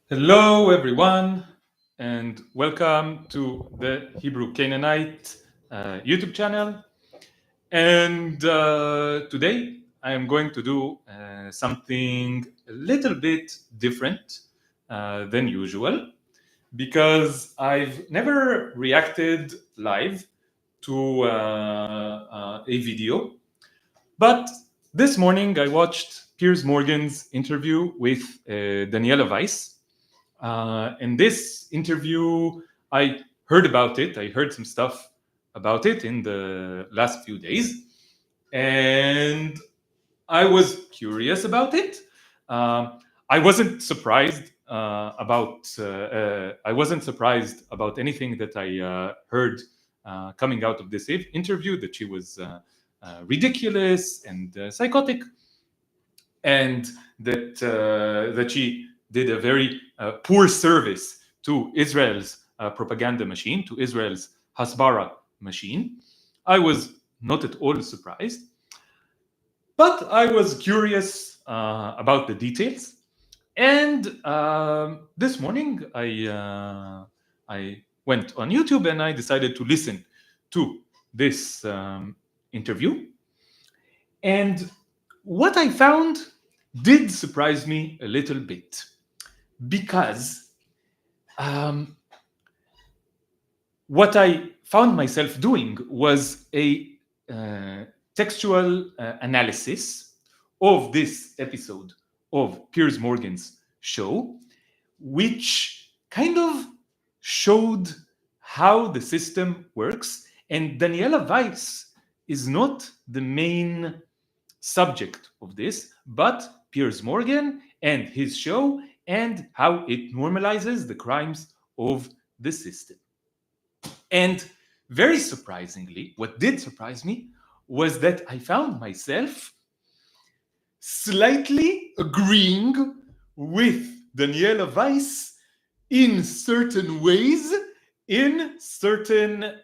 Hello, everyone, and welcome to the Hebrew Canaanite YouTube channel. And today I am going to do something a little bit different than usual because I've never reacted live to a video. But this morning I watched Piers Morgan's interview with Daniela Weiss. In this interview, I heard about it. I heard some stuff about it in the last few days, and I was curious about it. I wasn't surprised I wasn't surprised about anything that I heard coming out of this interview. That she was ridiculous and psychotic, and that she did a very poor service to Israel's propaganda machine, to Israel's Hasbara machine. I was not at all surprised, but I was curious about the details. And this morning, I went on YouTube and I decided to listen to this interview. And what I found did surprise me a little bit, because what I found myself doing was a textual analysis of this episode of Piers Morgan's show, which kind of showed how the system works. And Daniela Weiss is not the main subject of this, but Piers Morgan and his show, and how it normalizes the crimes of the system. And very surprisingly, what did surprise me was that I found myself slightly agreeing with Daniela Weiss in certain ways, in certain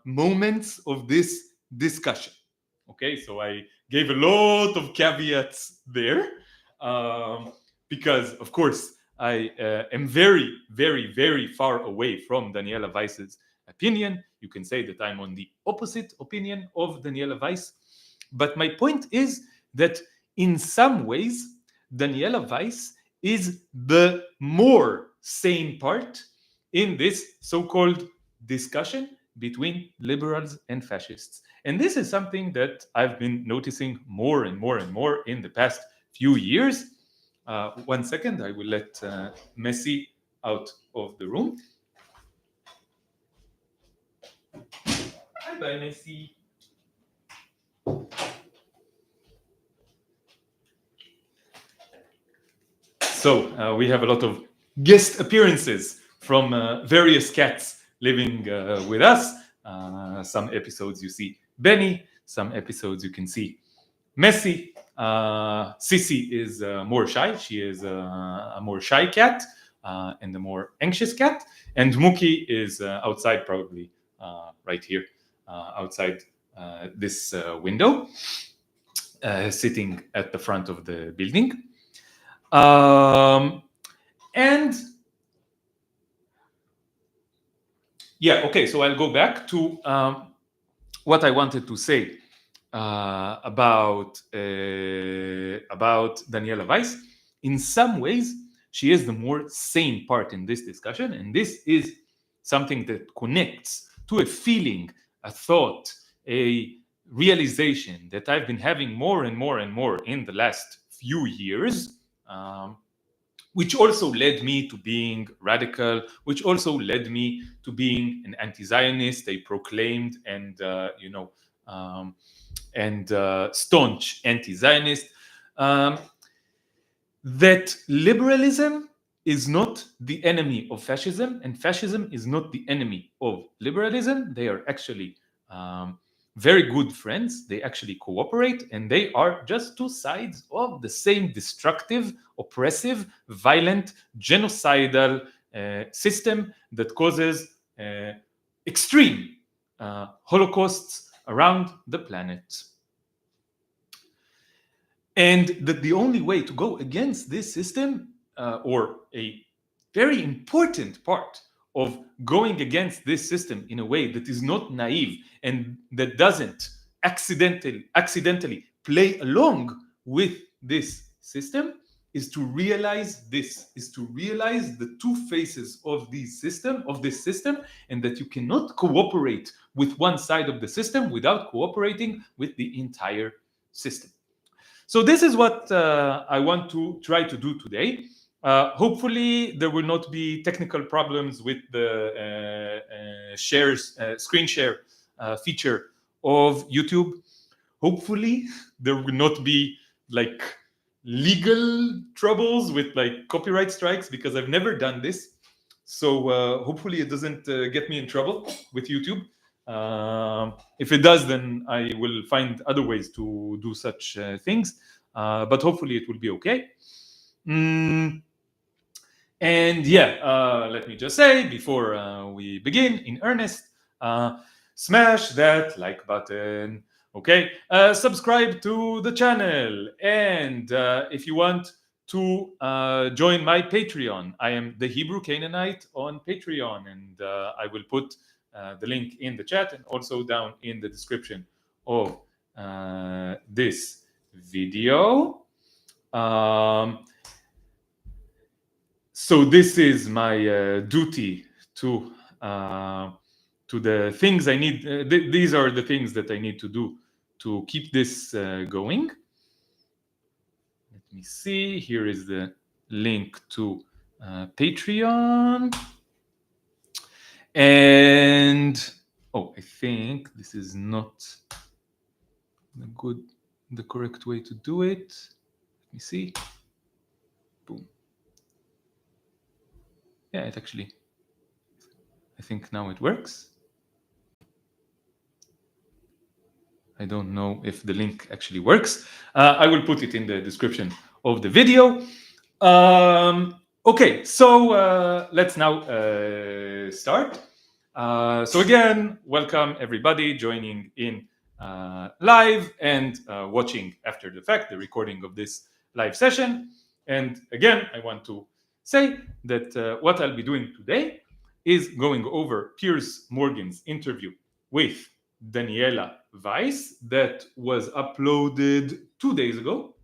moments of this discussion. Okay, so I gave a lot of caveats there, because, of course, I am very, very, very far away from Daniela Weiss's opinion. You can say that I'm on the opposite opinion of Daniela Weiss. But my point is that in some ways, Daniela Weiss is the more sane part in this so-called discussion between liberals and fascists. And this is something that I've been noticing more and more and more in the past few years. 1 second, I will let Messi out of the room. Bye, Messi. So we have a lot of guest appearances from various cats living with us. Some episodes you see Benny, some episodes you can see Messi. Sissy is more shy. She is a more shy cat and a more anxious cat. And Mookie is outside, probably right here, outside this window, sitting at the front of the building. And yeah, okay, so I'll go back to what I wanted to say about Daniela Weiss. In some ways, she is the more sane part in this discussion, and this is something that connects to a feeling, a thought, a realization that I've been having more and more and more in the last few years. Which also led me to being radical, which also led me to being an anti-Zionist, a proclaimed and staunch anti-Zionist. That liberalism is not the enemy of fascism, and fascism is not the enemy of liberalism. They are actually very good friends. They actually cooperate, and they are just two sides of the same destructive, oppressive, violent, genocidal system that causes extreme holocausts around the planet. And that the only way to go against this system or a very important part of going against this system in a way that is not naive and that doesn't accidentally play along with this system is to realize the two faces of this system, and that you cannot cooperate with one side of the system without cooperating with the entire system. So this is what I want to try to do today. Hopefully there will not be technical problems with the screen share feature of YouTube. Hopefully there will not be like legal troubles with like copyright strikes, because I've never done this. So hopefully it doesn't get me in trouble with YouTube. If it does, then I will find other ways to do such things. But hopefully it will be okay. And yeah, let me just say before we begin in earnest, smash that like button. Okay, subscribe to the channel, and if you want to join my Patreon, I am the Hebrew Canaanite on Patreon, and I will put the link in the chat and also down in the description of this video. So this is my duty to the things I need. These are the things that I need to do to keep this going. Let me see. Here is the link to Patreon. And I think this is not the correct way to do it. Let me see. Boom. Yeah, it actually, I think now it works. I don't know if the link actually works. I will put it in the description of the video. Okay, so let's now start. So again, welcome everybody joining in live and watching after the fact, the recording of this live session. And again, I want to say that what I'll be doing today is going over Piers Morgan's interview with Daniella Weiss that was uploaded 2 days ago.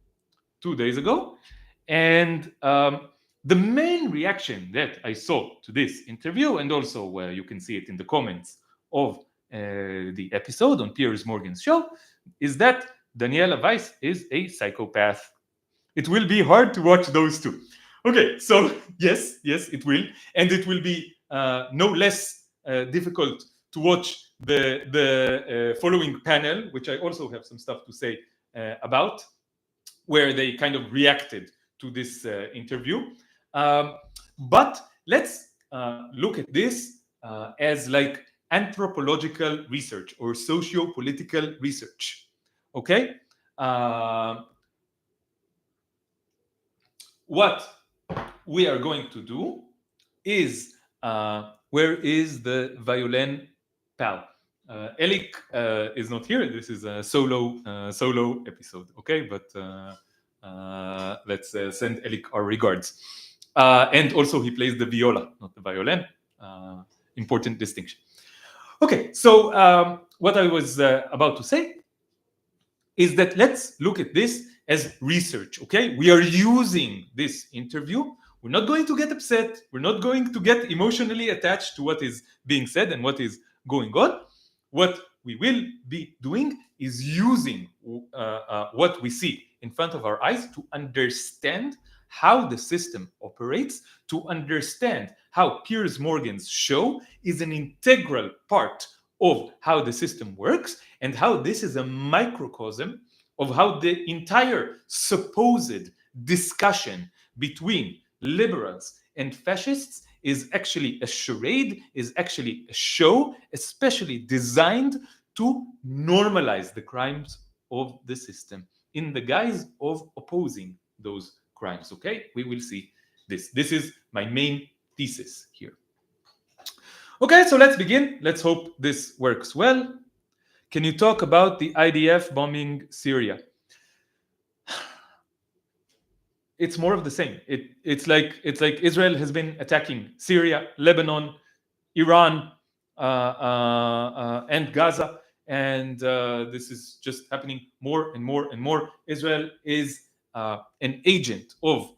And the main reaction that I saw to this interview, and also you can see it in the comments of the episode on Piers Morgan's show, is that Daniella Weiss is a psychopath. It will be hard to watch those two. Okay, so yes, it will. And it will be no less difficult to watch the following panel, which I also have some stuff to say about, where they kind of reacted to this interview. But let's look at this as like anthropological research or socio-political research. Okay? What we are going to do is, where is the violin pal? Elik is not here. This is a solo episode, okay? But let's send Elik our regards. And also he plays the viola, not the violin. Important distinction. Okay, so what I was about to say is that let's look at this as research, okay? We are using this interview. We're not going to get upset. We're not going to get emotionally attached to what is being said and what is going on. What we will be doing is using what we see in front of our eyes to understand how the system operates, to understand how Piers Morgan's show is an integral part of how the system works, and how this is a microcosm of how the entire supposed discussion between liberals and fascists is actually a charade, is actually a show, especially designed to normalize the crimes of the system in the guise of opposing those crimes. Okay, we will see this. This is my main thesis here. Okay, so let's begin. Let's hope this works well. Can you talk about the IDF bombing Syria? it's more of the same. It's like Israel has been attacking Syria, Lebanon, Iran, and Gaza, and this is just happening more and more and more. Israel is an agent of.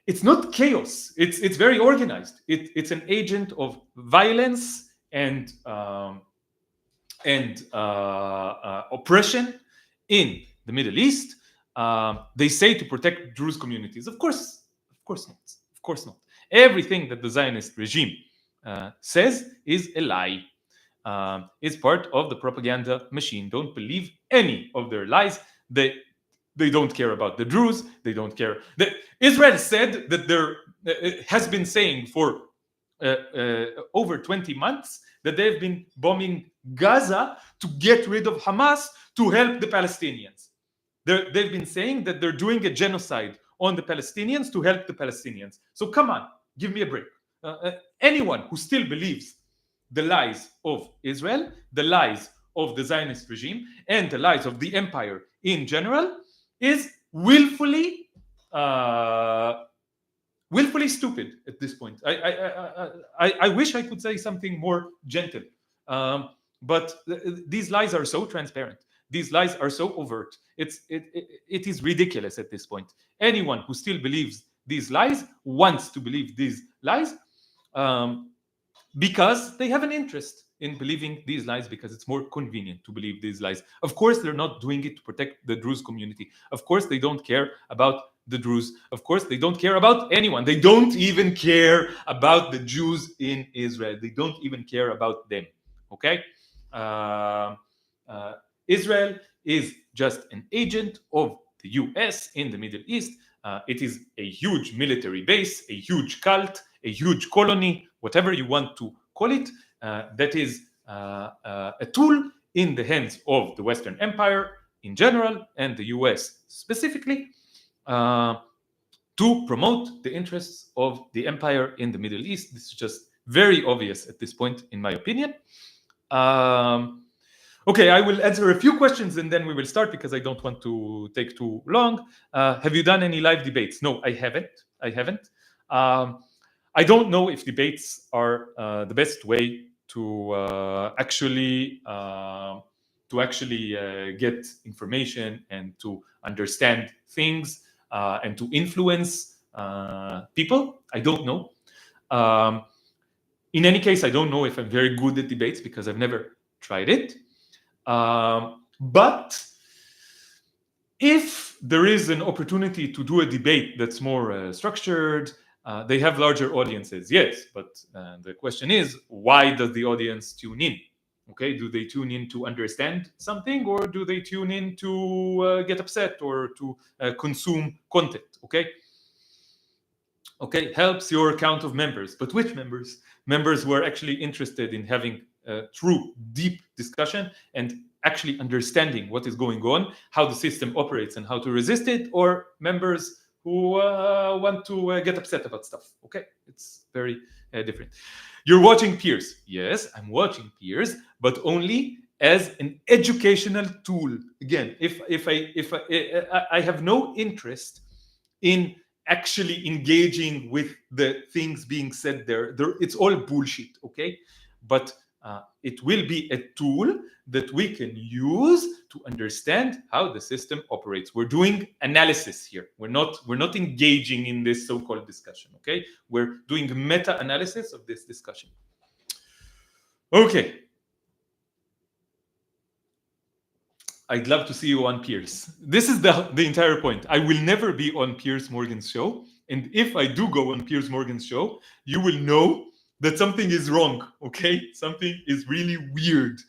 It's not chaos. It's very organized. It's an agent of violence and oppression in the Middle East. They say to protect Druze communities. Of course not. Of course not. Everything that the Zionist regime says is a lie. It's part of the propaganda machine. Don't believe any of their lies. They don't care about the Druze. They don't care. Israel said that there has been saying for over 20 months that they've been bombing Gaza to get rid of Hamas to help the Palestinians. They've been saying that they're doing a genocide on the Palestinians to help the Palestinians. So come on, give me a break. Anyone who still believes the lies of Israel, the lies of the Zionist regime, and the lies of the empire in general is willfully stupid at this point. I wish I could say something more gentle, but these lies are so transparent. These lies are so overt. It is ridiculous at this point. Anyone who still believes these lies wants to believe these lies because they have an interest in believing these lies, because it's more convenient to believe these lies. Of course, they're not doing it to protect the Druze community. Of course, they don't care about the Druze. Of course, they don't care about anyone. They don't even care about the Jews in Israel. They don't even care about them. Okay? Israel is just an agent of the US in the Middle East. It is a huge military base, a huge cult, a huge colony, whatever you want to call it, that is a tool in the hands of the Western Empire in general and the US specifically to promote the interests of the empire in the Middle East. This is just very obvious at this point, in my opinion. Okay, I will answer a few questions and then we will start because I don't want to take too long. Have you done any live debates? No, I haven't. I don't know if debates are the best way to actually get information and to understand things and to influence people. I don't know. In any case, I don't know if I'm very good at debates because I've never tried it. But if there is an opportunity to do a debate that's more structured, they have larger audiences, yes. But the question is, why does the audience tune in? Okay, do they tune in to understand something, or do they tune in to get upset or to consume content? Okay, helps your count of members. But which members? Members who are actually interested in having true, deep discussion and actually understanding what is going on, how the system operates and how to resist it, or members who want to get upset about stuff. Okay, it's very different. You're watching Piers. Yes, I'm watching Piers, but only as an educational tool. Again, if I have no interest in actually engaging with the things being said there, it's all bullshit. Okay, but it will be a tool that we can use to understand how the system operates. We're doing analysis here. We're not engaging in this so-called discussion. Okay, we're doing meta-analysis of this discussion. Okay, I'd love to see you on Piers. This is the entire point. I will never be on Piers Morgan's show, and if I do go on Piers Morgan's show, you will know that something is wrong. Okay, something is really weird.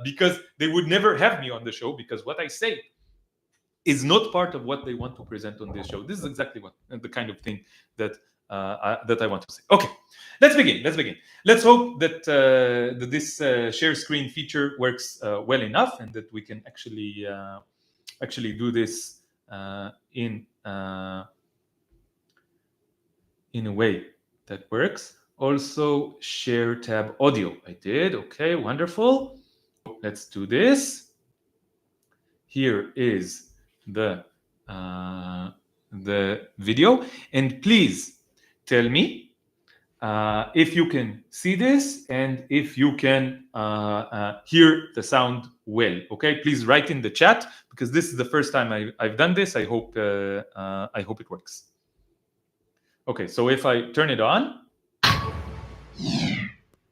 Because they would never have me on the show, because what I say is not part of what they want to present on this show. This is exactly what the kind of thing that I want to say. Okay, let's begin. Let's hope that this share screen feature works well enough, and that we can actually do this in a way that works. Also, share tab audio. I did. Okay, wonderful. Let's do this. Here is the the video, and please tell me if you can see this and if you can hear the sound well. Okay, please write in the chat, because this is the first time I've done this. I hope it works. Okay, so if I turn it on.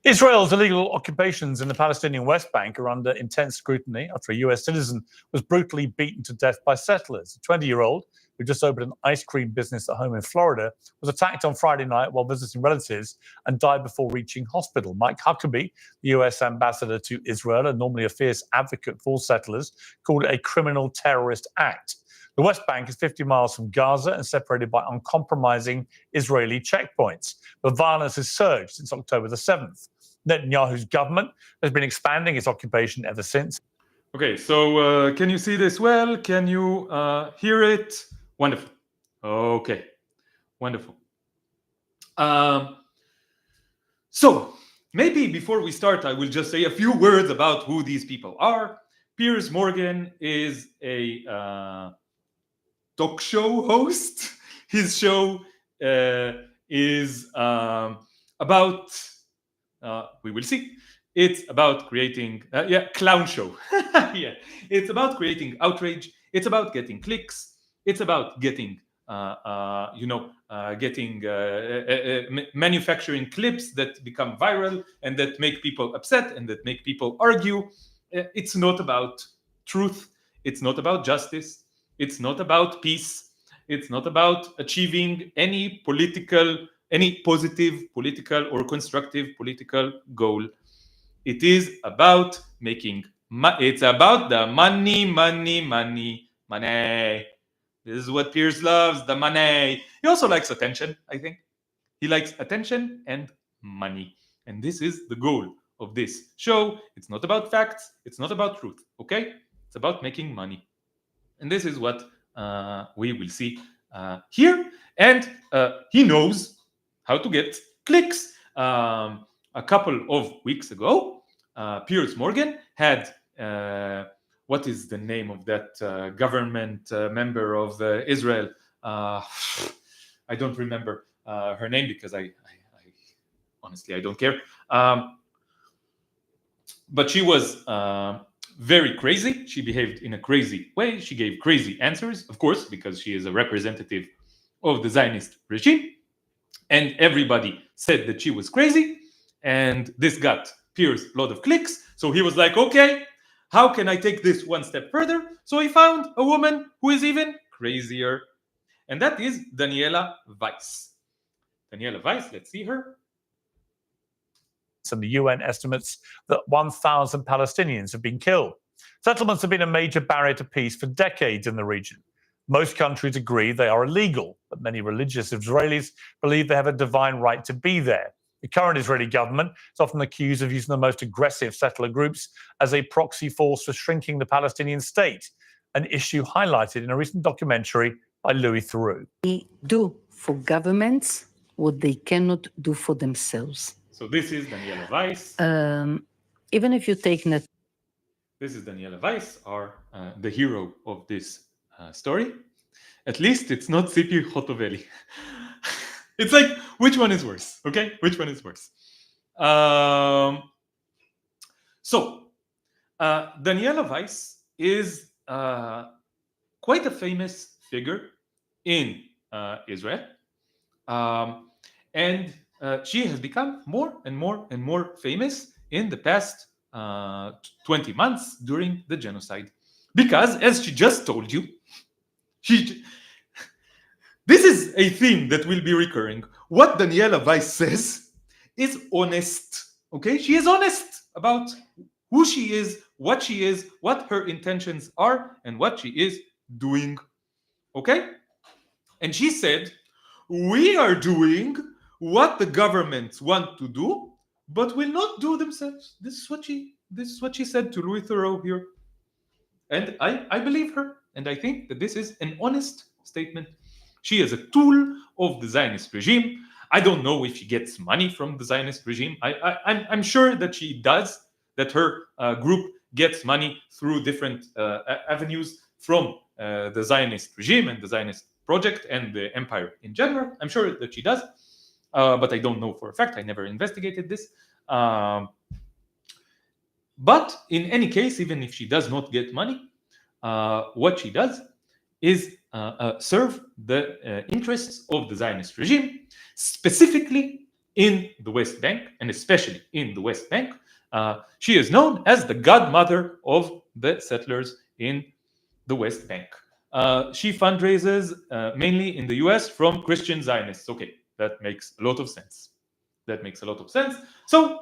Israel's illegal occupations in the Palestinian West Bank are under intense scrutiny after a US citizen was brutally beaten to death by settlers. A 20-year-old who just opened an ice cream business at home in Florida was attacked on Friday night while visiting relatives and died before reaching hospital. Mike Huckabee, the US ambassador to Israel and normally a fierce advocate for settlers, called it a criminal terrorist act. The West Bank is 50 miles from Gaza and separated by uncompromising Israeli checkpoints. But violence has surged since October the 7th. Netanyahu's government has been expanding its occupation ever since. Okay, so can you see this well? Can you hear it? Wonderful. Okay, wonderful. So maybe before we start, I will just say a few words about who these people are. Piers Morgan is a talk show host. His show is about, we will see. It's about creating, clown show. Yeah, it's about creating outrage. It's about getting clicks. It's about getting, manufacturing clips that become viral and that make people upset and that make people argue. It's not about truth. It's not about justice. It's not about peace. It's not about achieving any positive political or constructive political goal. It is about making it's about the money. This is what Piers loves, the money. He also likes attention, I think. He likes attention and money. And this is the goal of this show. It's not about facts. It's not about truth, okay? It's about making money. And this is what we will see here. And he knows how to get clicks. A couple of weeks ago, Piers Morgan had, what is the name of that government member of Israel? I don't remember her name because I honestly, I don't care. But she was very crazy. She behaved in a crazy way. She gave crazy answers, of course, because she is a representative of the Zionist regime. And everybody said that she was crazy. And this got Piers a lot of clicks. So he was like, okay, how can I take this one step further? So he found a woman who is even crazier. And that is Daniella Weiss. Daniella Weiss, let's see her. And the UN estimates that 1,000 Palestinians have been killed. Settlements have been a major barrier to peace for decades in the region. Most countries agree they are illegal, but many religious Israelis believe they have a divine right to be there. The current Israeli government is often accused of using the most aggressive settler groups as a proxy force for shrinking the Palestinian state, an issue highlighted in a recent documentary by Louis Theroux. They do for governments what they cannot do for themselves. So this is Daniella Weiss. Even if you take this is Daniella Weiss, the hero of this story. At least it's not Sipi Hotoveli. It's like, which one is worse? Okay, which one is worse? So Daniella Weiss is quite a famous figure in Israel, and she has become more and more famous in the past 20 months during the genocide. Because, as she just told you, this is a theme that will be recurring. What Daniella Weiss says is honest. Okay? She is honest about who she is, what her intentions are, and what she is doing. Okay? And she said, we are doing what the governments want to do, but will not do themselves. This is what she said to Louis Theroux here. And I believe her. And I think that this is an honest statement. She is a tool of the Zionist regime. I don't know if she gets money from the Zionist regime. I'm sure that she does, that her group gets money through different avenues from the Zionist regime and the Zionist project and the empire in general. I'm sure that she does, but I don't know for a fact. I never investigated this. But in any case, even if she does not get money, what she does is serve the interests of the Zionist regime, specifically in the West Bank, and especially in the West Bank. She is known as the godmother of the settlers in the West Bank. She fundraises mainly in the US from Christian Zionists. Okay, that makes a lot of sense. That makes a lot of sense. So,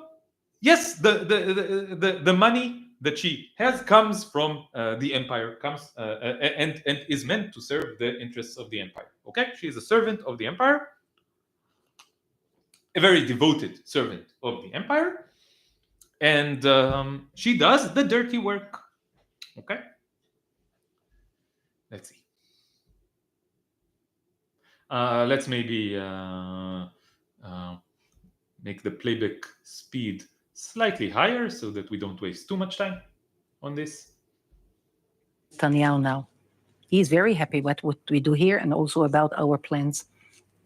yes, the money that she has comes from the empire, comes and is meant to serve the interests of the empire. Okay, she is a servant of the empire, a very devoted servant of the empire, and she does the dirty work. Okay, let's see. Let's maybe make the playback speed slightly higher so that we don't waste too much time on this. Netanyahu now. He is very happy about what we do here and also about our plans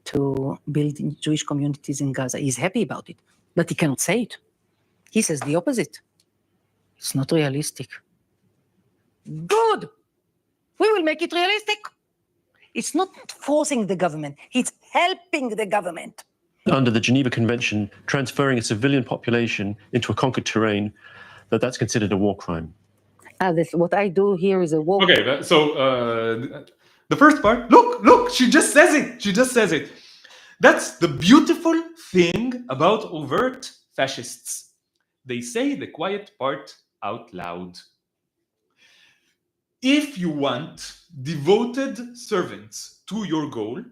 to build Jewish communities in Gaza. He's happy about it, but he cannot say it. He says the opposite. It's not realistic. Good. We will make it realistic. It's not forcing the government. It's helping the government. Under the Geneva Convention, transferring a civilian population into a conquered terrain, that's considered a war crime. What I do here is a war. Okay, so the first part, look, she just says it. She just says it. That's the beautiful thing about overt fascists. They say the quiet part out loud. If you want devoted servants to your goal,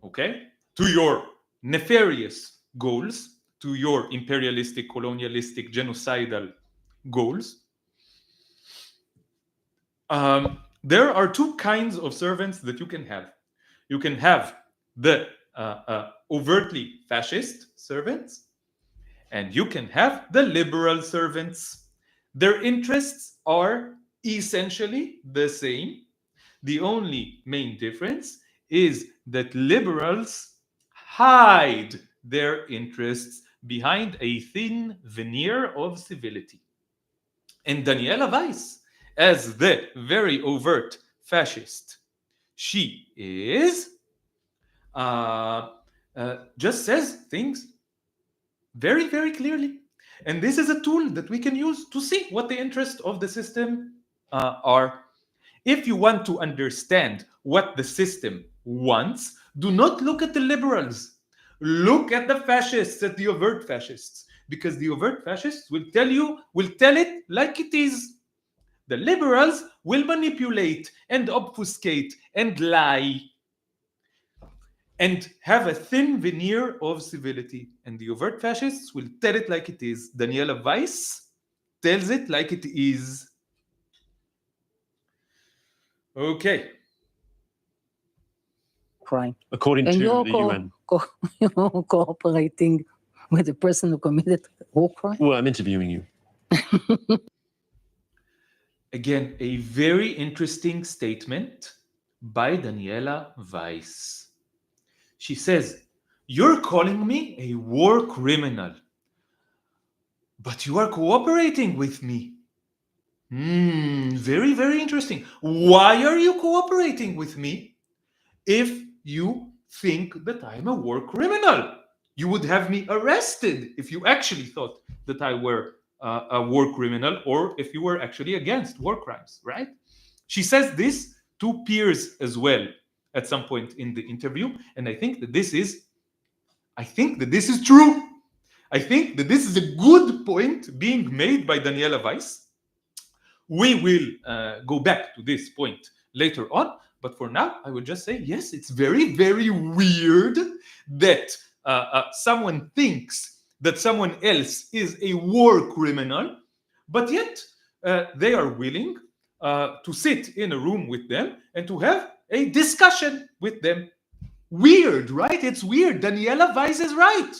okay, to your nefarious goals, to your imperialistic, colonialistic, genocidal goals, there are two kinds of servants that you can have. You can have the overtly fascist servants, and you can have the liberal servants. Their interests are essentially the same. The only main difference is that liberals hide their interests behind a thin veneer of civility. And Daniela Weiss, as the very overt fascist she is, just says things very, very clearly. And this is a tool that we can use to see what the interests of the system are. If you want to understand what the system wants, do not look at the liberals. Look at the fascists, at the overt fascists, because the overt fascists will tell it like it is. The liberals will manipulate and obfuscate and lie and have a thin veneer of civility. And the overt fascists will tell it like it is. Daniela Weiss tells it like it is. Okay. Crime. According And to you're the UN. cooperating with the person who committed war crime? Well, I'm interviewing you. Again, a very interesting statement by Daniela Weiss. She says, "You're calling me a war criminal, but you are cooperating with me." Very, very interesting. Why are you cooperating with me if you think that I'm a war criminal? You would have me arrested if you actually thought that I were a war criminal, or if you were actually against war crimes, right? She says this to Piers as well at some point in the interview, and I think that this is true. I think that this is a good point being made by Daniela Weiss. We will go back to this point later on, but for now, I would just say, yes, it's very, very weird that someone thinks that someone else is a war criminal, but yet they are willing to sit in a room with them and to have a discussion with them. Weird, right? It's weird. Daniela Weiss is right.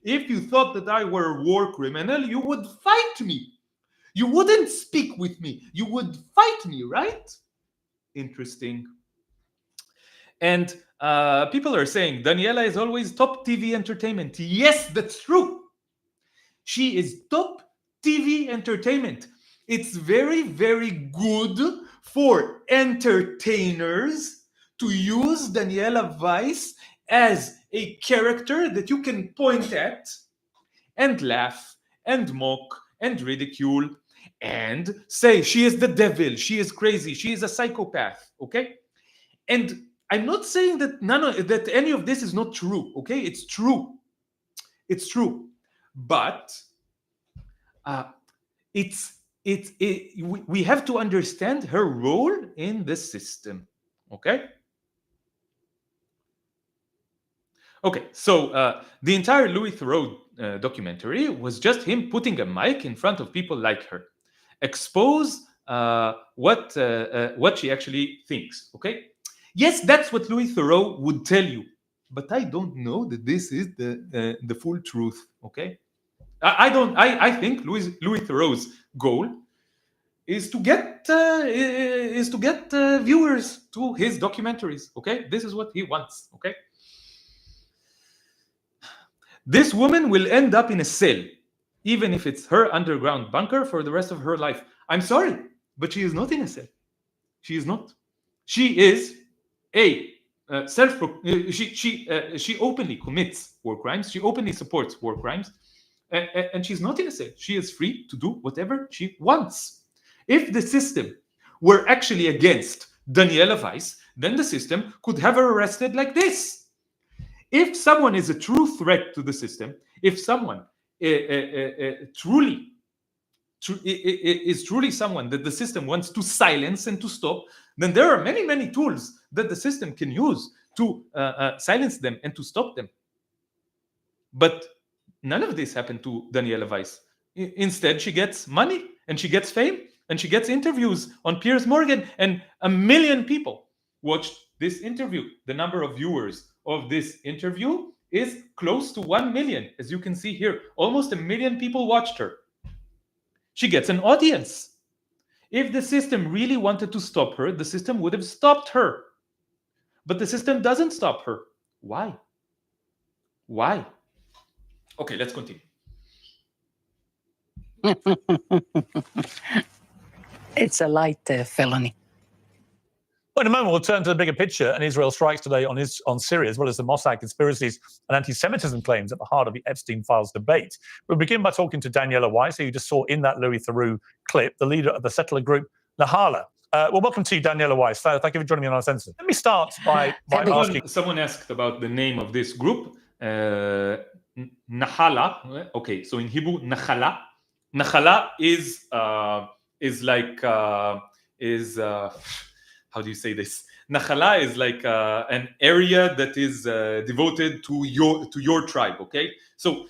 If you thought that I were a war criminal, you would fight me. You wouldn't speak with me. You would fight me, right? interesting. And people are saying Daniela is always top TV entertainment. Yes, that's true. She is top TV entertainment. It's very, very good for entertainers to use Daniela Weiss as a character that you can point at and laugh and mock and ridicule and say she is the devil, she is crazy, she is a psychopath, okay? And I'm not saying that that any of this is not true, okay? It's true. It's true. But we have to understand her role in the system, okay? Okay, so the entire Louis Theroux documentary was just him putting a mic in front of people like her, expose what she actually thinks, okay? Yes, that's what Louis Theroux would tell you, but I don't know that this is the full truth, okay? I think Louis Theroux's goal is to get viewers to his documentaries, okay? This is what he wants, okay? This woman will end up in a cell, even if it's her underground bunker for the rest of her life. I'm sorry, but she is not in a cell. She is not. She is she openly commits war crimes. She openly supports war crimes, and she's not in a cell. She is free to do whatever she wants. If the system were actually against Daniela Weiss, then the system could have her arrested like this. If someone is a true threat to the system, if someone is truly someone that the system wants to silence and to stop, then there are many, many tools that the system can use to silence them and to stop them. But none of this happened to Daniela Weiss. Instead, she gets money and she gets fame and she gets interviews on Piers Morgan, and 1 million people watched this interview. The number of viewers of this interview is close to 1 million. As you can see here, almost 1 million people watched her. She gets an audience. If the system really wanted to stop her, the system would have stopped her. But the system doesn't stop her. Why? Why? Okay, let's continue. It's a light felony. Well, in a moment, we'll turn to the bigger picture and Israel's strikes today on Syria, as well as the Mossad conspiracies and anti-Semitism claims at the heart of the Epstein Files debate. We'll begin by talking to Daniela Weiss, who you just saw in that Louis Theroux clip, the leader of the settler group Nahala. Well, welcome to you, Daniela Weiss. Thank you for joining me on Uncensored. Let me start by asking... Someone asked about the name of this group, Nahala. Okay, so in Hebrew, Nahala. Nahala is like... how do you say this? Nachala is like an area that is devoted to your tribe, okay? So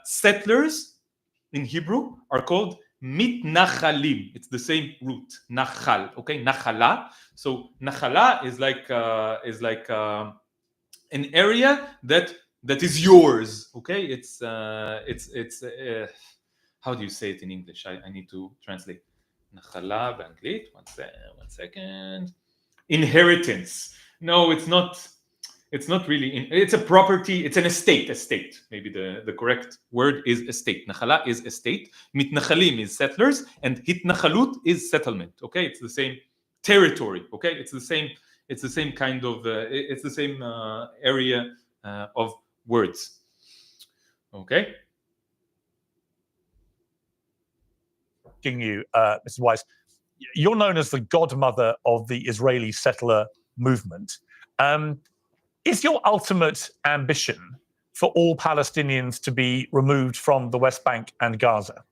settlers in Hebrew are called mitnachalim. It's the same root, nachal, okay? Nachala. So nachala is like an area that is yours, okay? It's how do you say it in English? I need to translate. Nachala באנגלית. One second. Inheritance. No, it's not really. It's a property. It's an estate. Maybe the correct word is estate. Nachala is estate. Mitnachalim is settlers, and hitnachalut is settlement. Okay, it's the same territory. Okay, it's the same kind of. It's the same area of words. Okay. You, Mrs. Weiss, you're known as the godmother of the Israeli settler movement. Is your ultimate ambition for all Palestinians to be removed from the West Bank and Gaza?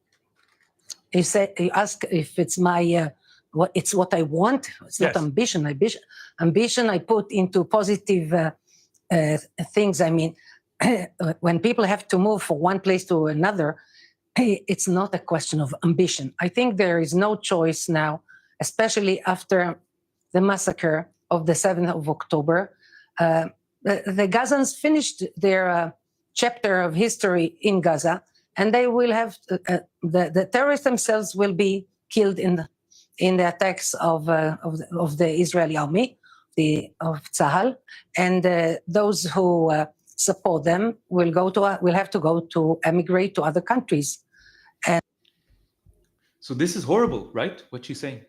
You ask if it's my what I want. It's not ambition. Ambition I put into positive things. I mean, when people have to move from one place to another, it's not a question of ambition. I think there is no choice now, especially after the massacre of the 7th of October. The Gazans finished their chapter of history in Gaza, and they will have the terrorists themselves will be killed in in the attacks of the Israeli army, of Tzahal, and those who support them will have to go to emigrate to other countries. And so this is horrible, right? What she's saying,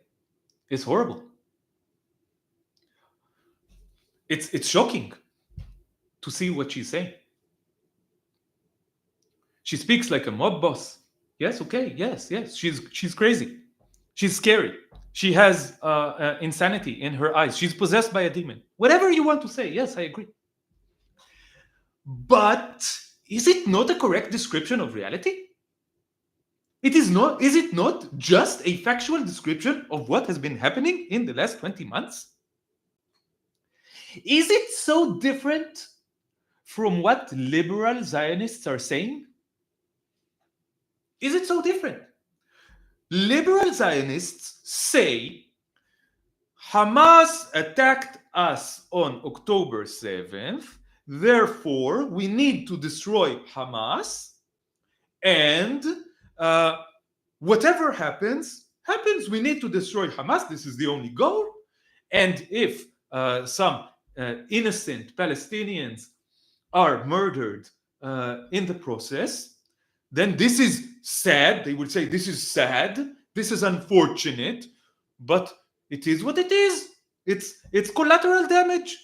it's horrible. It's shocking to see what she's saying. She speaks like a mob boss. Yes, okay, yes. She's crazy. She's scary. She has insanity in her eyes. She's possessed by a demon. Whatever you want to say, yes, I agree. But is it not a correct description of reality? It is not. Is it not just a factual description of what has been happening in the last 20 months? Is it so different from what liberal Zionists are saying? Is it so different? Liberal Zionists say Hamas attacked us on October 7th, therefore we need to destroy Hamas, and whatever happens, we need to destroy Hamas. This is the only goal. And if some innocent Palestinians are murdered in the process, then this is sad. They would say this is sad, this is unfortunate, but it is what it is. It's collateral damage.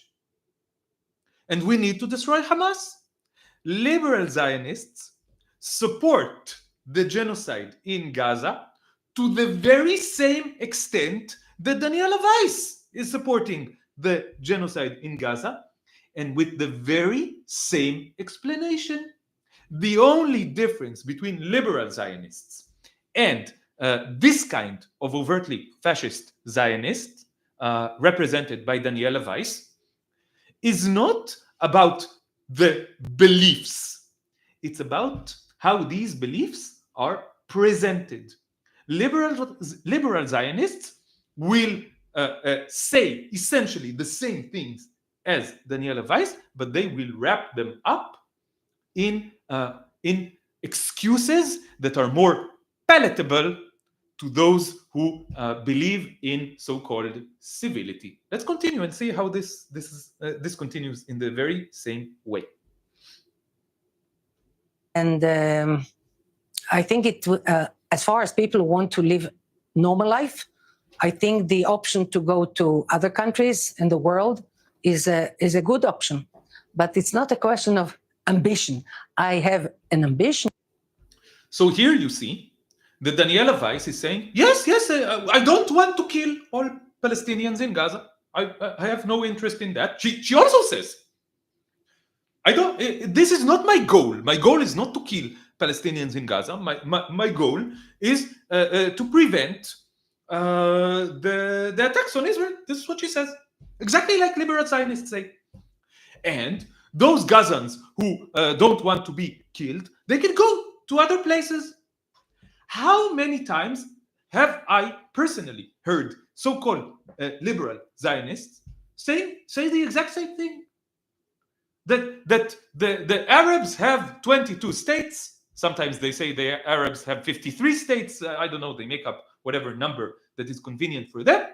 And we need to destroy Hamas. Liberal Zionists support the genocide in Gaza to the very same extent that Daniela Weiss is supporting the genocide in Gaza, and with the very same explanation. The only difference between liberal Zionists and this kind of overtly fascist Zionist, represented by Daniela Weiss, is not about the beliefs. It's about how these beliefs are presented. Liberal Zionists will say essentially the same things as Daniela Weiss, but they will wrap them up in excuses that are more palatable to those who believe in so-called civility. Let's continue and see how this continues in the very same way. And I think as far as people who want to live normal life, I think the option to go to other countries in the world is a good option. But it's not a question of ambition. I have an ambition. So here you see that Daniela Weiss is saying, yes, I don't want to kill all Palestinians in Gaza. I have no interest in that. She also says, this is not my goal. My goal is not to kill Palestinians in Gaza. My goal is to prevent the attacks on Israel. This is what she says. Exactly like liberal Zionists say. And those Gazans who don't want to be killed, they can go to other places. How many times have I personally heard so-called liberal Zionists say the exact same thing? That the Arabs have 22 states. Sometimes they say the Arabs have 53 states. I don't know. They make up whatever number that is convenient for them.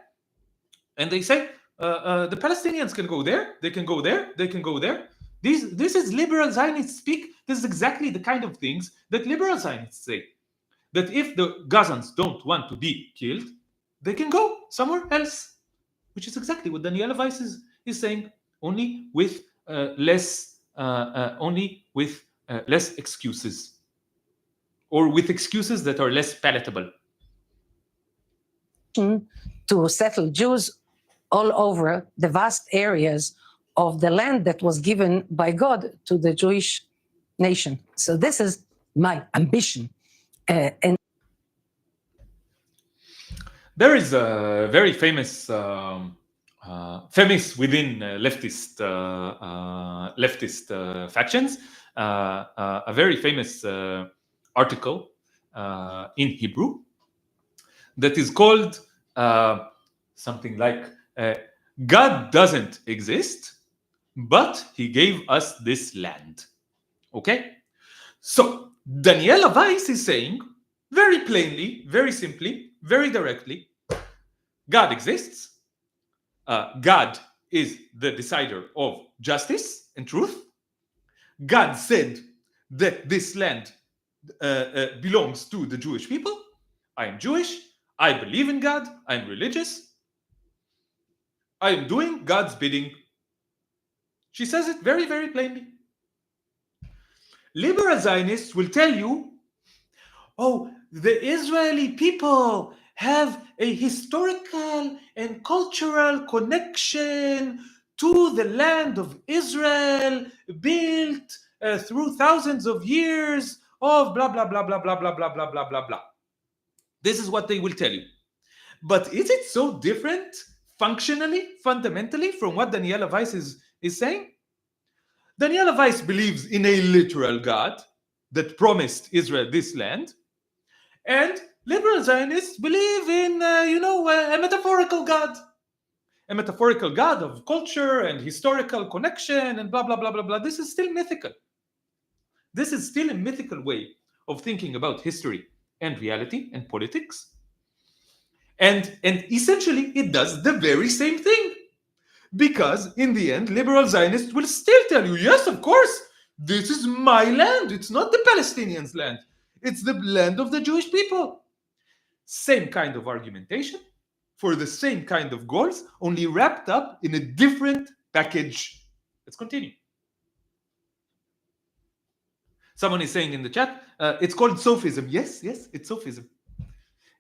And they say the Palestinians can go there. They can go there. They can go there. This is liberal Zionists speak. This is exactly the kind of things that liberal Zionists say. That if the Gazans don't want to be killed, they can go somewhere else. Which is exactly what Daniela Weiss is saying, only with less excuses, or with excuses that are less palatable. To settle Jews all over the vast areas of the land that was given by God to the Jewish nation. So this is my ambition. And there is a very famous within leftist factions, a very famous article in Hebrew that is called something like God doesn't exist, but he gave us this land. Okay? So Daniela Weiss is saying very plainly, very simply, very directly, God exists. God is the decider of justice and truth. God said that this land belongs to the Jewish people. I am Jewish. I believe in God. I am religious. I am doing God's bidding. She says it very, very plainly. Liberal Zionists will tell you, oh, the Israeli people have a historical and cultural connection to the land of Israel built through thousands of years of blah, blah, blah, blah, blah, blah, blah, blah, blah, blah, blah. This is what they will tell you. But is it so different functionally, fundamentally, from what Daniela Weiss is saying? Daniela Weiss believes in a literal God that promised Israel this land, and liberal Zionists believe in, a metaphorical God. A metaphorical God of culture and historical connection and blah, blah, blah, blah, blah. This is still mythical. This is still a mythical way of thinking about history and reality and politics. And essentially, it does the very same thing. Because in the end, liberal Zionists will still tell you, yes, of course, this is my land. It's not the Palestinians' land. It's the land of the Jewish people. Same kind of argumentation for the same kind of goals, only wrapped up in a different package. Let's continue. Someone is saying in the chat, it's called sophism. Yes, it's sophism.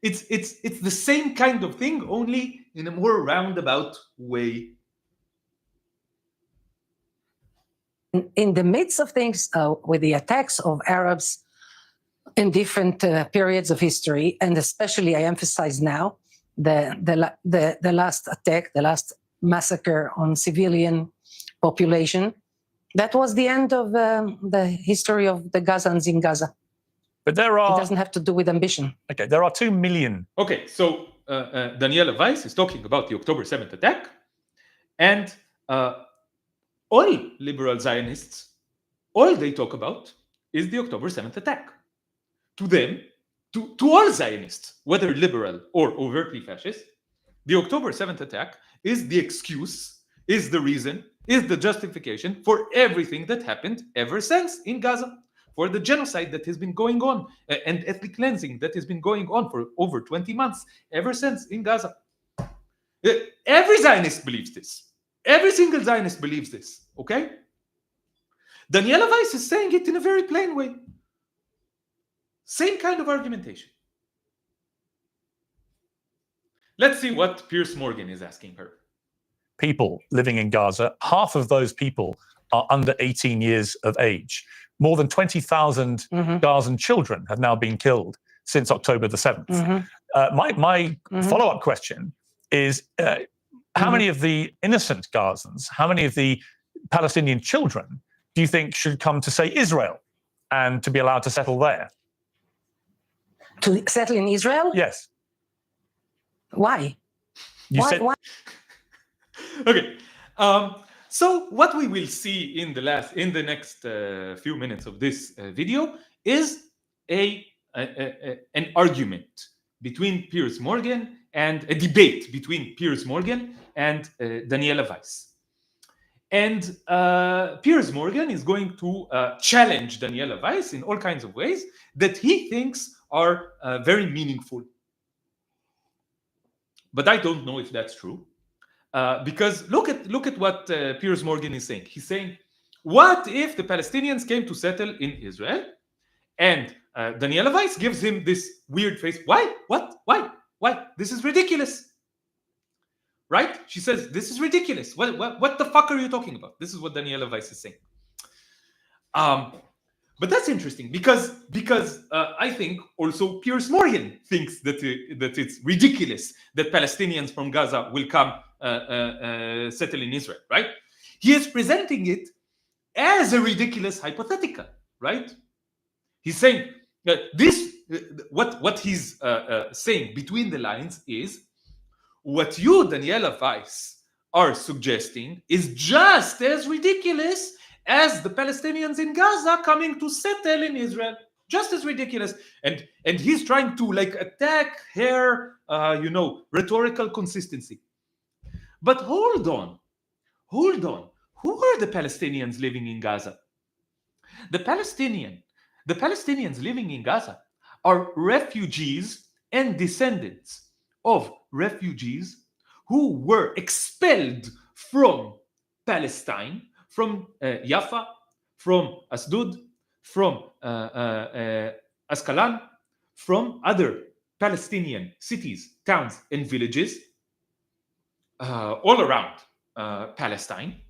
It's the same kind of thing, only in a more roundabout way. In the midst of things, with the attacks of Arabs in different periods of history, and especially I emphasize now the last attack, the last massacre on civilian population, that was the end of the history of the Gazans in Gaza. But there are... It doesn't have to do with ambition. Okay, there are 2 million... Okay, so Daniela Weiss is talking about the October 7th attack, and all liberal Zionists, all they talk about is the October 7th attack. To them, to all Zionists, whether liberal or overtly fascist, the October 7th attack is the excuse, is the reason, is the justification for everything that happened ever since in Gaza, for the genocide that has been going on and ethnic cleansing that has been going on for over 20 months, ever since in Gaza. Every Zionist believes this. Every single Zionist believes this, okay? Daniela Weiss is saying it in a very plain way. Same kind of argumentation. Let's see what Piers Morgan is asking her. People living in Gaza, half of those people are under 18 years of age. More than 20,000 Gazan children have now been killed since October the 7th. My follow-up question is, how many of the innocent Gazans, how many of the Palestinian children do you think should come to, say, Israel and to be allowed to settle there? To settle in Israel? Yes. Why? Why? Okay. So what we will see in the next few minutes of this video is an argument between Piers Morgan and a debate between Piers Morgan and Daniela Weiss. And Piers Morgan is going to challenge Daniela Weiss in all kinds of ways that he thinks are very meaningful. But I don't know if that's true. Because look at what Piers Morgan is saying. He's saying, what if the Palestinians came to settle in Israel? And Daniela Weiss gives him this weird face. Why? What? Why? This is ridiculous. Right? She says, this is ridiculous. What the fuck are you talking about? This is what Daniela Weiss is saying. But that's interesting because I think also Piers Morgan thinks that it's ridiculous that Palestinians from Gaza will come settle in Israel, right? He is presenting it as a ridiculous hypothetical, right? He's saying that what he's saying between the lines is what you, Daniela Weiss, are suggesting is just as ridiculous as the Palestinians in Gaza coming to settle in Israel. just as ridiculous. And he's trying to like attack her, rhetorical consistency. But hold on. Who are the Palestinians living in Gaza? The Palestinians living in Gaza are refugees and descendants of refugees who were expelled from Palestine, from Jaffa, from Asdod, from Ascalon, from other Palestinian cities, towns, and villages all around Palestine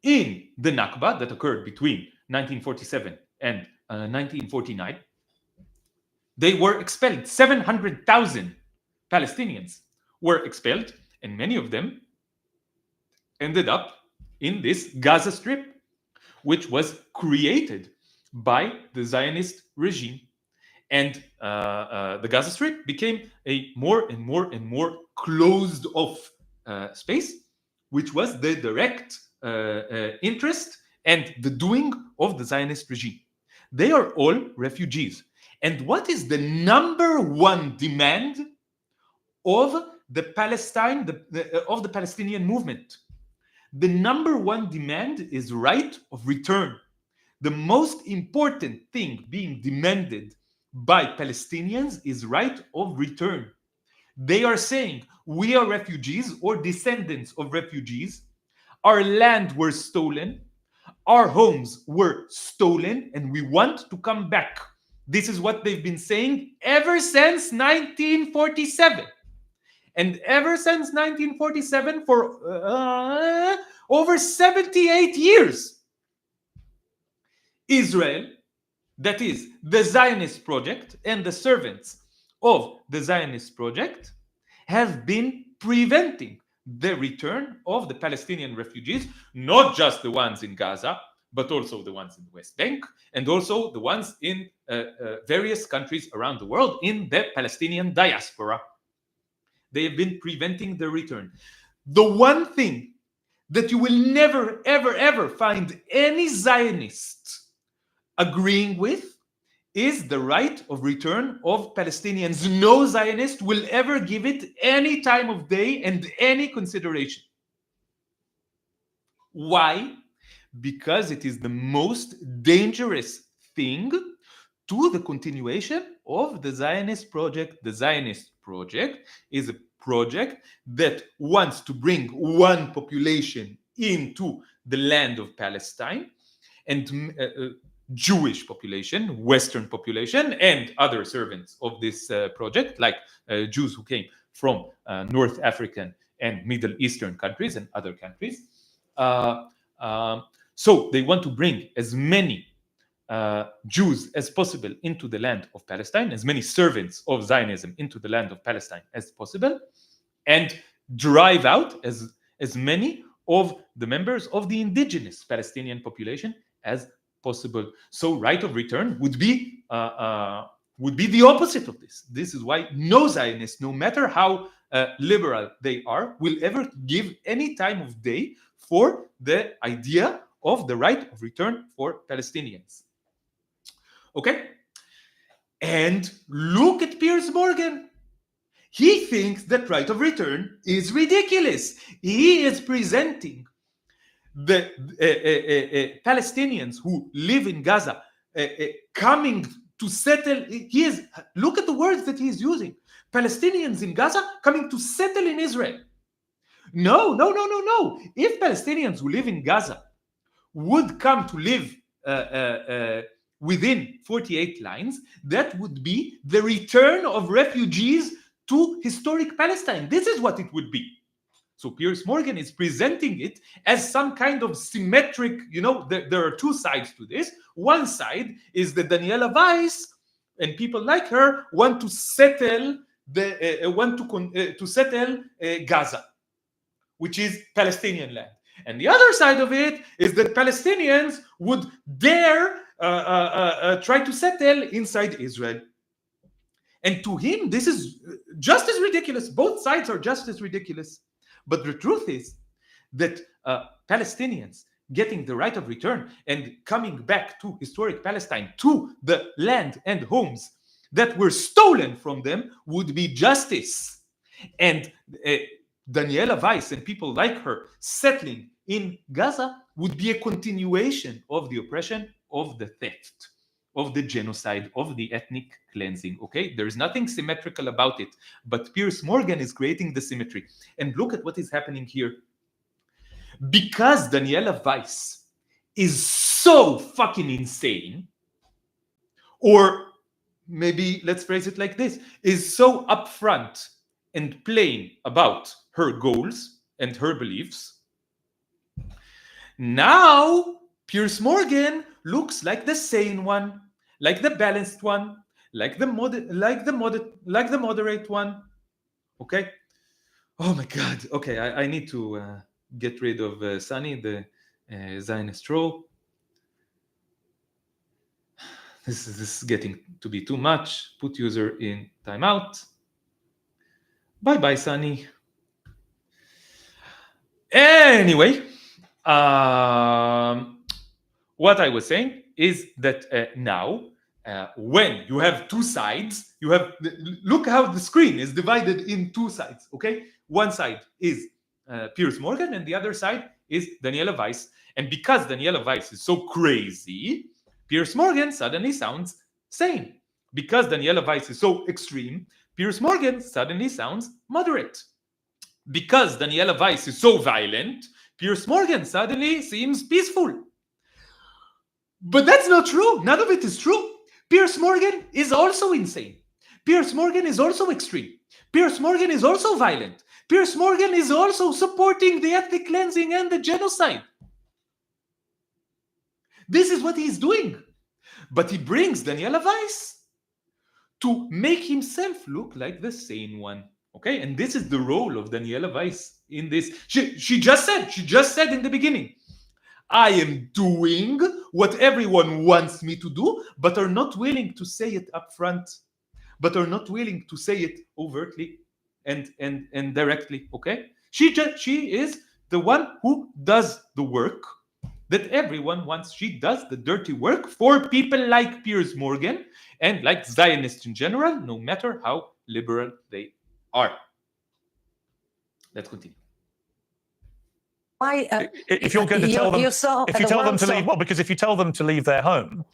in the Nakba that occurred between 1947 and 1949. They were expelled. 700,000 Palestinians were expelled, and many of them ended up in this Gaza Strip, which was created by the Zionist regime. And the Gaza Strip became a more and more closed off space, which was the direct interest and the doing of the Zionist regime. They are all refugees. And what is the number one demand of the Palestinian movement? The number one demand is right of return. The most important thing being demanded by Palestinians is right of return. They are saying, we are refugees or descendants of refugees. Our land were stolen. Our homes were stolen, and we want to come back. This is what they've been saying ever since 1947. And ever since 1947, for over 78 years, Israel, that is the Zionist project and the servants of the Zionist project, have been preventing the return of the Palestinian refugees, not just the ones in Gaza, but also the ones in the West Bank, and also the ones in various countries around the world in the Palestinian diaspora. They have been preventing the return. The one thing that you will never, ever, ever find any Zionist agreeing with is the right of return of Palestinians. No Zionist will ever give it any time of day and any consideration. Why? Because it is the most dangerous thing to the continuation of the Zionist project. The Zionist project is a project that wants to bring one population into the land of Palestine, and Jewish population, Western population, and other servants of this project, like Jews who came from North African and Middle Eastern countries and other countries. So they want to bring as many Jews as possible into the land of Palestine, as many servants of Zionism into the land of Palestine as possible, and drive out as many of the members of the indigenous Palestinian population as possible. So right of return would be the opposite of this. This is why no Zionist, no matter how liberal they are, will ever give any time of day for the idea of the right of return for Palestinians. Okay? And look at Piers Morgan. He thinks that right of return is ridiculous. He is presenting the Palestinians who live in Gaza coming to settle. Look at the words that he is using. Palestinians in Gaza coming to settle in Israel. No. If Palestinians who live in Gaza would come to live within 48 lines, that would be the return of refugees to historic Palestine. This is what it would be. So Piers Morgan is presenting it as some kind of symmetric, there are two sides to this. One side is that Daniella Weiss and people like her want to settle Gaza, which is Palestinian land. And the other side of it is that Palestinians would dare try to settle inside Israel. And to him, this is just as ridiculous. Both sides are just as ridiculous. But the truth is that Palestinians getting the right of return and coming back to historic Palestine, to the land and homes that were stolen from them, would be justice. And Daniela Weiss and people like her settling in Gaza would be a continuation of the oppression, of the theft, of the genocide, of the ethnic cleansing. Okay, there's nothing symmetrical about it, but Piers Morgan is creating the symmetry. And look at what is happening here. Because Daniela Weiss is so fucking insane, or maybe let's phrase it like this, is so upfront and plain about her goals and her beliefs, now Piers Morgan looks like the sane one, like the balanced one, like the moderate one. Okay. Oh my God. Okay, I need to get rid of Sunny, the Zionist troll. This is getting to be too much. Put user in timeout. Bye bye, Sunny. Anyway, what I was saying is that now, when you have two sides, you have, look how the screen is divided in two sides. Okay, one side is Piers Morgan, and the other side is Daniela Weiss. And because Daniela Weiss is so crazy, Piers Morgan suddenly sounds sane. Because Daniela Weiss is so extreme, Piers Morgan suddenly sounds moderate. Because Daniela Weiss is so violent, Piers Morgan suddenly seems peaceful. But that's not true. None of it is true. Piers Morgan is also insane. Piers Morgan is also extreme. Piers Morgan is also violent. Piers Morgan is also supporting the ethnic cleansing and the genocide. This is what he's doing. But he brings Daniela Weiss to make himself look like the sane one. Okay, and this is the role of Daniela Weiss in this. She just said in the beginning, I am doing what everyone wants me to do, but are not willing to say it up front, but are not willing to say it overtly and directly. Okay, she is the one who does the work that everyone wants. She does the dirty work for people like Piers Morgan and like Zionists in general, no matter how liberal they are. Let's continue. Why? If you're going to tell them, if you tell them to saw- leave, well, because if you tell them to leave their home,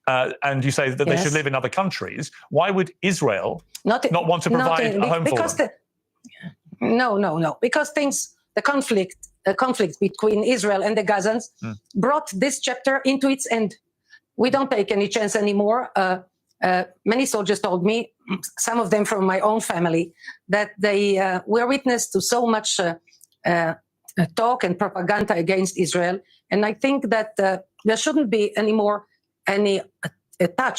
and you say that they should Yes. live in other countries, why would Israel not want to provide a home for because them? No. Because the conflict between Israel and the Gazans brought this chapter into its end. We don't take any chance anymore. Many soldiers told me, some of them from my own family, that they were witness to so much talk and propaganda against Israel. And I think that there shouldn't be anymore any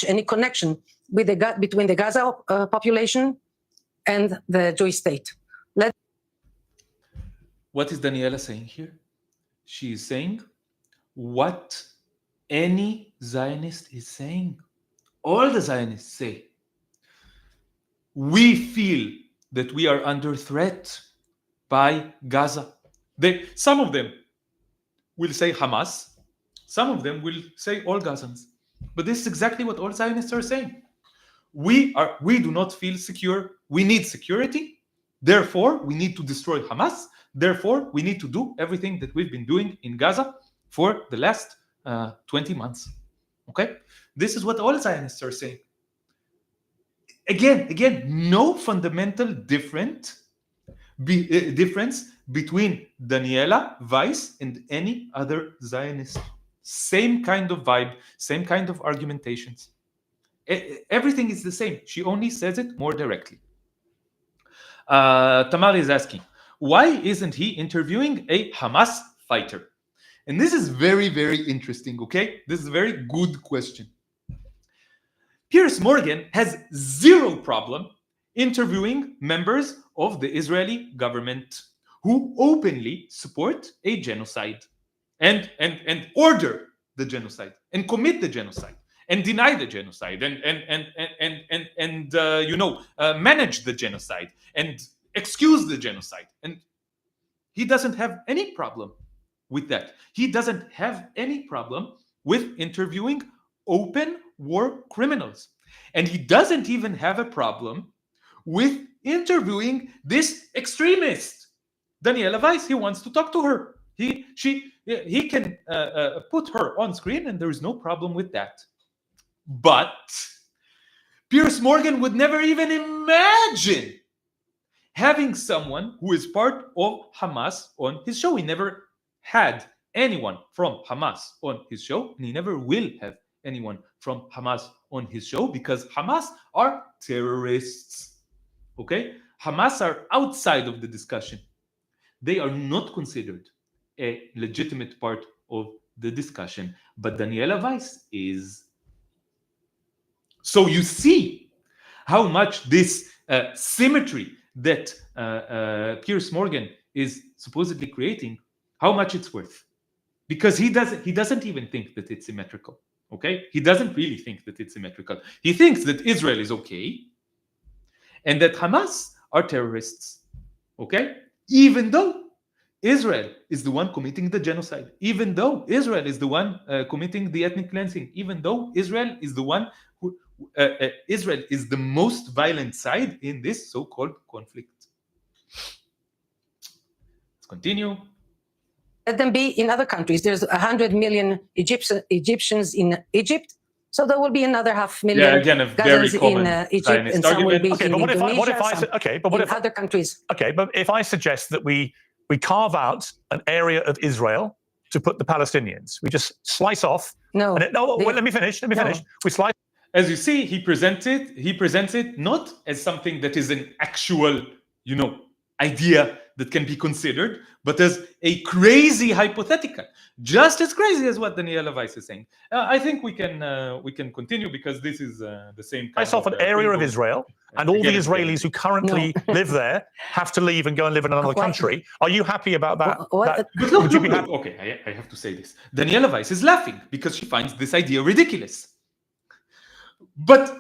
any connection with between the Gaza population and the Jewish state. What is Daniela saying here? She is saying what any Zionist is saying. All the Zionists say, we feel that we are under threat by Gaza. Some of them will say Hamas, some of them will say all Gazans. But this is exactly what all Zionists are saying. We do not feel secure. We need security. Therefore, we need to destroy Hamas. Therefore, we need to do everything that we've been doing in Gaza for the last 20 months. Okay? This is what all Zionists are saying. Again, no fundamental difference between Daniela Weiss and any other Zionist. Same kind of vibe, same kind of argumentations. Everything is the same. She only says it more directly. Tamar is asking, why isn't he interviewing a Hamas fighter? And this is very, very interesting, okay? This is a very good question. Piers Morgan has zero problem interviewing members of the Israeli government who openly support a genocide and order the genocide and commit the genocide and deny the genocide and manage the genocide and excuse the genocide. And he doesn't have any problem with that. He doesn't have any problem with interviewing open war criminals. And he doesn't even have a problem with interviewing this extremist, Daniela Weiss. He wants to talk to her. He can put her on screen, and there is no problem with that. But Piers Morgan would never even imagine having someone who is part of Hamas on his show. He never had anyone from Hamas on his show, and he never will have anyone from Hamas on his show, because Hamas are terrorists. Okay? Hamas are outside of the discussion. They are not considered a legitimate part of the discussion, but Daniela Weiss is. So you see how much this symmetry that Piers Morgan is supposedly creating, how much it's worth. Because he doesn't even think that it's symmetrical. Okay? He doesn't really think that it's symmetrical. He thinks that Israel is okay and that Hamas are terrorists. Okay? Even though Israel is the one committing the genocide, even though Israel is the one committing the ethnic cleansing, even though Israel is the one who Israel is the most violent side in this so-called conflict. Let's continue. Let them be in other countries. There's 100 million Egyptians in Egypt, so there will be another 500,000. Yeah, again, a very Gazans common in Egypt, Zionist and some will argument. be Okay, in but what Indonesia, if other countries. Okay, but if I suggest that we carve out an area of Israel to put the Palestinians, we just slice off. No, Let me finish. We slice. As you see, he presents it not as something that is an actual, idea that can be considered, but as a crazy hypothetical, just as crazy as what Daniela Weiss is saying. I think we can continue, because this is the same kind Slice off an area of Israel, and all the Israelis who currently live there have to leave and go and live in another country. Are you happy about that? What? But look, okay, I have to say this. Daniela Weiss is laughing because she finds this idea ridiculous. But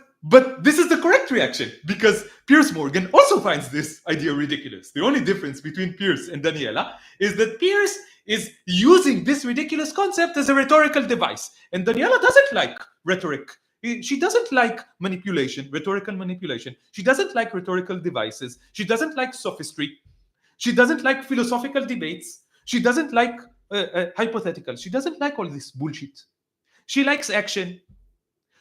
this is the correct reaction, because Piers Morgan also finds this idea ridiculous. The only difference between Piers and Daniela is that Piers is using this ridiculous concept as a rhetorical device, and Daniela doesn't like rhetoric. She doesn't like rhetorical manipulation. She doesn't like rhetorical devices. She doesn't like sophistry. She doesn't like philosophical debates. She doesn't like hypothetical. She doesn't like all this bullshit. She likes action.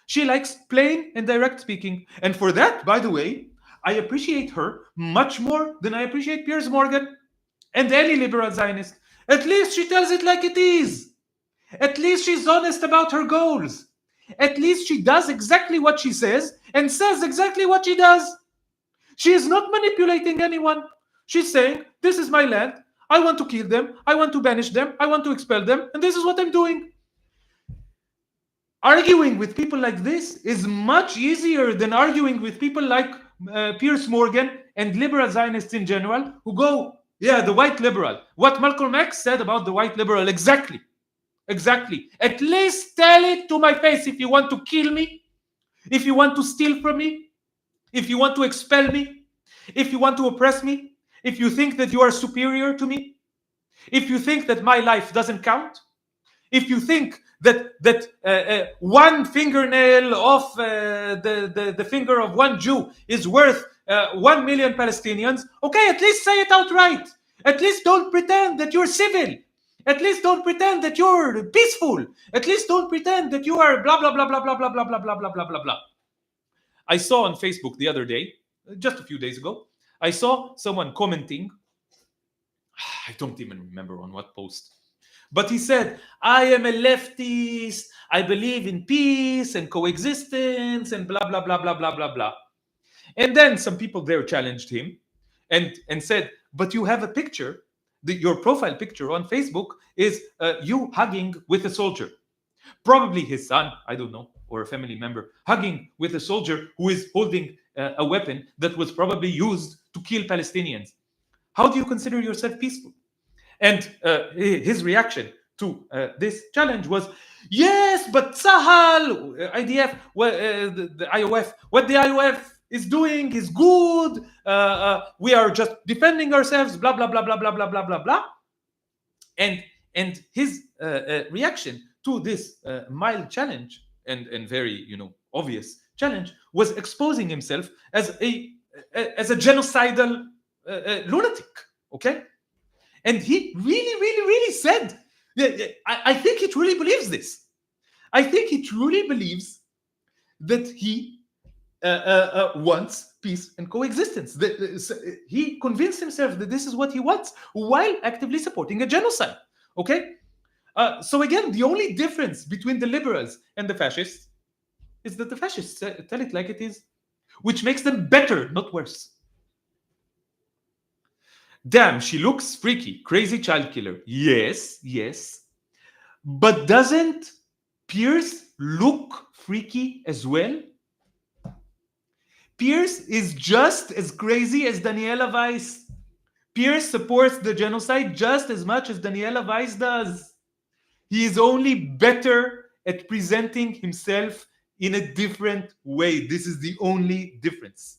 She likes plain and direct speaking. And for that, by the way, I appreciate her much more than I appreciate Piers Morgan and any liberal Zionist. At least she tells it like it is. At least she's honest about her goals. At least she does exactly what she says and says exactly what she does. She is not manipulating anyone. She's saying, this is my land. I want to kill them. I want to banish them. I want to expel them. And this is what I'm doing. Arguing with people like this is much easier than arguing with people like Piers Morgan and liberal Zionists in general, who go, yeah, the white liberal. What Malcolm X said about the white liberal, exactly. At least tell it to my face if you want to kill me, if you want to steal from me, if you want to expel me, if you want to oppress me, if you think that you are superior to me, if you think that my life doesn't count, if you think that one fingernail off the finger of one Jew is worth 1 million Palestinians, okay, at least say it outright. At least don't pretend that you're civil. At least don't pretend that you're peaceful. At least don't pretend that you are blah, blah, blah, blah, blah, blah, blah, blah, blah, blah, blah, blah, blah. I saw on Facebook the other day, just a few days ago, I saw someone commenting. I don't even remember on what post. But he said, I am a leftist, I believe in peace and coexistence and blah, blah, blah, blah, blah, blah, blah. And then some people there challenged him and said, but you have a picture, your profile picture on Facebook is you hugging with a soldier. Probably his son, I don't know, or a family member, hugging with a soldier who is holding a weapon that was probably used to kill Palestinians. How do you consider yourself peaceful? And his reaction to this challenge was, yes, but Sahal, IDF, the IOF, what the IOF is doing is good. We are just defending ourselves, blah, blah, blah, blah, blah, blah, blah, blah, blah. And And his reaction to this mild challenge and very, obvious challenge was exposing himself as a genocidal lunatic. Okay, and he really said, I think he truly believes this. I think he truly believes that he wants peace and coexistence. He convinced himself that this is what he wants while actively supporting a genocide. Okay? So again, the only difference between the liberals and the fascists is that the fascists tell it like it is, which makes them better, not worse. Damn, she looks freaky, crazy child killer. Yes. But doesn't Piers look freaky as well? Piers is just as crazy as Daniela Weiss. Piers supports the genocide just as much as Daniela Weiss does. He is only better at presenting himself in a different way. This is the only difference.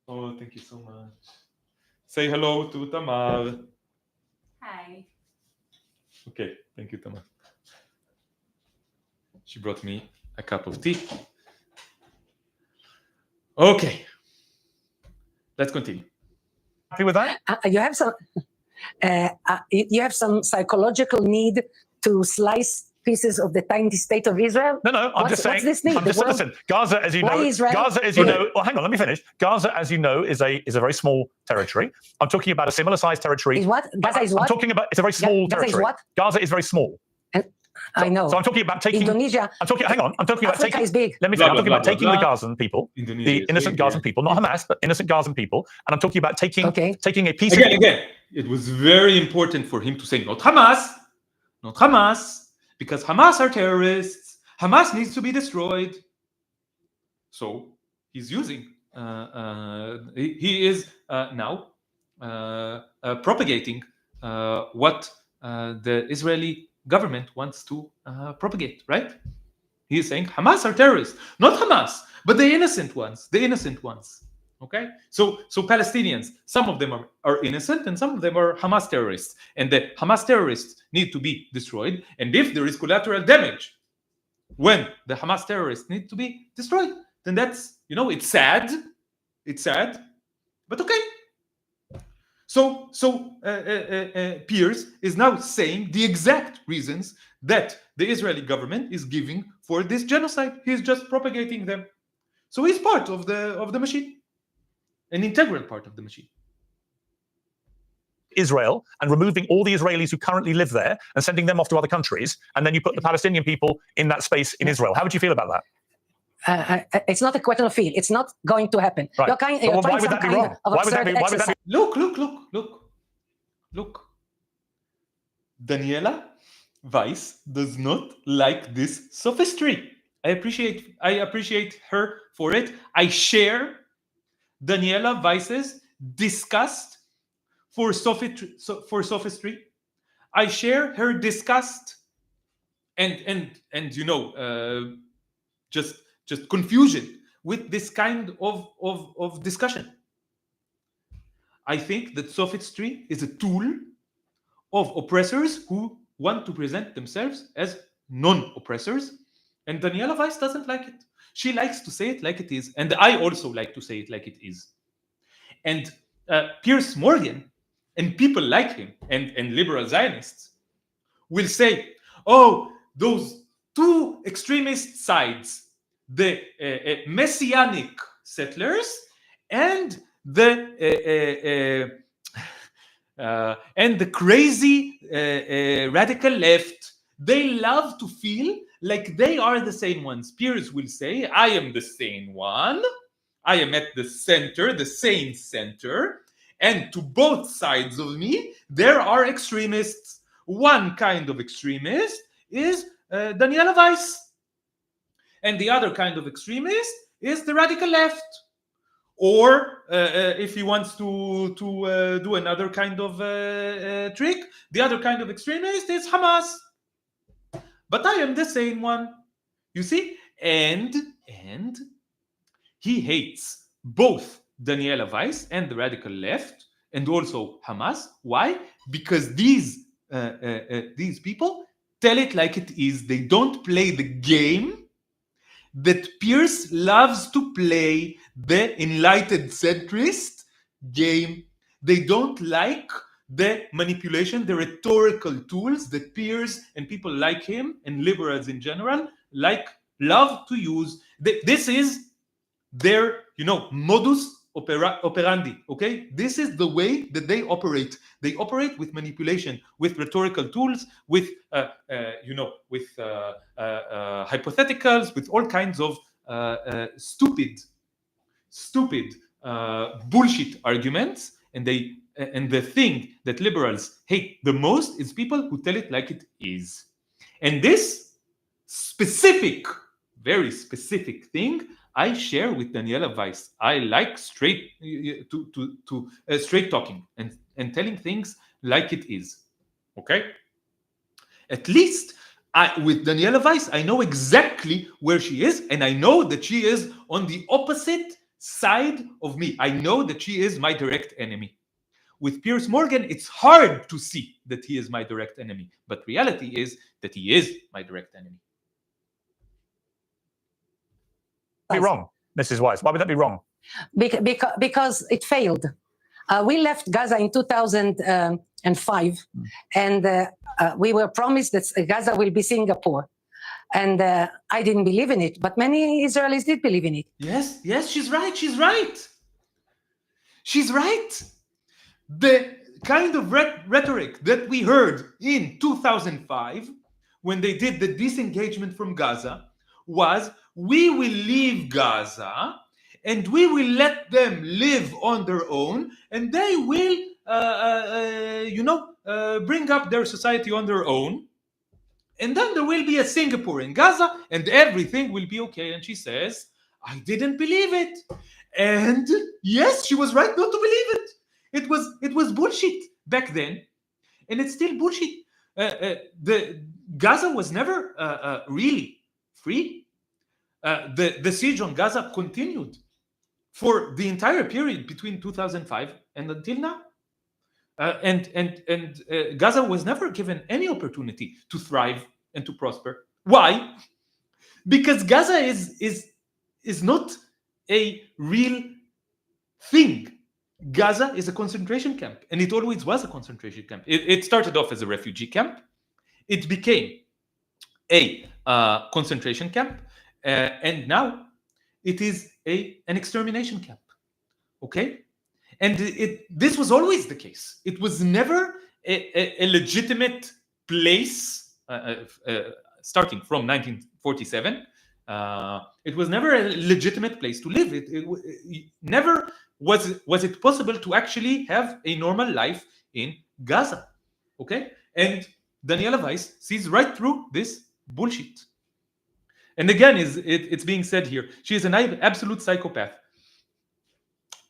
Oh, thank you so much. Say hello to Tamar. Hi. Okay, thank you, Tamar. She brought me a cup of tea. Okay, let's continue. Happy with that? You have some psychological need to slice pieces of the tiny state of Israel. No, I'm just saying. What's this need? I'm just listen. Gaza, as you know, Well, hang on, let me finish. Gaza, as you know, is a very small territory. I'm talking about a similar sized territory. Is what? Gaza is what? I'm talking about it's a very small Gaza territory. is what? Gaza is very small. I know. So I'm talking about taking Indonesia. I'm talking about Africa taking. is big. Let me finish. I'm talking about blah, taking blah. the Gazan people, Indonesia the is innocent big, Gazan people, not Hamas, but innocent Gazan people, and I'm talking about taking a piece of Again, it was very important for him to say not Hamas, because Hamas are terrorists. Hamas needs to be destroyed. So he's using. He is now propagating what the Israeli government wants to propagate, right? He is saying Hamas are terrorists, not Hamas, but the innocent ones. Okay, so Palestinians, some of them are innocent and some of them are Hamas terrorists, and the Hamas terrorists need to be destroyed. And if there is collateral damage when the Hamas terrorists need to be destroyed, then that's, it's sad, but okay. So Piers is now saying the exact reasons that the Israeli government is giving for this genocide. He's just propagating them. So he's part of the machine, an integral part of the machine. Israel and removing all the Israelis who currently live there and sending them off to other countries, and then you put the Palestinian people in that space in Israel. How would you feel about that? It's not a question of feel. It's not going to happen. Right. You're Why would that be wrong? Why would that be wrong? Look. Daniela Weiss does not like this sophistry. I appreciate her for it. I share Daniela Weiss's disgust for sophistry. I share her disgust and just confusion with this kind of discussion. I think that sophistry is a tool of oppressors who want to present themselves as non-oppressors, and Daniela Weiss doesn't like it. She likes to say it like it is, and I also like to say it like it is. And Piers Morgan and people like him and liberal Zionists will say, oh, those two extremist sides, the messianic settlers and the crazy radical left, they love to feel like they are the same ones. Piers will say, I am the same one. I am at the center, the same center. And to both sides of me, there are extremists. One kind of extremist is Daniela Weiss. And the other kind of extremist is the radical left. Or if he wants to do another kind of trick, the other kind of extremist is Hamas. But I am the same one, you see? And he hates both Daniela Weiss and the radical left, and also Hamas. Why? because these people tell it like it is. They don't play the game that Piers loves to play, the enlightened centrist game. They don't like the manipulation, the rhetorical tools that Piers and people like him and liberals in general love to use. This is their, modus operandi. Okay, this is the way that they operate. They operate with manipulation, with rhetorical tools, with hypotheticals, with all kinds of stupid bullshit arguments. And the thing that liberals hate the most is people who tell it like it is. And this very specific thing I share with Daniela Weiss. I like straight talking and telling things like it is. Okay? At least with Daniela Weiss, I know exactly where she is, and I know that she is on the opposite side of me. I know that she is my direct enemy. With Piers Morgan, it's hard to see that he is my direct enemy, but reality is that he is my direct enemy. Be wrong, Mrs. Weiss. Why would that be wrong? Because it failed. We left Gaza in 2005, and we were promised that Gaza will be Singapore. And I didn't believe in it, but many Israelis did believe in it. Yes, she's right. She's right. The kind of rhetoric that we heard in 2005, when they did the disengagement from Gaza, was, we will leave Gaza and we will let them live on their own, and they will, bring up their society on their own. And then there will be a Singapore in Gaza and everything will be okay. And she says, I didn't believe it. And yes, she was right not to believe it. It was bullshit back then. And it's still bullshit. The Gaza was never really free. The siege on Gaza continued for the entire period between 2005 and until now. And Gaza was never given any opportunity to thrive and to prosper. Why? Because Gaza is not a real thing. Gaza is a concentration camp, and it always was a concentration camp. It started off as a refugee camp. It became a concentration camp, and now it is an extermination camp. Okay? And this was always the case. It was never a legitimate place, starting from 1947. It was never a legitimate place to live. It never was it possible to actually have a normal life in Gaza. Okay? And Daniela Weiss sees right through this bullshit. And again, it's being said here, she is an absolute psychopath.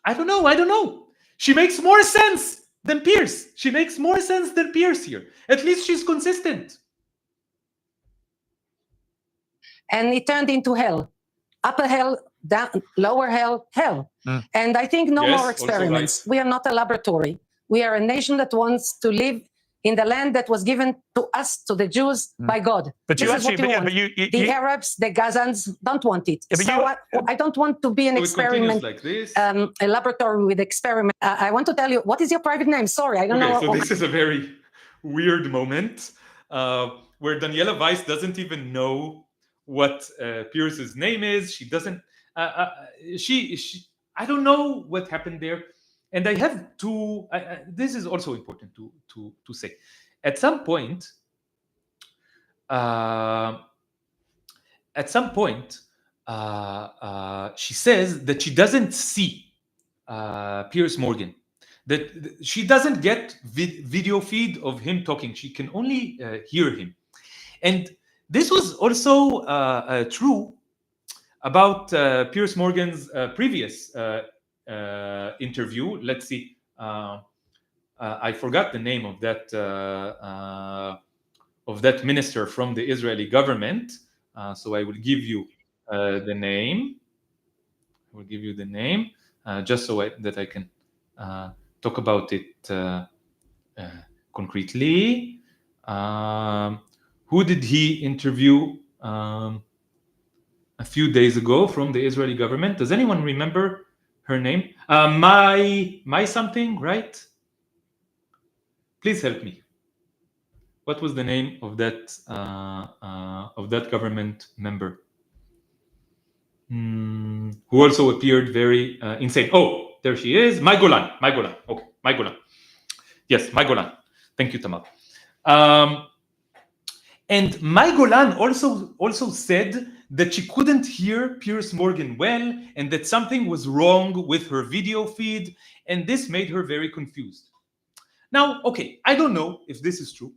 I don't know. She makes more sense than Piers. She makes more sense than Piers here. At least she's consistent. And it turned into hell. Upper hell, down, lower hell, hell. And I think no more experiments. Right. We are not a laboratory. We are a nation that wants to live in the land that was given to us, to the Jews, by God. But you actually, the Arabs, the Gazans don't want it. So I don't want to be an experiment, like this. A laboratory with experiment. I want to tell you, what is your private name? Sorry, I don't know. So this is a very weird moment where Daniela Weiss doesn't even know what Piers's name is. She doesn't. I don't know what happened there. And I have to. This is also important to say. At some point, she says that she doesn't see Piers Morgan. That she doesn't get video feed of him talking. She can only hear him. And this was also true about Piers Morgan's previous interview. Let's see. I forgot the name of that minister from the Israeli government. So I will give you the name. I will give you the name just so that I can talk about it concretely. Who did he interview a few days ago from the Israeli government? Does anyone remember her name? My something, right? Please help me. What was the name of that government member? Who also appeared very insane. Oh, there she is. Mai Golan. Okay, Mai Golan. Yes, Mai Golan. Thank you, Tamar. And Mai Golan also said that she couldn't hear Piers Morgan well, and that something was wrong with her video feed, and this made her very confused. Now, okay, I don't know if this is true,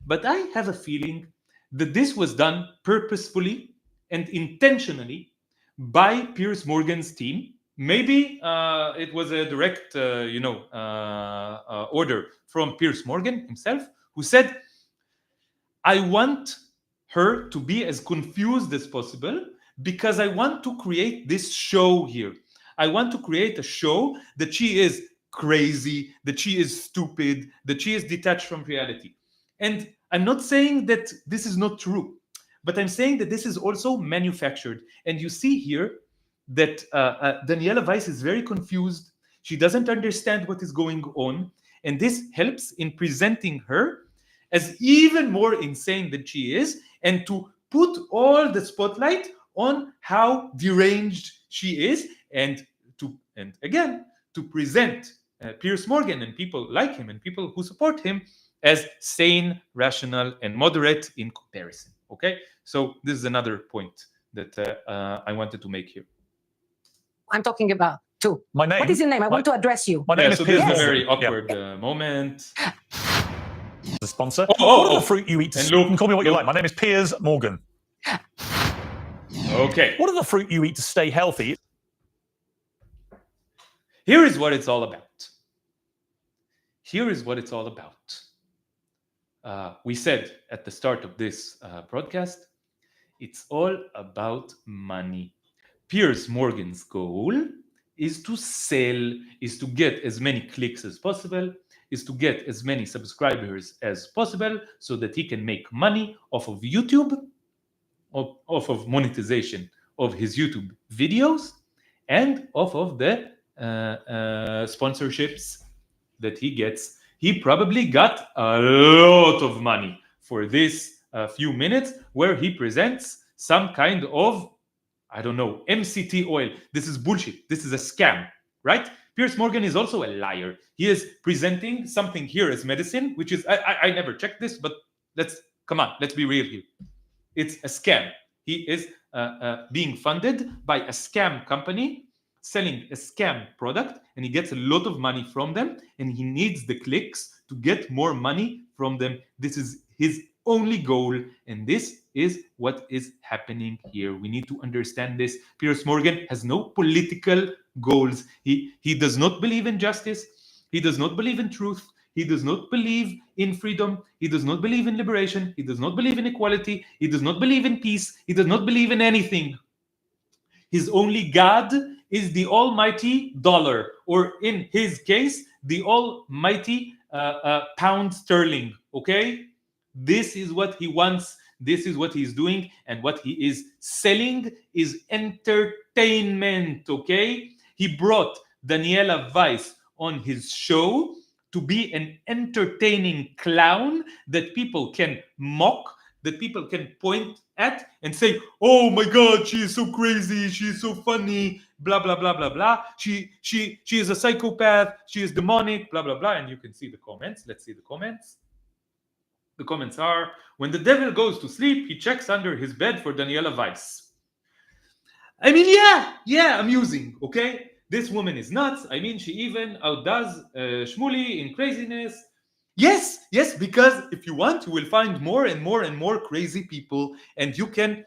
but I have a feeling that this was done purposefully and intentionally by Piers Morgan's team. Maybe it was a direct, order from Piers Morgan himself, who said, I want her to be as confused as possible because I want to create this show here. I want to create a show that she is crazy, that she is stupid, that she is detached from reality. And I'm not saying that this is not true, but I'm saying that this is also manufactured. And you see here that Daniela Weiss is very confused. She doesn't understand what is going on. And this helps in presenting her as even more insane than she is, and to put all the spotlight on how deranged she is, and again to present Piers Morgan and people like him and people who support him as sane, rational, and moderate in comparison. Okay, so this is another point that I wanted to make here. I'm talking about too. My name. What is your name? I want to address you. My name is so Piers this is a Morgan. very awkward moment. The sponsor. What are the fruit you eat? Luke, you can call me what you Luke. like. My name is Piers Morgan. Okay. What are the fruit you eat to stay healthy? Here is what it's all about. Here is what it's all about. We said at the start of this broadcast, it's all about money. Piers Morgan's goal is to sell, is to get as many clicks as possible, is to get as many subscribers as possible so that he can make money off of YouTube, off of monetization of his YouTube videos, and off of the sponsorships that he gets. He probably got a lot of money for this few minutes where he presents some kind of, I don't know, MCT oil. This is bullshit. This is a scam, right? Piers Morgan is also a liar. He is presenting something here as medicine, which is, I never checked this, but let's be real here. It's a scam. He is being funded by a scam company selling a scam product, and he gets a lot of money from them, and he needs the clicks to get more money from them. This is his only goal, and this is what is happening here. We need to understand this. Piers Morgan has no political goals. He does not believe in justice. He does not believe in truth. He does not believe in freedom. He does not believe in liberation. He does not believe in equality. He does not believe in peace. He does not believe in anything. His only God is the almighty dollar, or in his case, the almighty pound sterling, okay? This is what he wants. This is what he's doing. And what he is selling is entertainment, okay? He brought Daniela Weiss on his show to be an entertaining clown that people can mock, that people can point at and say, oh my God, she is so crazy, she is so funny, blah, blah, blah, blah, blah. She is a psychopath, she is demonic, blah, blah, blah. And you can see the comments. Let's see the comments. The comments are, when the devil goes to sleep, he checks under his bed for Daniela Weiss. I mean, yeah, amusing, okay? This woman is nuts. I mean, she even outdoes Shmuley in craziness. Yes, because if you want, you will find more and more and more crazy people, and you can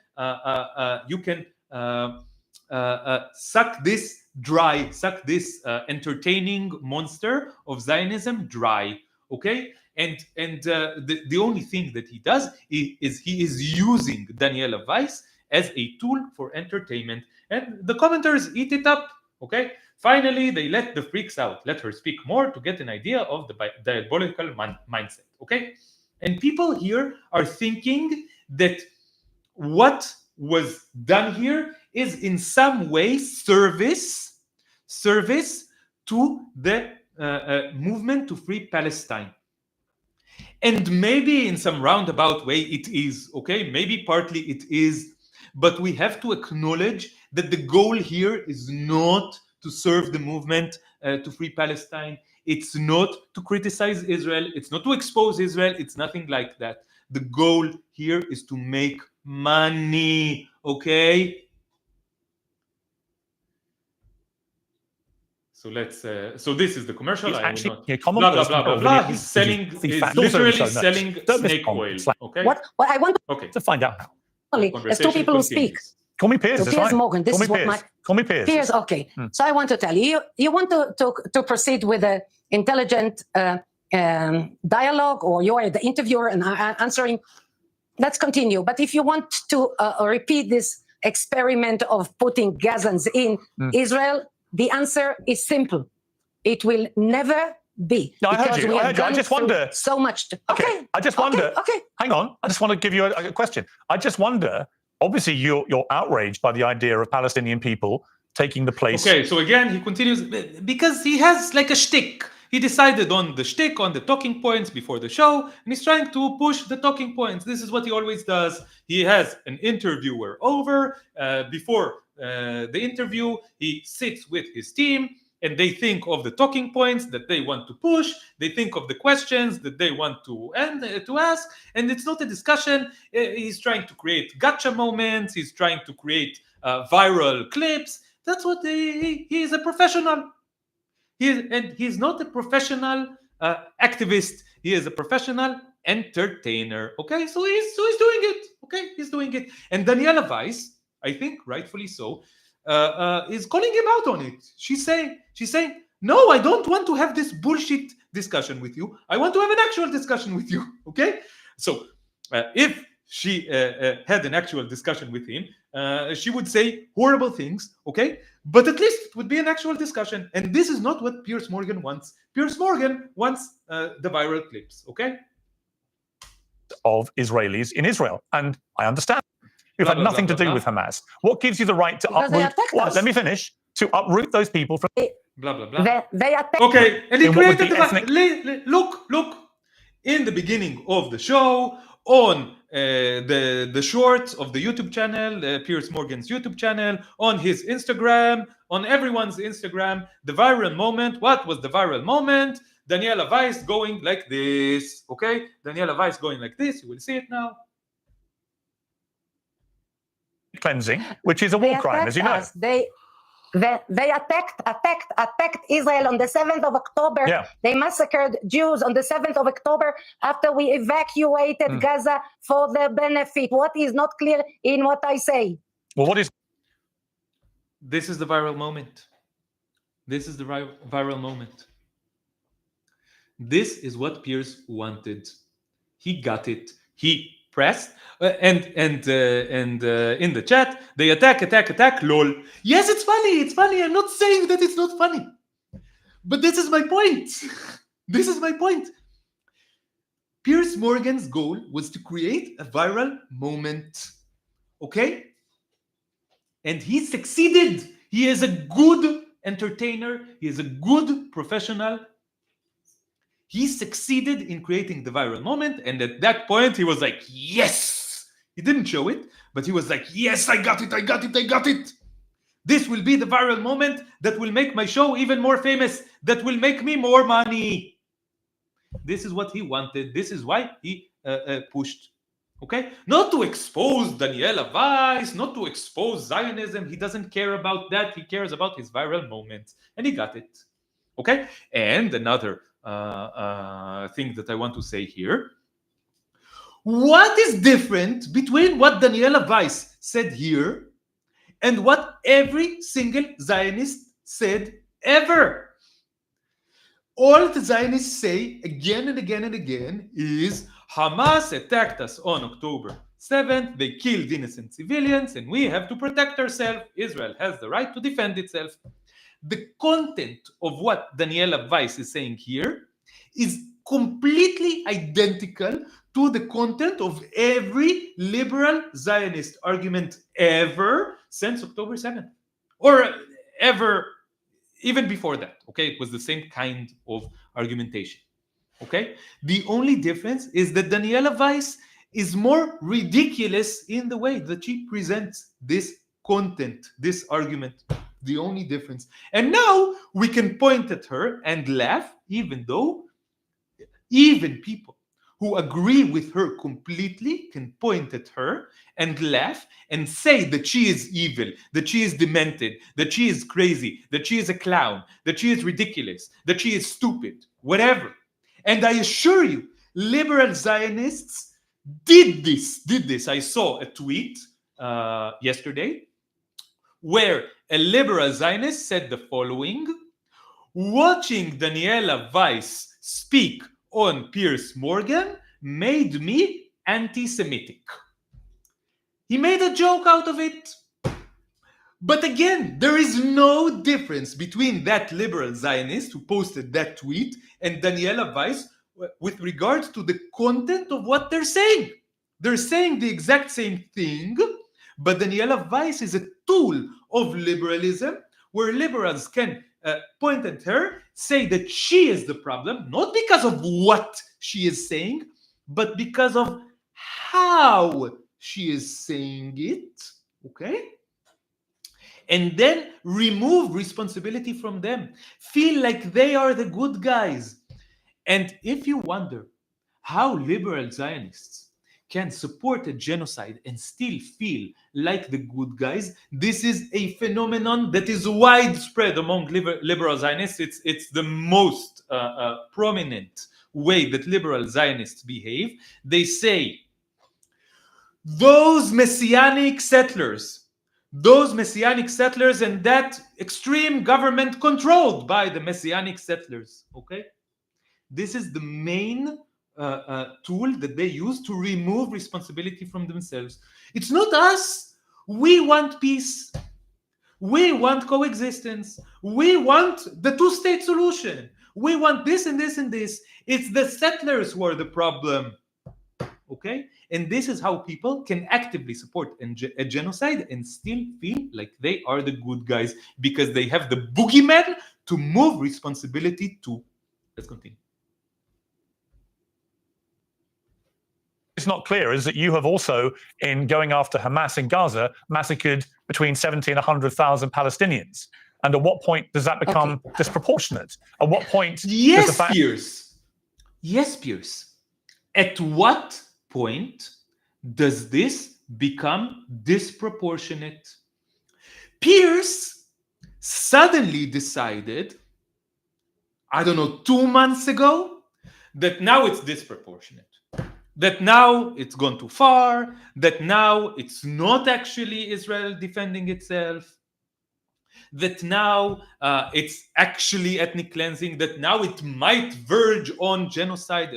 suck this dry, suck this entertaining monster of Zionism dry. Okay, and the only thing that he does is he is using Daniela Weiss as a tool for entertainment, and the commenters eat it up. Okay? Finally, they let the freaks out, let her speak more to get an idea of the diabolical mindset. Okay? And people here are thinking that what was done here is in some way service to the movement to free Palestine. And maybe in some roundabout way it is, okay? Maybe partly it is, but we have to acknowledge that the goal here is not to serve the movement to free Palestine. It's not to criticize Israel. It's not to expose Israel. It's nothing like that. The goal here is to make money, okay? So let's. So this is the commercial. I will not. Blah blah blah blah blah. He's selling. Is literally selling snake oil. Okay. What I want to find out how. There's two people who speak. Call me Piers. So Piers Morgan. This is what my. Call me Piers. Piers. Okay. So I want to tell you. You want to proceed with an intelligent dialogue, or you are the interviewer and answering. Let's continue. But if you want to repeat this experiment of putting Gazans in Israel, the answer is simple. It will never be. No, I heard you. I just wonder. So much. Okay. I just wonder. Okay. Hang on. I just want to give you a question. I just wonder. Obviously, you're outraged by the idea of Palestinian people taking the place. Okay. So again, he continues because he has like a shtick. He decided on the shtick, on the talking points before the show, and he's trying to push the talking points. This is what he always does. He has an interviewer over before the interview. He sits with his team, and they think of the talking points that they want to push. They think of the questions that they want to ask, and it's not a discussion. He's trying to create gotcha moments. He's trying to create viral clips. That's what he is a professional. He's not a professional activist. He is a professional entertainer. Okay, so he's doing it. Okay, he's doing it. And Daniela Weiss, I think rightfully so, is calling him out on it. She's saying, no, I don't want to have this bullshit discussion with you. I want to have an actual discussion with you. Okay, so if she had an actual discussion with him, she would say horrible things, okay? But at least it would be an actual discussion. And this is not what Piers Morgan wants. Piers Morgan wants the viral clips, okay? Of Israelis in Israel. And I understand. You've had nothing to do with Hamas. What gives you the right to uproot? Well, let me finish. To uproot those people from... Blah, blah, blah. They attack. Okay, and he created the... Look. In the beginning of the show, on the shorts of the YouTube channel, Piers Morgan's YouTube channel, on his Instagram, on everyone's Instagram, the viral moment. What was the viral moment? Daniela Weiss going like this. Okay? Daniela Weiss going like this. You will see it now. Cleansing, which is a war crime, as you know. They attacked Israel on the 7th of October. Yeah. They massacred Jews on the 7th of October after we evacuated Gaza for their benefit. What is not clear in what I say? Well, what is... This is the viral moment. This is the viral moment. This is what Piers wanted. He got it. He pressed. And in the chat, they attack, lol. Yes, it's funny. I'm not saying that it's not funny. But this is my point. This is my point. Piers Morgan's goal was to create a viral moment. Okay? And he succeeded. He is a good entertainer. He is a good professional. He succeeded in creating the viral moment. And at that point, he was like, yes. He didn't show it, but he was like, yes, I got it. This will be the viral moment that will make my show even more famous, that will make me more money. This is what he wanted. This is why he pushed. Okay? Not to expose Daniela Weiss, not to expose Zionism. He doesn't care about that. He cares about his viral moment. And he got it. Okay? And another thing that I want to say here. What is different between what Daniela Weiss said here and what every single Zionist said ever? All the Zionists say again and again is Hamas attacked us on October 7th. They killed innocent civilians and we have to protect ourselves. Israel has the right to defend itself. the content of what Daniela Weiss is saying here is completely identical to the content of every liberal Zionist argument ever since October 7th, or ever, even before that. Okay, it was the same kind of argumentation. Okay, the only difference is that Daniela Weiss is more ridiculous in the way that she presents this content, this argument. The only difference. And now we can point at her and laugh, even though even people who agree with her completely can point at her and laugh and say that she is evil, that she is demented, that she is crazy, that she is a clown, that she is ridiculous, that she is stupid, whatever. And I assure you, liberal Zionists did this. I saw a tweet yesterday where a liberal Zionist said the following: watching Daniela Weiss speak on Piers Morgan made me anti-Semitic. He made a joke out of it. But again, there is no difference between that liberal Zionist who posted that tweet and Daniela Weiss with regards to the content of what they're saying. They're saying the exact same thing, but Daniela Weiss is a tool of liberalism where liberals can point at her, say that she is the problem, not because of what she is saying, but because of how she is saying it, okay? And then remove responsibility from them. Feel like they are the good guys. And if you wonder how liberal Zionists can support a genocide and still feel like the good guys, this is a phenomenon that is widespread among liberal Zionists. It's the most prominent way that liberal Zionists behave. They say, those messianic settlers and that extreme government controlled by the messianic settlers, okay? This is the main tool that they use to remove responsibility from themselves. It's not us. We want peace. We want coexistence. We want the two-state solution. We want this and this and this. It's the settlers who are the problem. Okay? And this is how people can actively support a genocide and still feel like they are the good guys because they have the boogeyman to move responsibility to. Let's continue. It's not clear is that you have also, in going after Hamas in Gaza, massacred between 70 and 100,000 Palestinians. And at what point does that become disproportionate? At what point? Yes, Piers. Yes, Piers. At what point does this become disproportionate? Piers suddenly decided, I don't know, 2 months ago, that now it's disproportionate. That now it's gone too far, that now it's not actually Israel defending itself, that now it's actually ethnic cleansing, that now it might verge on genocide.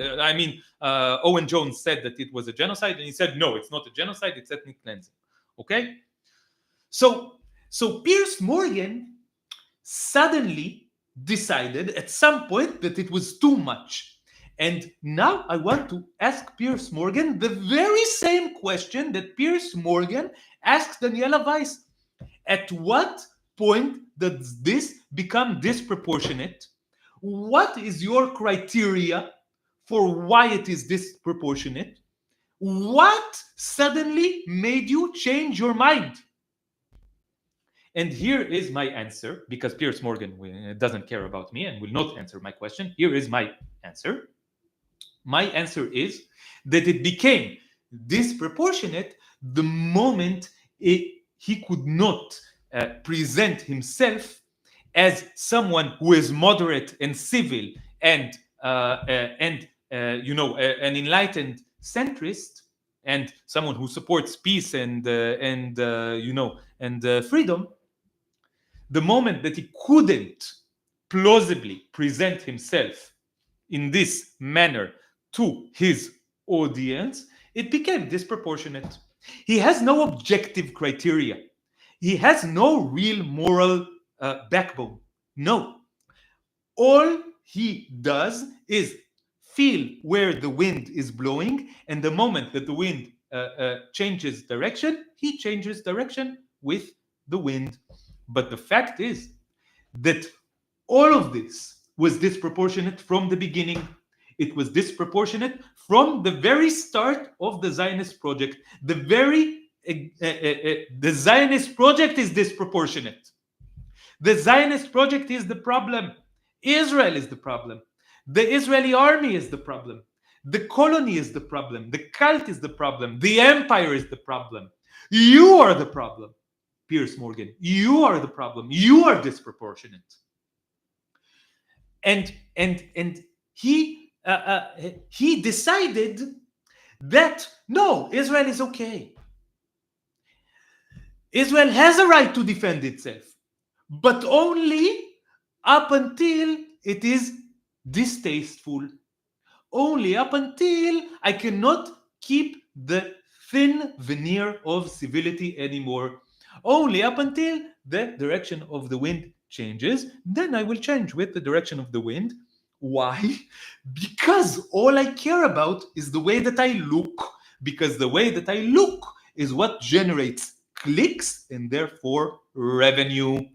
Owen Jones said that it was a genocide, and he said, no, it's not a genocide, it's ethnic cleansing. Okay? So Piers Morgan suddenly decided at some point that it was too much. And now I want to ask Piers Morgan the very same question that Piers Morgan asked Daniela Weiss. At what point does this become disproportionate? What is your criteria for why it is disproportionate? What suddenly made you change your mind? And here is my answer, because Piers Morgan doesn't care about me and will not answer my question. Here is my answer. My answer is that it became disproportionate the moment he could not present himself as someone who is moderate and civil and an enlightened centrist and someone who supports peace and freedom. The moment that he couldn't plausibly present himself in this manner to his audience, it became disproportionate. He has no objective criteria. He has no real moral backbone. No. All he does is feel where the wind is blowing, and the moment that the wind changes direction, he changes direction with the wind. But the fact is that all of this was disproportionate from the beginning. It was disproportionate from the very start of the Zionist project. The Zionist project is disproportionate. The Zionist project is the problem. Israel is the problem. The Israeli army is the problem. The colony is the problem. The cult is the problem. The empire is the problem. You are the problem, Piers Morgan. You are the problem. You are disproportionate. And he decided that no, Israel is okay. Israel has a right to defend itself, but only up until it is distasteful. Only up until I cannot keep the thin veneer of civility anymore. Only up until the direction of the wind changes, then I will change with the direction of the wind. Why? Because all I care about is the way that I look. Because the way that I look is what generates clicks and therefore revenue.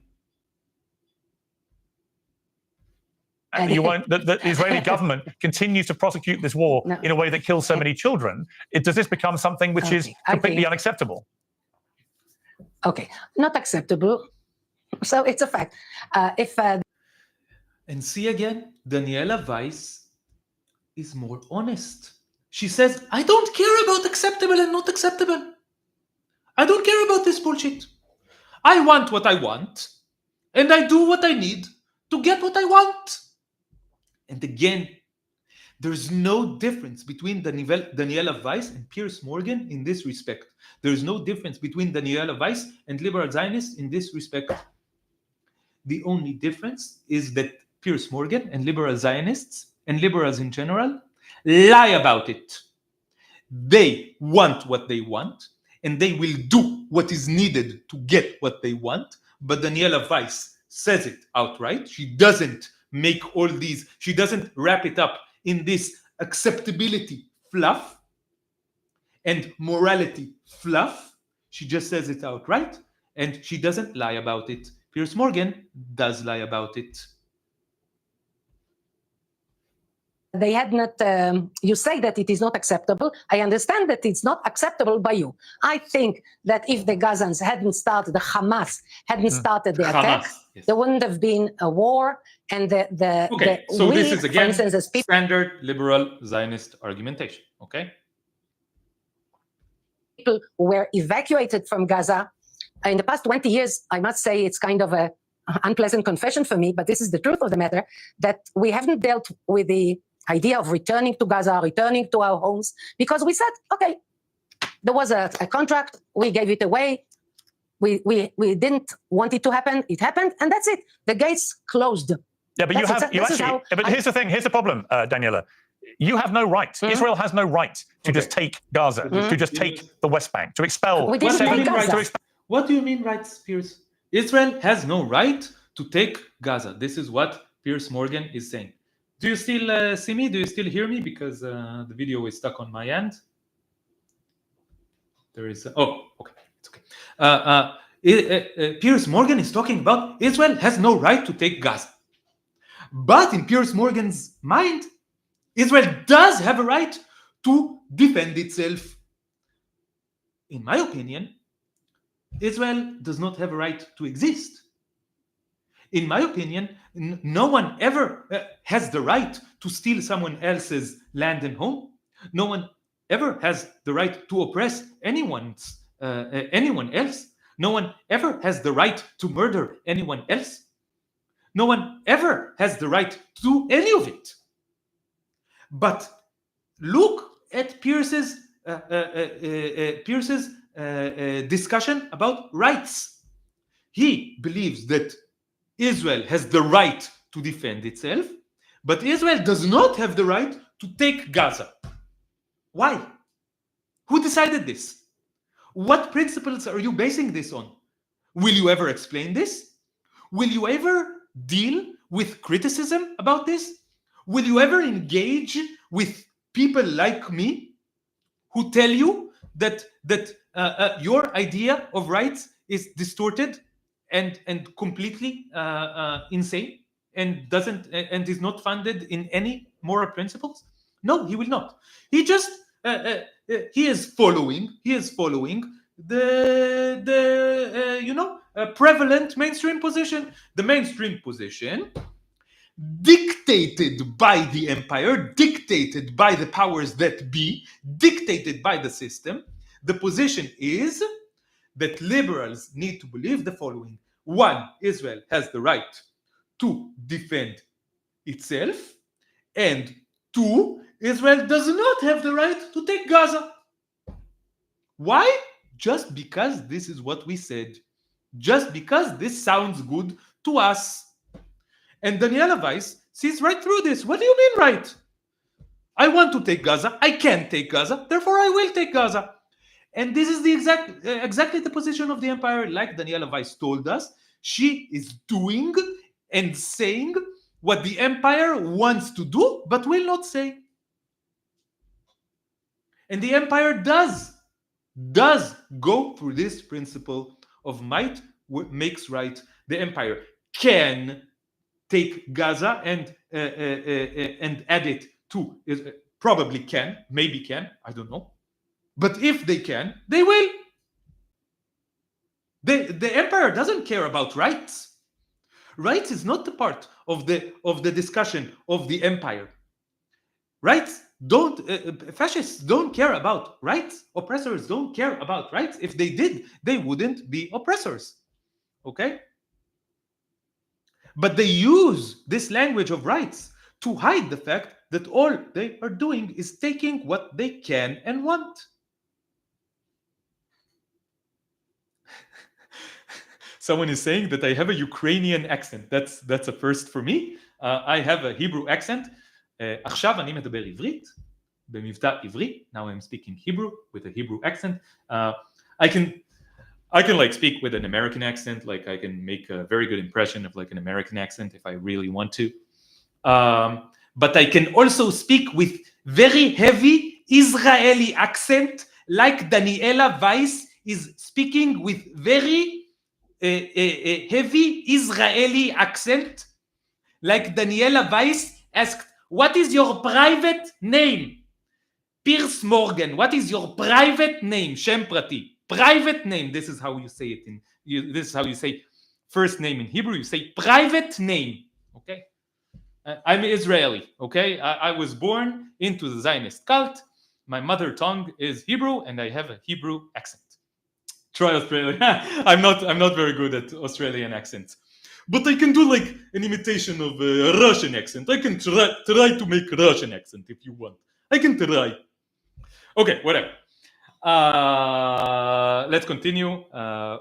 And you won't. The Israeli government continues to prosecute this war in a way that kills so many children. Does this become something which is completely unacceptable? Okay, not acceptable. So it's a fact. And see again, Daniela Weiss is more honest. She says, I don't care about acceptable and not acceptable. I don't care about this bullshit. I want what I want, and I do what I need to get what I want. And again, there's no difference between Daniela Weiss and Piers Morgan in this respect. There's no difference between Daniela Weiss and liberal Zionists in this respect. The only difference is that Piers Morgan and liberal Zionists and liberals in general lie about it. They want what they want, and they will do what is needed to get what they want. But Daniela Weiss says it outright. She doesn't make all these, she doesn't wrap it up in this acceptability fluff and morality fluff. She just says it outright, and she doesn't lie about it. Piers Morgan does lie about it. They had not, you say that it is not acceptable. I understand that it's not acceptable by you. I think that if the Gazans hadn't started, the Hamas hadn't started the attack, yes. There wouldn't have been a war. And so this is again standard liberal Zionist argumentation. Okay. People were evacuated from Gaza in the past 20 years. I must say it's kind of a unpleasant confession for me, but this is the truth of the matter, that we haven't dealt with the idea of returning to Gaza, returning to our homes, because we said, okay, there was a contract, we gave it away, we didn't want it to happen, it happened, and that's it. The gates closed. Yeah, but here's the thing, here's the problem, Daniela. You have no right. Israel has no right to just take Gaza, to just take the West Bank, to expel. We didn't take Gaza. What do you mean rights, Piers? Israel has no right to take Gaza. This is what Piers Morgan is saying. Do you still see me? Do you still hear me? Because the video is stuck on my end. There is... oh, okay. It's okay. Piers Morgan is talking about Israel has no right to take Gaza. But in Piers Morgan's mind, Israel does have a right to defend itself. In my opinion, Israel does not have a right to exist. In my opinion, no one ever has the right to steal someone else's land and home. No one ever has the right to oppress anyone else. No one ever has the right to murder anyone else. No one ever has the right to do any of it. But look at Pierce's discussion about rights. He believes that Israel has the right to defend itself, but Israel does not have the right to take Gaza. Why? Who decided this? What principles are you basing this on? Will you ever explain this? Will you ever deal with criticism about this? Will you ever engage with people like me who tell you that your idea of rights is distorted and completely insane and is not founded in any moral principles? No, he will not. He just he is following the prevalent mainstream position. The mainstream position, dictated by the empire, dictated by the powers that be, dictated by the system. The position is that liberals need to believe the following: one, Israel has the right to defend itself, and two, Israel does not have the right to take Gaza. Why? Just because this is what we said. Just because this sounds good to us. And Daniela Weiss sees right through this. What do you mean, right? I want to take Gaza. I can't take Gaza. Therefore, I will take Gaza. And this is the exactly the position of the empire. Like Daniela Weiss told us, she is doing and saying what the empire wants to do, but will not say. And the empire does go through this principle of might makes right. The empire can take Gaza and add it to, probably can, maybe can, I don't know. But if they can, they will. The empire doesn't care about rights. Rights is not the part of the discussion of the empire. Rights don't, fascists don't care about rights. Oppressors don't care about rights. If they did, they wouldn't be oppressors. Okay? But they use this language of rights to hide the fact that all they are doing is taking what they can and want. Someone is saying that I have a Ukrainian accent. That's a first for me. I have a Hebrew accent. עכשיו אני מדבר עברית, במבטא עברי. Now I'm speaking Hebrew with a Hebrew accent. I can like speak with an American accent. Like I can make a very good impression of like an American accent if I really want to. But I can also speak with very heavy Israeli accent, like Daniela Weiss is speaking with very heavy Israeli accent, like Daniela Weiss asked, "What is your private name?" Piers Morgan, what is your private name? Shem Prati. Private name. This is how you say it this is how you say first name in Hebrew. You say private name. Okay. I'm Israeli. Okay. I was born into the Zionist cult. My mother tongue is Hebrew, and I have a Hebrew accent. Try Australia. I'm not very good at Australian accents, but I can do like an imitation of a Russian accent. I can try to make Russian accent if you want. I can try. Okay, whatever. Let's continue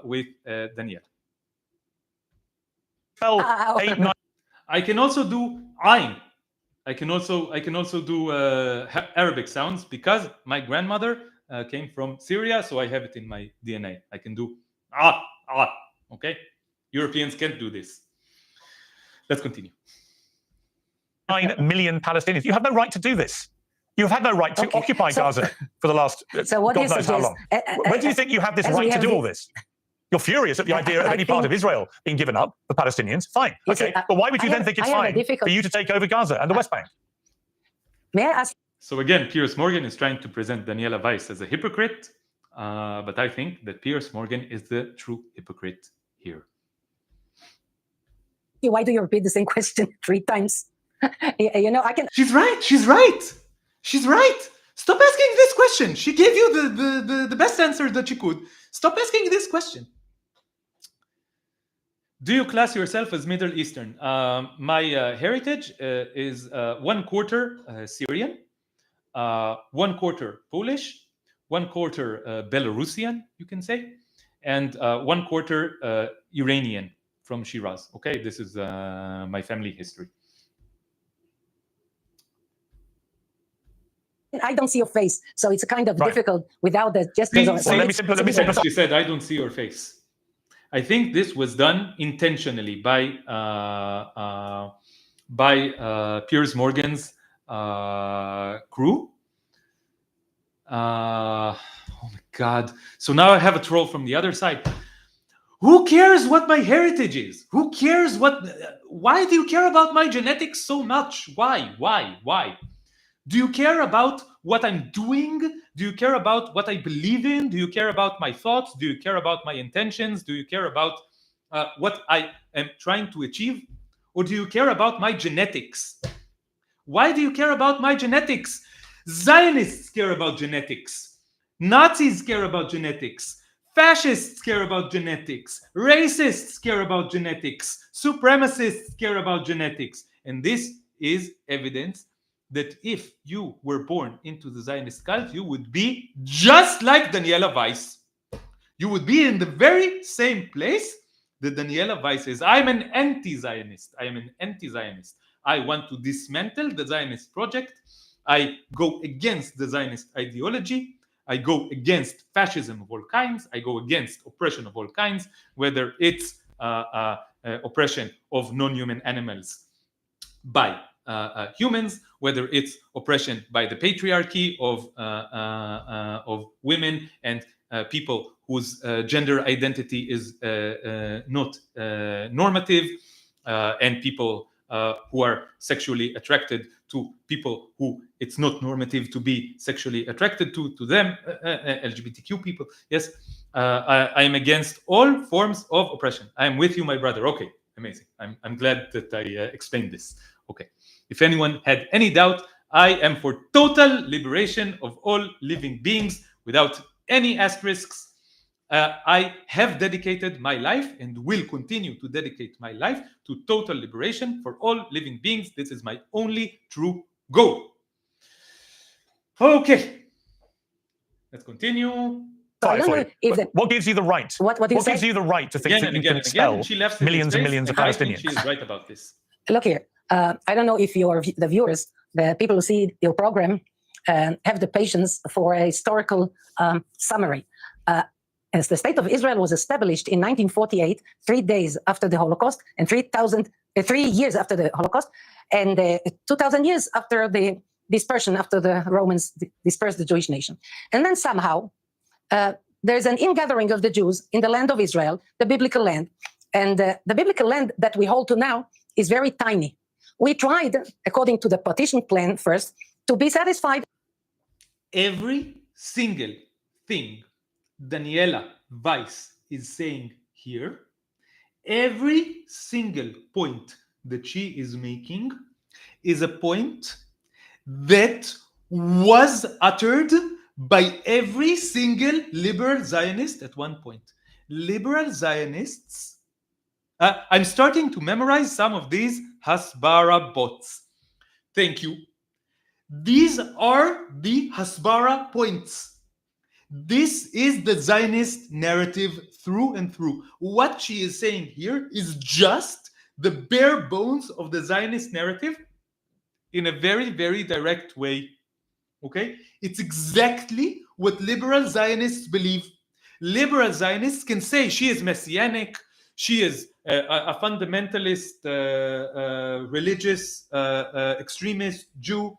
with Danielle. I can also do Ain. I can also do Arabic sounds because my grandmother came from Syria, so I have it in my DNA. I can do okay? Europeans can't do this. Let's continue. 9 million Palestinians. You have no right to do this. You've had no right to occupy Gaza for the last God knows how long. When do you think you have this right to do all this? You're furious at the idea of any part of Israel being given up for Palestinians. Fine. Okay. But why would you then think it's fine for you to take over Gaza and the West Bank? May I ask? So again, Piers Morgan is trying to present Daniela Weiss as a hypocrite, but I think that Piers Morgan is the true hypocrite here. Why do you repeat the same question 3 times? You know, I can. She's right. She's right. She's right. Stop asking this question. She gave you the best answer that she could. Stop asking this question. Do you class yourself as Middle Eastern? My heritage is 1/4 Syrian, 1/4 Polish, 1/4 Belarusian, you can say, and 1/4 Iranian from Shiraz. Okay, this is my family history. I don't see your face, so it's kind of difficult without the gestures. Let me simplify. She said, "I don't see your face." I think this was done intentionally by Piers Morgan's crew. Oh my God. So now I have a troll from the other side. Who cares what my heritage is? Who cares why do you care about my genetics so much? Why? Do you care about what I'm doing? Do you care about what I believe in? Do you care about my thoughts? Do you care about my intentions? Do you care about what I am trying to achieve? Or do you care about my genetics? Why do you care about my genetics? Zionists care about genetics. Nazis care about genetics. Fascists care about genetics. Racists care about genetics. Supremacists care about genetics. And this is evidence that if you were born into the Zionist cult, you would be just like Daniella Weiss. You would be in the very same place that Daniella Weiss is. I'm an anti-Zionist. I want to dismantle the Zionist project. I go against the Zionist ideology. I go against fascism of all kinds. I go against oppression of all kinds, whether it's oppression of non-human animals by humans, whether it's oppression by the patriarchy of women and people whose gender identity is not normative, and people who are sexually attracted to people who it's not normative to be sexually attracted to them, LGBTQ people. Yes, I am against all forms of oppression. I am with you, my brother. Okay, amazing. I'm glad that I explained this. Okay. If anyone had any doubt, I am for total liberation of all living beings without any asterisks. I have dedicated my life and will continue to dedicate my life to total liberation for all living beings. This is my only true goal. Okay, let's continue. What gives you the right? What gives you the right to think that you can expel millions and millions of Palestinians? She is right about this. Look here. I don't know if the viewers, the people who see your program, have the patience for a historical summary. As the State of Israel was established in 1948, 3 days after the Holocaust, and 3 years after the Holocaust, and 2,000 years after the dispersion, after the Romans dispersed the Jewish nation. And then somehow there's an ingathering of the Jews in the land of Israel, the biblical land. And the biblical land that we hold to now is very tiny. We tried, according to the partition plan first, to be satisfied. Every single thing Daniella Weiss is saying here, every single point that she is making is a point that was uttered by every single liberal Zionist at one point. Liberal Zionists, I'm starting to memorize some of these Hasbara bots. Thank you. These are the Hasbara points. This is the Zionist narrative through and through. What she is saying here is just the bare bones of the Zionist narrative in a very, very direct way. Okay? It's exactly what liberal Zionists believe. Liberal Zionists can say she is messianic, she is a fundamentalist, religious, extremist Jew.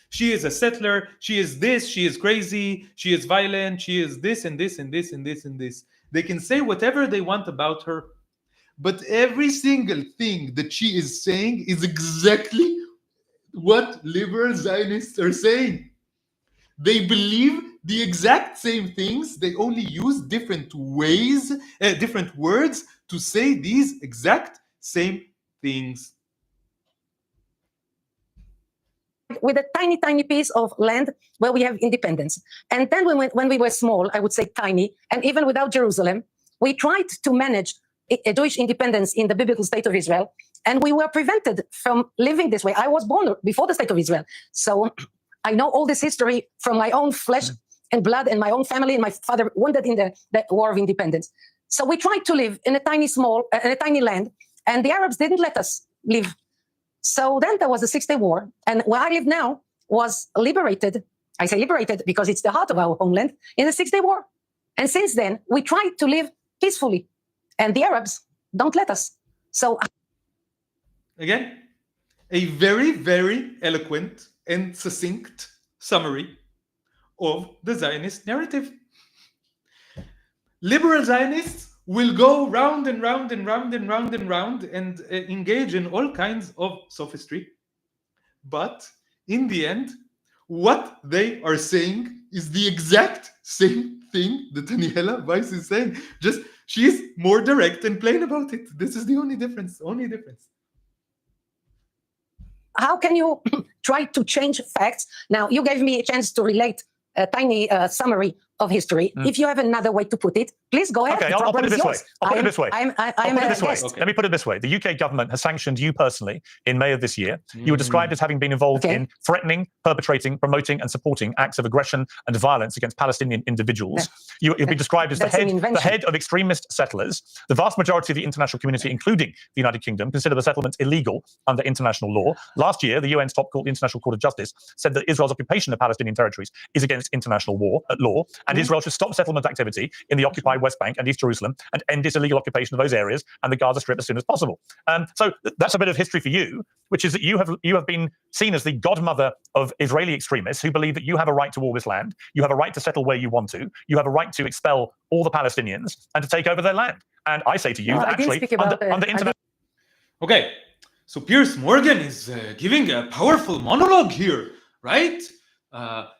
She is a settler. She is this. She is crazy. She is violent. She is this and this and this and this and this. They can say whatever they want about her. But every single thing that she is saying is exactly what liberal Zionists are saying. They believe the exact same things. They only use different ways, different words to say these exact same things. With a tiny, tiny piece of land where we have independence. And then when we were small, I would say tiny, and even without Jerusalem, we tried to manage a Jewish independence in the biblical state of Israel, and we were prevented from living this way. I was born before the state of Israel, so I know all this history from my own flesh and blood and my own family, and my father wounded in the War of Independence. So we tried to live in a tiny land, and the Arabs didn't let us live. So then there was the 6 Day War, and where I live now was liberated. I say liberated because it's the heart of our homeland in the 6 Day War. And since then, we tried to live peacefully. and the Arabs don't let us. So again, a very, very eloquent and succinct summary of the Zionist narrative. Liberal Zionists will go round and round and round and round and round and engage in all kinds of sophistry. But in the end, what they are saying is the exact same thing that Daniela Weiss is saying. Just she's more direct and plain about it. This is the only difference. How can you try to change facts? Now, you gave me a chance to relate a tiny summary of history. If you have another way to put it, please go ahead. Okay, I'll put it this way. Let me put it this way. The UK government has sanctioned you personally in May of this year. You were described as having been involved in threatening, perpetrating, promoting, and supporting acts of aggression and violence against Palestinian individuals. You'll be described as the head of extremist settlers. The vast majority of the international community, including the United Kingdom, consider the settlements illegal under international law. Last year, the UN's top court, the International Court of Justice, said that Israel's occupation of Palestinian territories is against international law, and Israel should stop settlement activity in the occupied West Bank and East Jerusalem and end its illegal occupation of those areas and the Gaza Strip as soon as possible. So that's a bit of history for you, which is that you have been seen as the godmother of Israeli extremists who believe that you have a right to all this land, you have a right to settle where you want to, you have a right to expel all the Palestinians and to take over their land. And I say to you that actually under international... Okay, so Piers Morgan is giving a powerful monologue here, right?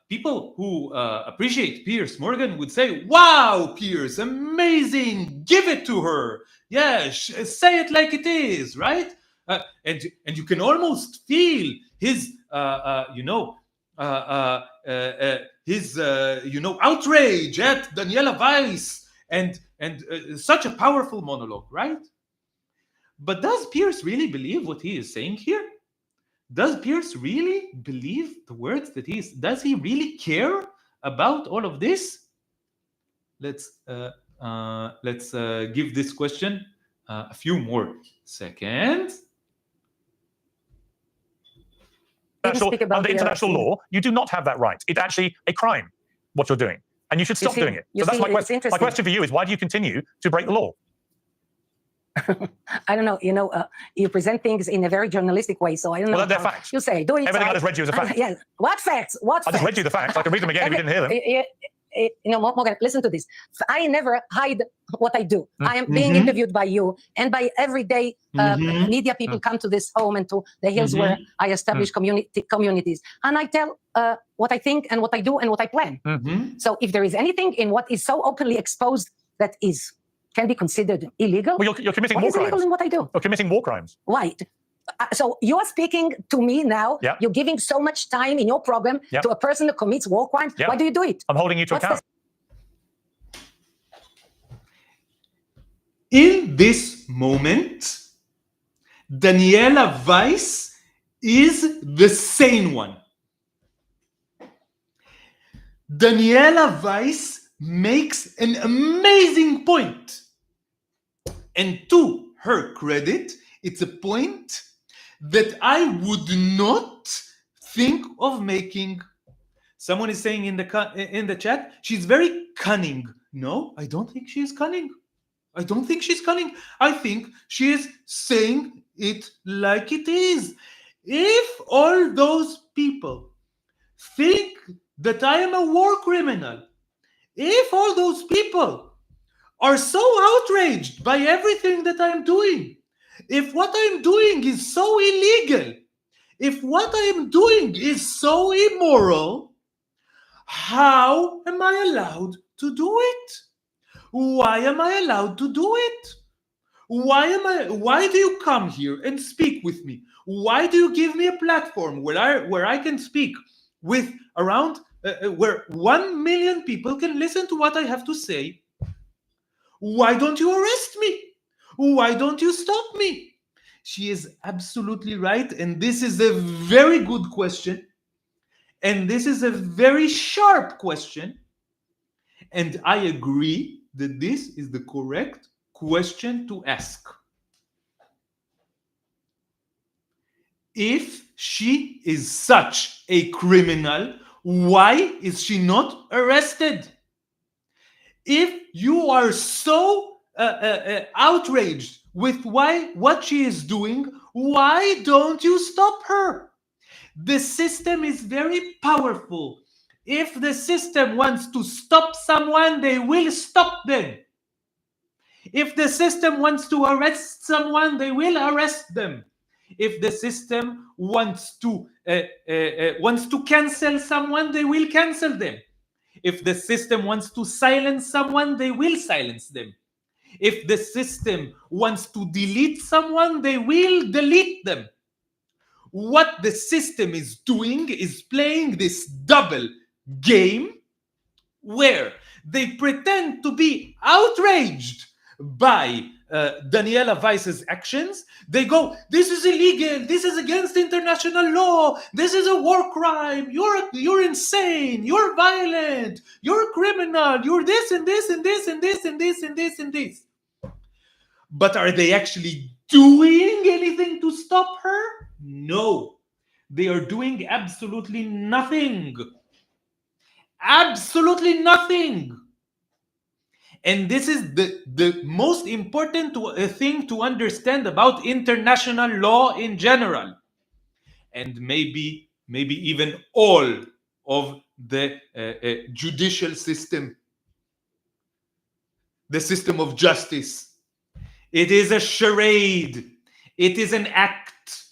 People who appreciate Piers Morgan would say, wow, Piers, amazing, give it to her. Yeah, say it like it is, right? And you can almost feel his, outrage at Daniella Weiss and such a powerful monologue, right? But does Piers really believe what he is saying here? Does Piers really believe the words that he is? Does he really care about all of this? Let's give this question a few more seconds. Under international law, you do not have that right. It's actually a crime, what you're doing. And you should stop doing it. So that's my question. My question for you is, why do you continue to break the law? I don't know. You present things in a very journalistic way, so I don't know. Well, they're facts. You say, do it. Everything I just read you is a fact. Yeah. What facts? I just read you the facts. I can read them again if you didn't hear them. Morgan, listen to this. I never hide what I do. I am being interviewed by you and by everyday media people come to this home and to the hills where I establish communities. And I tell what I think and what I do and what I plan. So if there is anything in what is so openly exposed that can be considered illegal. Well, you're committing war crimes. Illegal in what I do? You're committing war crimes. Why? So you are speaking to me now. Yep. You're giving so much time in your program to a person who commits war crimes. Yep. Why do you do it? I'm holding you to account. In this moment, Daniela Weiss is the sane one. Daniela Weiss makes an amazing point. And to her credit, it's a point that I would not think of making. Someone is saying in the chat, she's very cunning. No, I don't think she is cunning. I don't think she's cunning. I think she is saying it like it is. If all those people think that I am a war criminal, if all those people are so outraged by everything that I'm doing, if what I'm doing is so illegal, if what I am doing is so immoral, how am I allowed to do it? Why am I allowed to do it? Why do you come here and speak with me? Why do you give me a platform where I can speak with around where 1 million people can listen to what I have to say? Why don't you arrest me? Why don't you stop me? She is absolutely right, and this is a very good question, and this is a very sharp question, and I agree that this is the correct question to ask. If she is such a criminal, why is she not arrested? If you are so outraged with what she is doing, why don't you stop her? The system is very powerful. If the system wants to stop someone, they will stop them. If the system wants to arrest someone, they will arrest them. If the system wants to cancel someone, they will cancel them. If the system wants to silence someone, they will silence them. If the system wants to delete someone, they will delete them. What the system is doing is playing this double game where they pretend to be outraged by Daniela Weiss's actions. They go, this is illegal, this is against international law, this is a war crime, you're insane, you're violent, you're a criminal, you're this and this and this and this and this and this and this. But are they actually doing anything to stop her? No. They are doing absolutely nothing. Absolutely nothing. And this is the most important thing to understand about international law in general. And maybe even all of the judicial system, the system of justice. It is a charade. It is an act.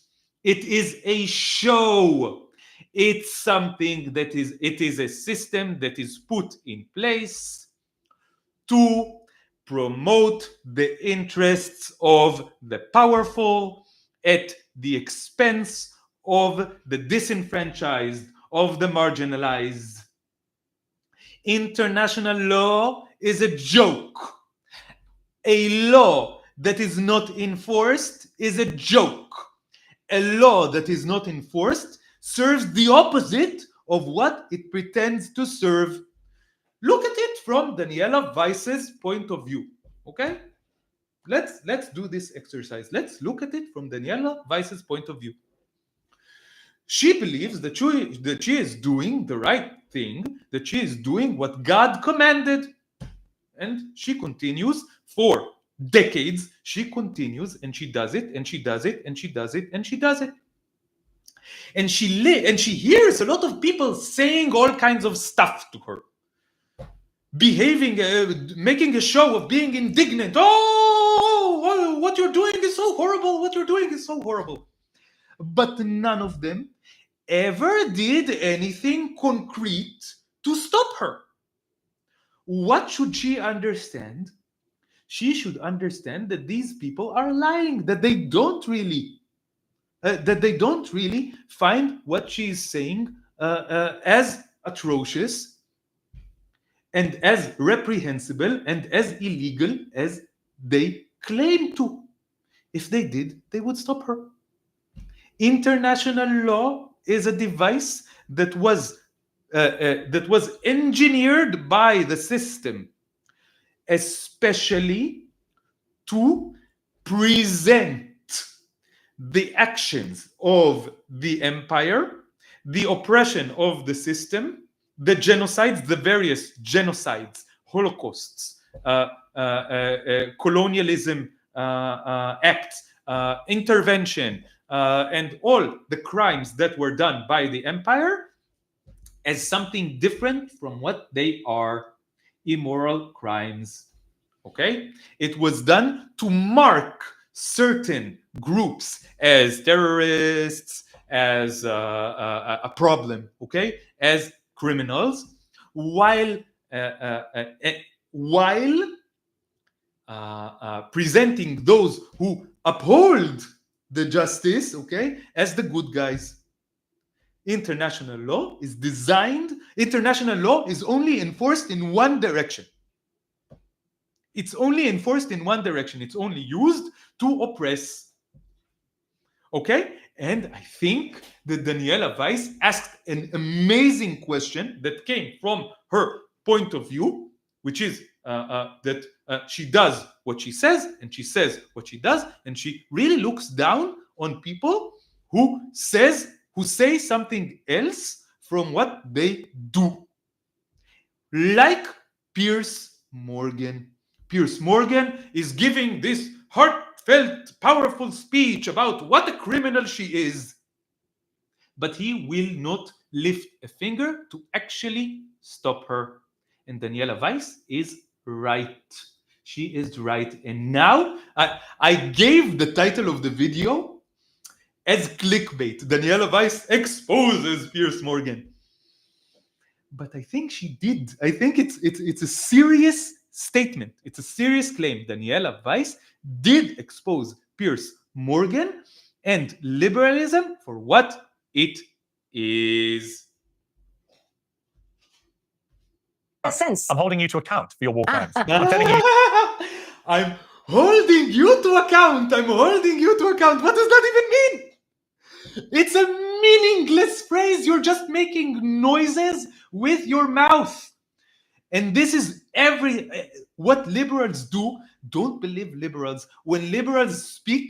It is a show. It's something that it is a system that is put in place to promote the interests of the powerful at the expense of the disenfranchised, of the marginalized. International law is a joke. A law that is not enforced is a joke. A law that is not enforced serves the opposite of what it pretends to serve. Look at it from Daniela Weiss's point of view. Okay? Let's do this exercise. Let's look at it from Daniela Weiss's point of view. She believes that she is doing the right thing, that she is doing what God commanded. And she continues for decades. She continues and she does it and she does it and she does it and she does it. And she hears a lot of people saying all kinds of stuff to her, behaving, making a show of being indignant. Oh, what you're doing is so horrible. What you're doing is so horrible. But none of them ever did anything concrete to stop her. What should she understand? She should understand that these people are lying, that they don't really find what she is saying as atrocious and as reprehensible and as illegal as they claim to. If they did, they would stop her. International law is a device that was engineered by the system, especially to present the actions of the empire, the oppression of the system, the genocides, the various genocides, holocausts, colonialism acts, intervention, and all the crimes that were done by the empire as something different from what they are, immoral crimes. Okay? It was done to mark certain groups as terrorists, as a problem, okay, as criminals, while presenting those who uphold the justice, okay, as the good guys. International law is only enforced in one direction. It's only enforced in one direction. It's only used to oppress. Okay? And I think that Daniela Weiss asked an amazing question that came from her point of view, which is that she does what she says, and she says what she does, and she really looks down on people who say something else from what they do. Like Piers Morgan. Piers Morgan is giving this heartfelt, powerful speech about what a criminal she is. But he will not lift a finger to actually stop her. And Daniela Weiss is right. She is right. And now I gave the title of the video as clickbait. Daniela Weiss exposes Piers Morgan. But I think she did. I think it's a serious statement. It's a serious claim. Daniela Weiss did expose Piers Morgan and liberalism for what it is. Sense. I'm holding you to account for your war crimes. I'm telling you. I'm holding you to account. I'm holding you to account. What does that even mean? It's a meaningless phrase. You're just making noises with your mouth. And this is what liberals do. Don't believe liberals. When liberals speak,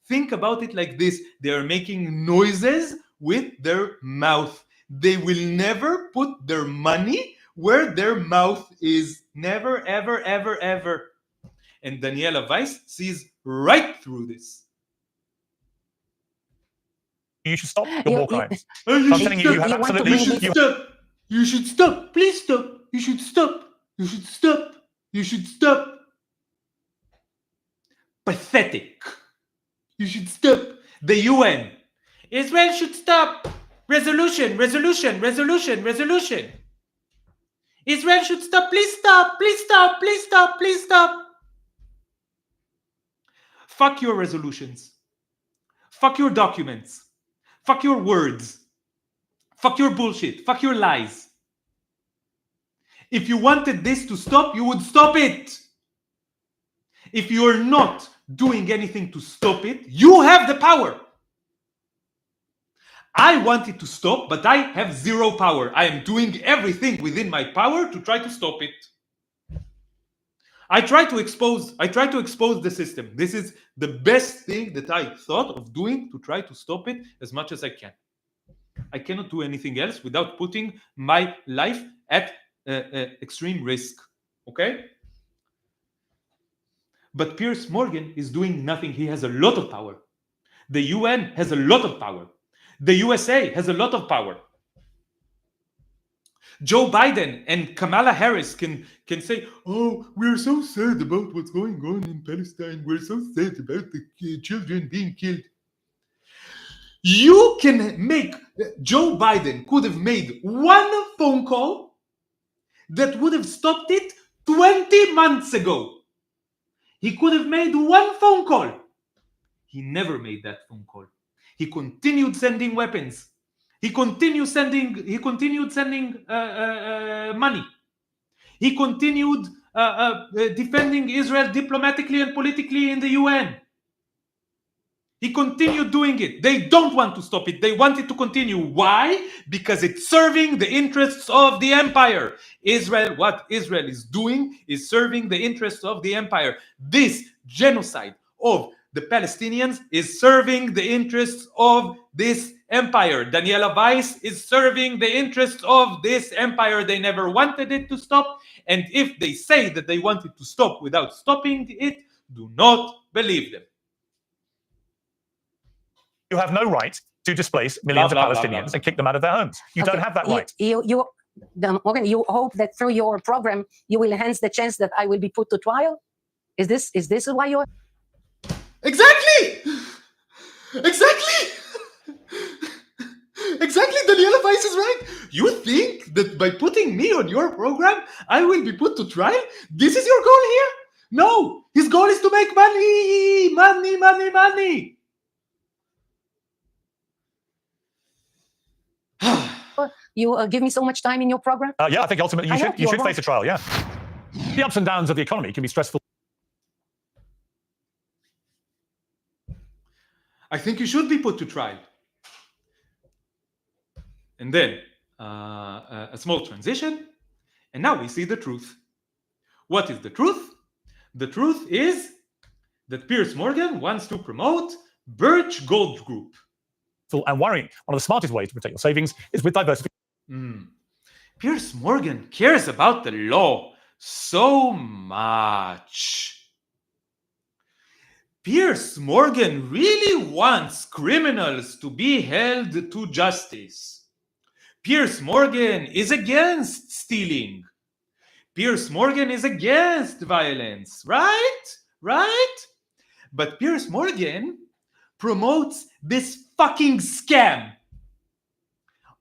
think about it like this. They are making noises with their mouth. They will never put their money where their mouth is. Never, ever, ever, ever. And Daniela Weiss sees right through this. You should stop your war crimes. You I'm telling you, you have absolutely. should stop. You should stop. Please stop. You should stop. You should stop. You should stop. Pathetic. You should stop. The UN. Israel should stop. Resolution. Resolution. Resolution. Resolution. Israel should stop. Please stop. Please stop. Please stop. Please stop. Fuck your resolutions. Fuck your documents. Fuck your words. Fuck your bullshit. Fuck your lies. If you wanted this to stop, you would stop it. If you are not doing anything to stop it, you have the power. I want it to stop, but I have zero power. I am doing everything within my power to try to stop it. I try to expose the system. This is the best thing that I thought of doing to try to stop it as much as I can. I cannot do anything else without putting my life at extreme risk. Okay? But Piers Morgan is doing nothing. He has a lot of power. The UN has a lot of power. The USA has a lot of power. Joe Biden and Kamala Harris can say, oh, we're so sad about what's going on in Palestine. We're so sad about the children being killed. You can make, Joe Biden could have made one phone call that would have stopped it 20 months ago. He could have made one phone call. He never made that phone call. He continued sending weapons. He continued sending money. He continued defending Israel diplomatically and politically in the UN. He continued doing it. They don't want to stop it. They want it to continue. Why? Because it's serving the interests of the empire. What Israel is doing is serving the interests of the empire. This genocide of the Palestinians is serving the interests of this empire. Daniela Weiss is serving the interests of this empire. They never wanted it to stop. And if they say that they want it to stop without stopping it, do not believe them. You have no right to displace millions of Palestinians and kick them out of their homes. You don't have that right. You hope that through your program you will enhance the chance that I will be put to trial? Is this why you're... Exactly! Daniela Weiss is right. You think that by putting me on your program, I will be put to trial? This is your goal here? No! His goal is to make money! Money! You give me so much time in your program? Yeah, I think ultimately you should face a trial, yeah. The ups and downs of the economy can be stressful. I think you should be put to trial. And then a small transition. And now we see the truth. What is the truth? The truth is that Piers Morgan wants to promote Birch Gold Group. And worrying, one of the smartest ways to protect your savings is with diversification. Piers Morgan cares about the law. so much. Piers Morgan really wants criminals to be held to justice. Piers Morgan is against stealing. Piers Morgan is against violence, right? Right? But Piers Morgan promotes this fucking scam.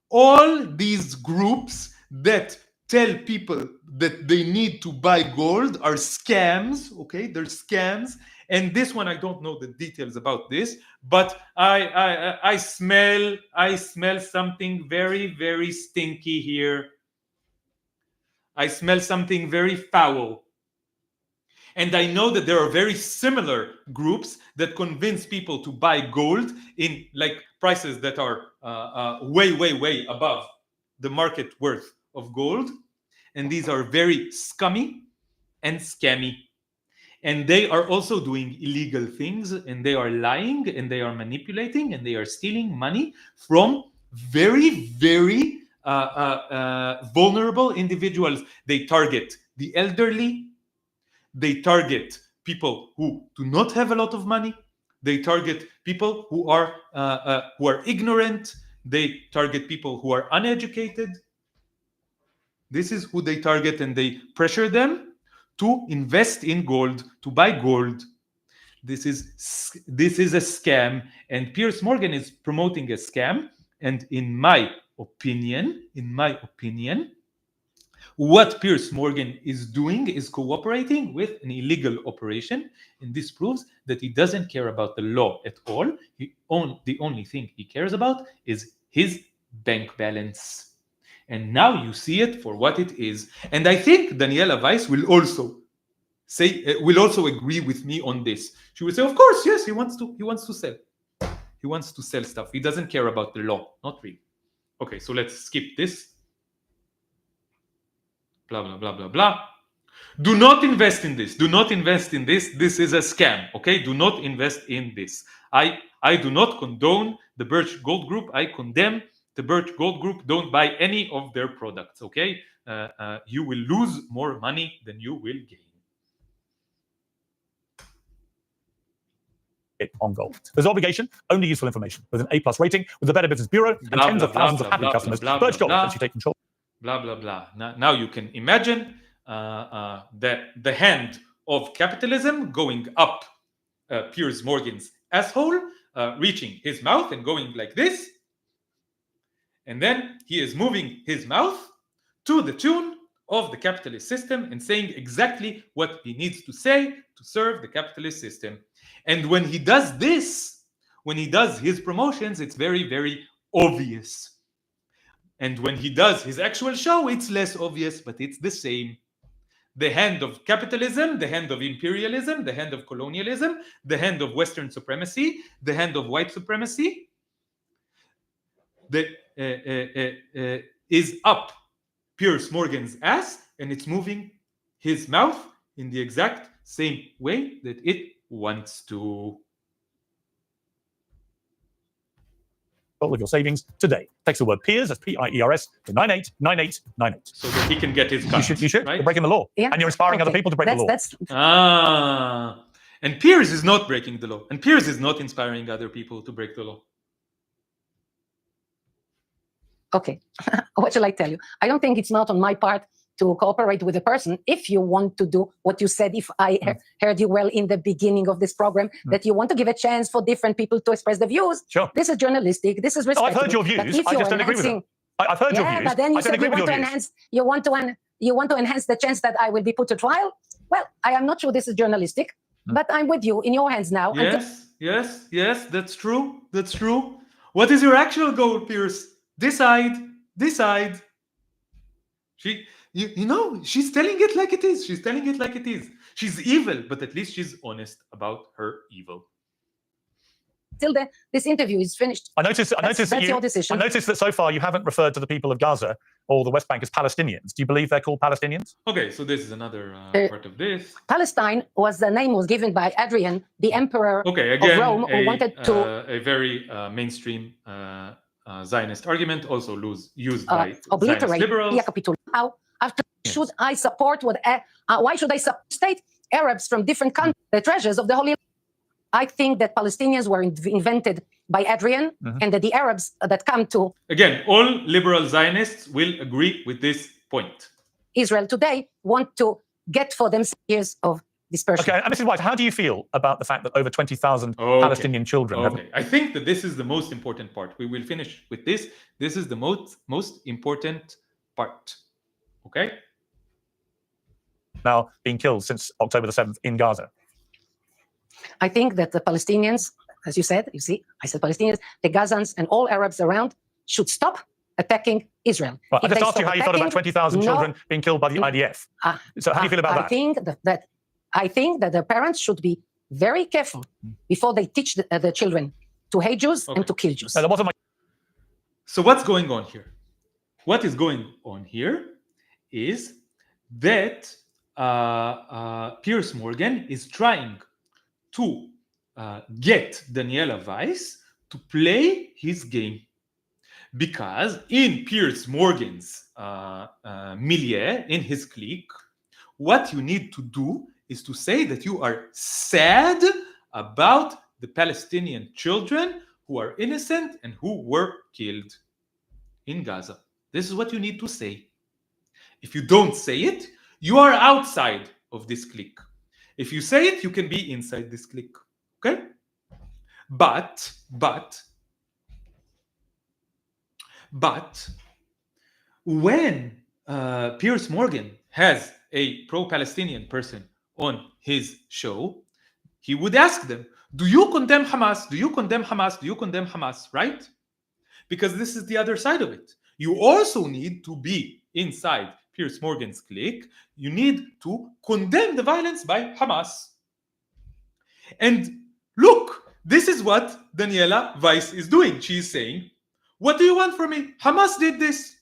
All these groups that tell people that they need to buy gold are scams, okay? They're scams. And this one, I don't know the details about this, but I smell something very, very stinky here. I smell something very foul. And I know that there are very similar groups that convince people to buy gold in like prices that are way, way, way above the market worth of gold. And these are very scummy and scammy. And they are also doing illegal things, and they are lying, and they are manipulating, and they are stealing money from very, very vulnerable individuals. They target the elderly. They target people who do not have a lot of money. They target people who are ignorant. They target people who are uneducated. This is who they target, and they pressure them to invest in gold, to buy gold. This is a scam, and Piers Morgan is promoting a scam. And in my opinion, what Piers Morgan is doing is cooperating with an illegal operation, and this proves that he doesn't care about the law at all. The only thing he cares about is his bank balance. And now you see it for what it is. And I think Daniela Weiss will also agree with me on this. She will say, of course, yes, he wants to sell. He wants to sell stuff. He doesn't care about the law. Not really. Okay, so let's skip this. Blah, blah, blah, blah, blah. Do not invest in this. Do not invest in this. This is a scam. Okay, do not invest in this. I do not condone the Birch Gold Group. I condemn the Birch Gold Group. Don't buy any of their products. Okay, you will lose more money than you will gain. On gold. There's obligation, only useful information. With an A+ rating, with the Better Business Bureau, and tens of thousands of happy customers, Birch Gold lets you take control. Blah, blah, blah. Now you can imagine the hand of capitalism going up Piers Morgan's asshole, reaching his mouth and going like this. And then he is moving his mouth to the tune of the capitalist system and saying exactly what he needs to say to serve the capitalist system. And when he does this, when he does his promotions, it's very, very obvious. And when he does his actual show, it's less obvious, but it's the same. The hand of capitalism, the hand of imperialism, the hand of colonialism, the hand of Western supremacy, the hand of white supremacy, that is up Piers Morgan's ass, and it's moving his mouth in the exact same way that it wants to. All of your savings today. Text the word Piers, that's P-I-E-R-S, to 989898. So that he can get his cut. You should. Right? You're breaking the law. Yeah. And you're inspiring other people to break the law. And Piers is not breaking the law. And Piers is not inspiring other people to break the law. Okay. What shall I tell you? I don't think it's not on my part to cooperate with a person if you want to do what you said, if I heard you well in the beginning of this program, that you want to give a chance for different people to express their views. Sure. This is journalistic. This is respectful. I've heard your views. I just don't agree with them. I've heard your views. But then you said you want to enhance. You want to enhance the chance that I will be put to trial. Well, I am not sure this is journalistic, but I'm with you in your hands now. Yes. That's true. That's true. What is your actual goal, Piers? Decide. You know, she's telling it like it is. She's evil, but at least she's honest about her evil. Till this interview is finished. I noticed that's your decision. I noticed that so far you haven't referred to the people of Gaza or the West Bank as Palestinians. Do you believe they're called Palestinians? Okay, so this is another part of this. Palestine the name was given by Adrian, the emperor of Rome, who wanted to... a very mainstream Zionist argument, also used by Zionist liberals. After, should I support why should I state Arabs from different countries, the treasures of the Holy Land? I think that Palestinians were invented by Adrian, and that the Arabs that come to... Again, all liberal Zionists will agree with this point. Israel today want to get for themselves years of dispersion. Okay, and Mrs. Weiss, how do you feel about the fact that over 20,000 Palestinian children have... I think that this is the most important part. We will finish with this. This is the most important part. Okay? Now being killed since October the 7th in Gaza. I think that the Palestinians, as you said, I said Palestinians, the Gazans and all Arabs around should stop attacking Israel. Right, I just asked you how you felt about 20,000 children being killed by the IDF. So how do you feel about that? I think that the parents should be very careful before they teach the children to hate Jews and to kill Jews. No, that wasn't my... So what's going on here? What is going on here is that Piers Morgan is trying to get Daniela Weiss to play his game. Because in Piers Morgan's milieu, in his clique, what you need to do is to say that you are sad about the Palestinian children who are innocent and who were killed in Gaza. This is what you need to say. If you don't say it, you are outside of this clique. If you say it, you can be inside this clique. Okay? But when Piers Morgan has a pro-Palestinian person on his show, he would ask them, do you condemn Hamas? Do you condemn Hamas? Do you condemn Hamas? Right? Because this is the other side of it. You also need to be inside Piers Morgan's clique. You need to condemn the violence by Hamas. And look, this is what Daniela Weiss is doing. She is saying, what do you want from me? Hamas did this.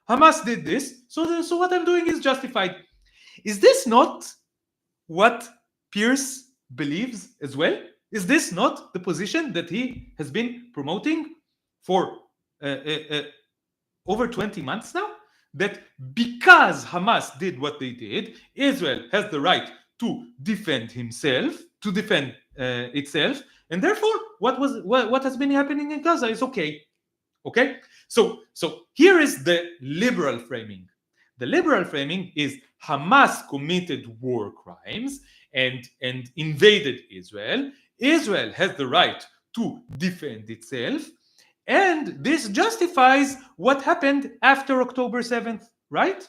Hamas did this. So what I'm doing is justified. Is this not what Piers believes as well? Is this not the position that he has been promoting for over 20 months now? That because Hamas did what they did, Israel has the right to defend himself, to defend itself, and therefore what has been happening in Gaza is okay. Okay? So here is the liberal framing. The liberal framing is Hamas committed war crimes and invaded Israel. Israel has the right to defend itself. And this justifies what happened after October 7th, right?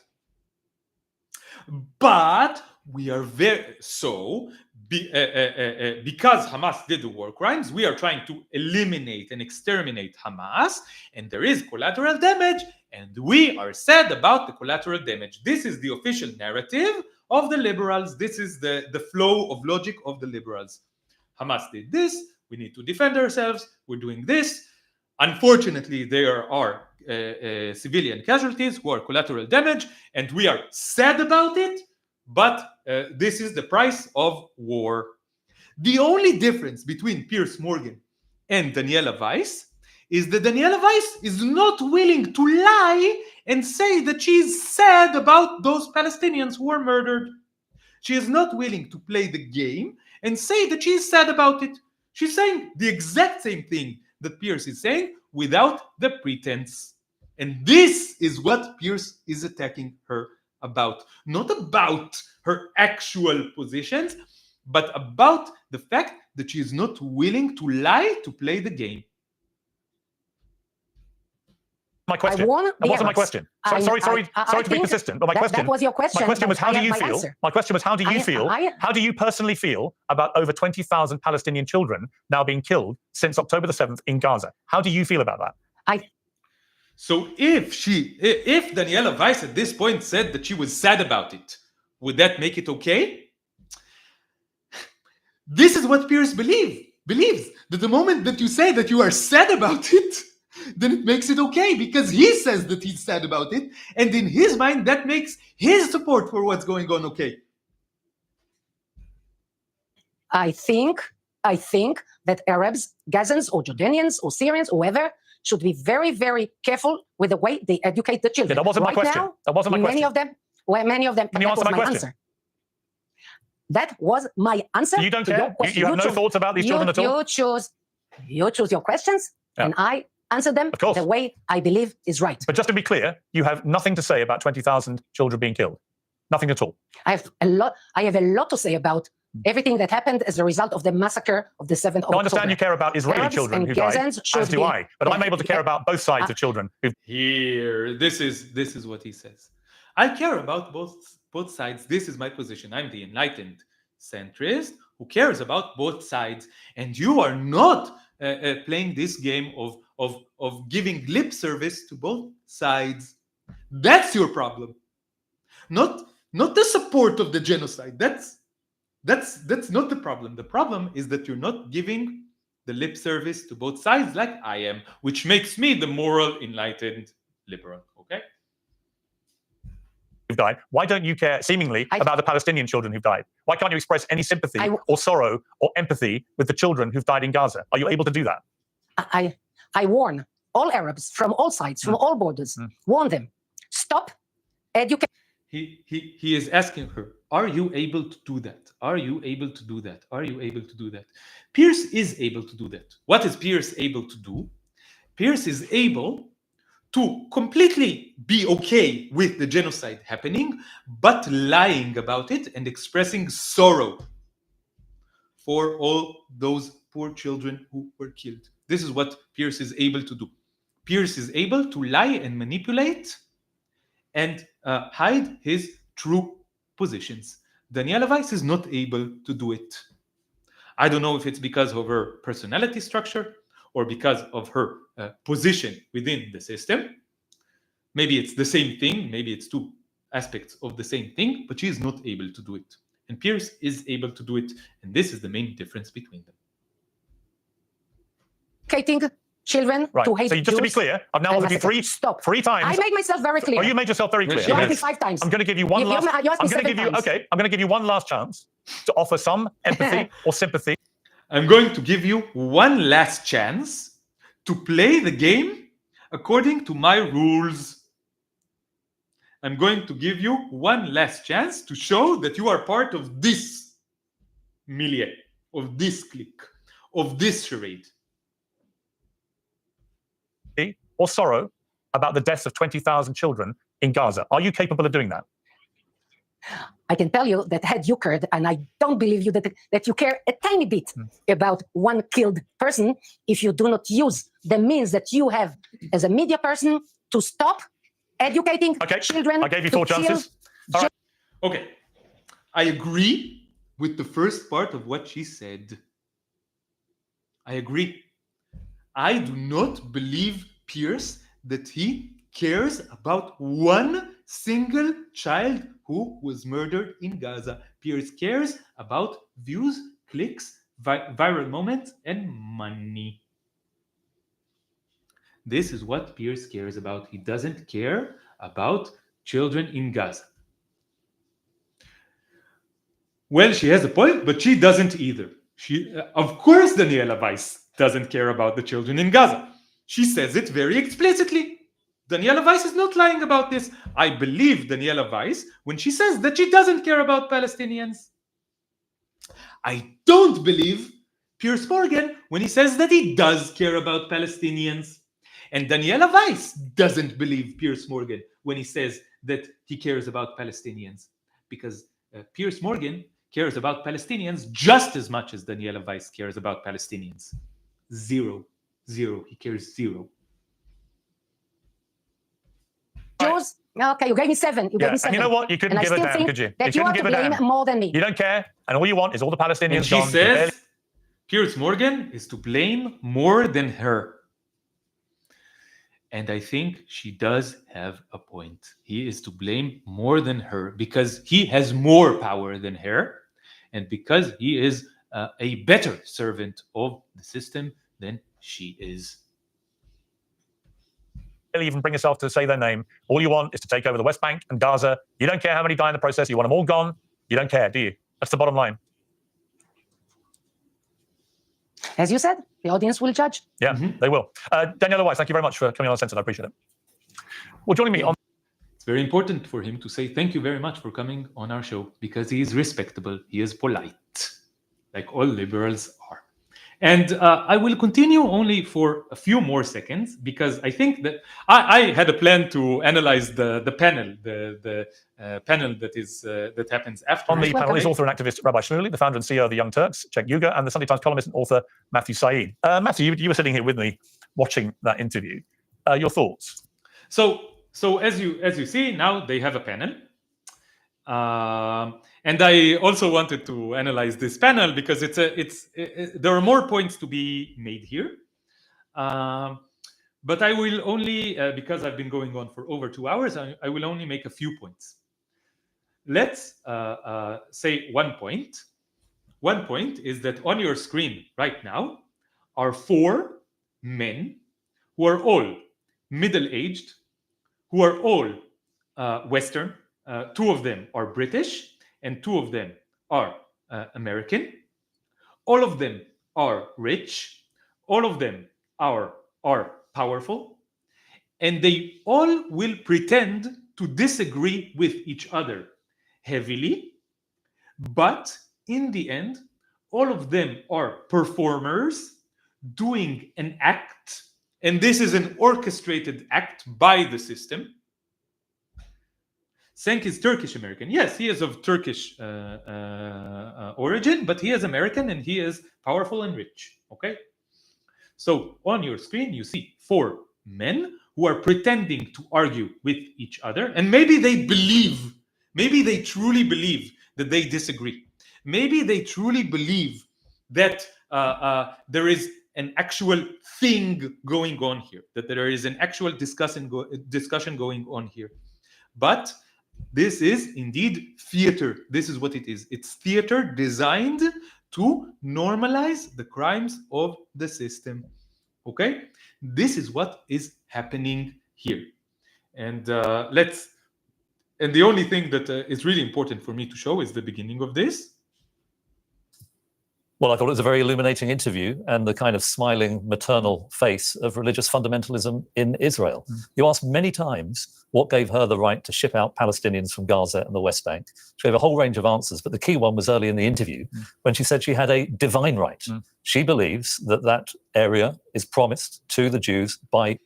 But we are because Hamas did the war crimes, we are trying to eliminate and exterminate Hamas, and there is collateral damage, and we are sad about the collateral damage. This is the official narrative of the liberals. This is the flow of logic of the liberals. Hamas did this, we need to defend ourselves, we're doing this. Unfortunately, there are civilian casualties who are collateral damage, and we are sad about it, but this is the price of war. The only difference between Piers Morgan and Daniela Weiss is that Daniela Weiss is not willing to lie and say that she is sad about those Palestinians who were murdered. She is not willing to play the game and say that she is sad about it. She's saying the exact same thing that Piers is saying without the pretense. And this is what Piers is attacking her about. Not about her actual positions, but about the fact that she is not willing to lie to play the game. My question. That wasn't my question. Sorry to be persistent, but my question. That was your question. My question was, how do you feel? My question was, how do you feel? How do you personally feel about over 20,000 Palestinian children now being killed since October the 7th in Gaza? How do you feel about that? So if Daniela Weiss at this point said that she was sad about it, would that make it okay? This is what Piers believes. That the moment that you say that you are sad about it, then it makes it okay, because he says that he's sad about it, and in his mind that makes his support for what's going on okay. I think that Arabs, Gazans or Jordanians or Syrians or whoever should be very, very careful with the way they educate the children. Yeah, that wasn't my question. Now, that wasn't my many question. of them, well, many of them, Can you that answer was my my question? answer. That was my answer. You don't to your care? question. You have no thoughts about these children at all? You choose your questions, and I answer them the way I believe is right. But just to be clear, you have nothing to say about 20,000 children being killed. Nothing at all. I have a lot to say about everything that happened as a result of the massacre of the 7th of October. I understand you care about Israeli Arabs children and who died, Gazans as do I. But I'm able to care about both sides of children. Here, this is what he says. I care about both sides. This is my position. I'm the enlightened centrist who cares about both sides, and you are not playing this game of giving lip service to both sides. That's your problem. Not the support of the genocide. That's not the problem. The problem is that you're not giving the lip service to both sides like I am, which makes me the moral, enlightened liberal. Okay? Who've died. Why don't you care, seemingly, about the Palestinian children who've died? Why can't you express any sympathy or sorrow or empathy with the children who've died in Gaza? Are you able to do that? I warn all Arabs from all sides, from all borders, warn them, stop educating. He is asking her, are you able to do that? Are you able to do that? Are you able to do that? Piers is able to do that. What is Piers able to do? Piers is able to completely be okay with the genocide happening, but lying about it and expressing sorrow for all those poor children who were killed. This is what Piers is able to do. Piers is able to lie and manipulate and hide his true positions. Daniela Weiss is not able to do it. I don't know if it's because of her personality structure or because of her position within the system. Maybe it's the same thing. Maybe it's two aspects of the same thing, but she is not able to do it. And Piers is able to do it. And this is the main difference between them. Educating children to hate So just to be clear, I've now offered you three times. I made myself very clear. Oh, you made yourself very clear. You asked me 5 times. I'm going to give you one last. You asked me 7 times. Okay, I'm going to give you one last chance to offer some empathy or sympathy. I'm going to give you one last chance to play the game according to my rules. I'm going to give you one last chance to show that you are part of this milieu, of this clique, of this charade. Or sorrow about the deaths of 20,000 children in Gaza. Are you capable of doing that? I can tell you that had you cared, and I don't believe you that you care a tiny bit about one killed person, if you do not use the means that you have as a media person to stop educating children. I gave you 4 chances. Right. Okay. I agree with the first part of what she said. I agree. I do not believe Piers that he cares about one single child who was murdered in Gaza. Piers cares about views, clicks, viral moments, and money. This is what Piers cares about. He doesn't care about children in Gaza. Well, she has a point, but she doesn't either. Of course, Daniela Weiss doesn't care about the children in Gaza. She says it very explicitly. Daniela Weiss is not lying about this. I believe Daniela Weiss when she says that she doesn't care about Palestinians. I don't believe Piers Morgan when he says that he does care about Palestinians. And Daniela Weiss doesn't believe Piers Morgan when he says that he cares about Palestinians. Because Piers Morgan cares about Palestinians just as much as Daniela Weiss cares about Palestinians. Zero. He cares 0. Jews? Okay, you gave me 7. You gave me 7. And you know what? You couldn't give a damn, could you? That you are to blame more than me. You don't care, and all you want is all the Palestinians and she says Piers Morgan is to blame more than her. And I think she does have a point. He is to blame more than her because he has more power than her, and because he is a better servant of the system than she is. Even bring yourself to say their name. All you want is to take over the West Bank and Gaza. You don't care how many die in the process. You want them all gone. You don't care, do you? That's the bottom line. As you said, the audience will judge. Yeah, they will. Daniela Weiss, thank you very much for coming on Uncensored. I appreciate it. Well, joining me on... It's very important for him to say thank you very much for coming on our show, because he is respectable, he is polite, like all liberals are. And I will continue only for a few more seconds, because I think that I had a plan to analyze the panel, the panel that happens after. On the panel is author and activist Rabbi Shmuley, the founder and CEO of the Young Turks, Cenk Uygur, and the Sunday Times columnist and author Matthew Said. Matthew, you were sitting here with me watching that interview. Your thoughts? So as you see, now they have a panel. And I also wanted to analyze this panel because there are more points to be made here. But I will only, because I've been going on for over 2 hours, I will only make a few points. Let's say 1 point. 1 point is that on your screen right now are 4 men who are all middle-aged, who are all Western. 2 of them are British, and 2 of them are American. All of them are rich. All of them are powerful. And they all will pretend to disagree with each other heavily. But in the end, all of them are performers doing an act. And this is an orchestrated act by the system. Cenk is Turkish American. Yes, he is of Turkish origin, but he is American and he is powerful and rich. Okay? So on your screen, you see 4 men who are pretending to argue with each other. And maybe they truly believe that they disagree. Maybe they truly believe that there is an actual thing going on here, that there is an actual discussion going on here. But this is indeed theater. This is what it is. It's theater designed to normalize the crimes of the system. Okay? This is what is happening here. And and the only thing that is really important for me to show is the beginning of this. Well, I thought it was a very illuminating interview and the kind of smiling maternal face of religious fundamentalism in Israel. You asked many times what gave her the right to ship out Palestinians from Gaza and the West Bank. She gave a whole range of answers, but the key one was early in the interview when she said she had a divine right. She believes that that area is promised to the Jews by...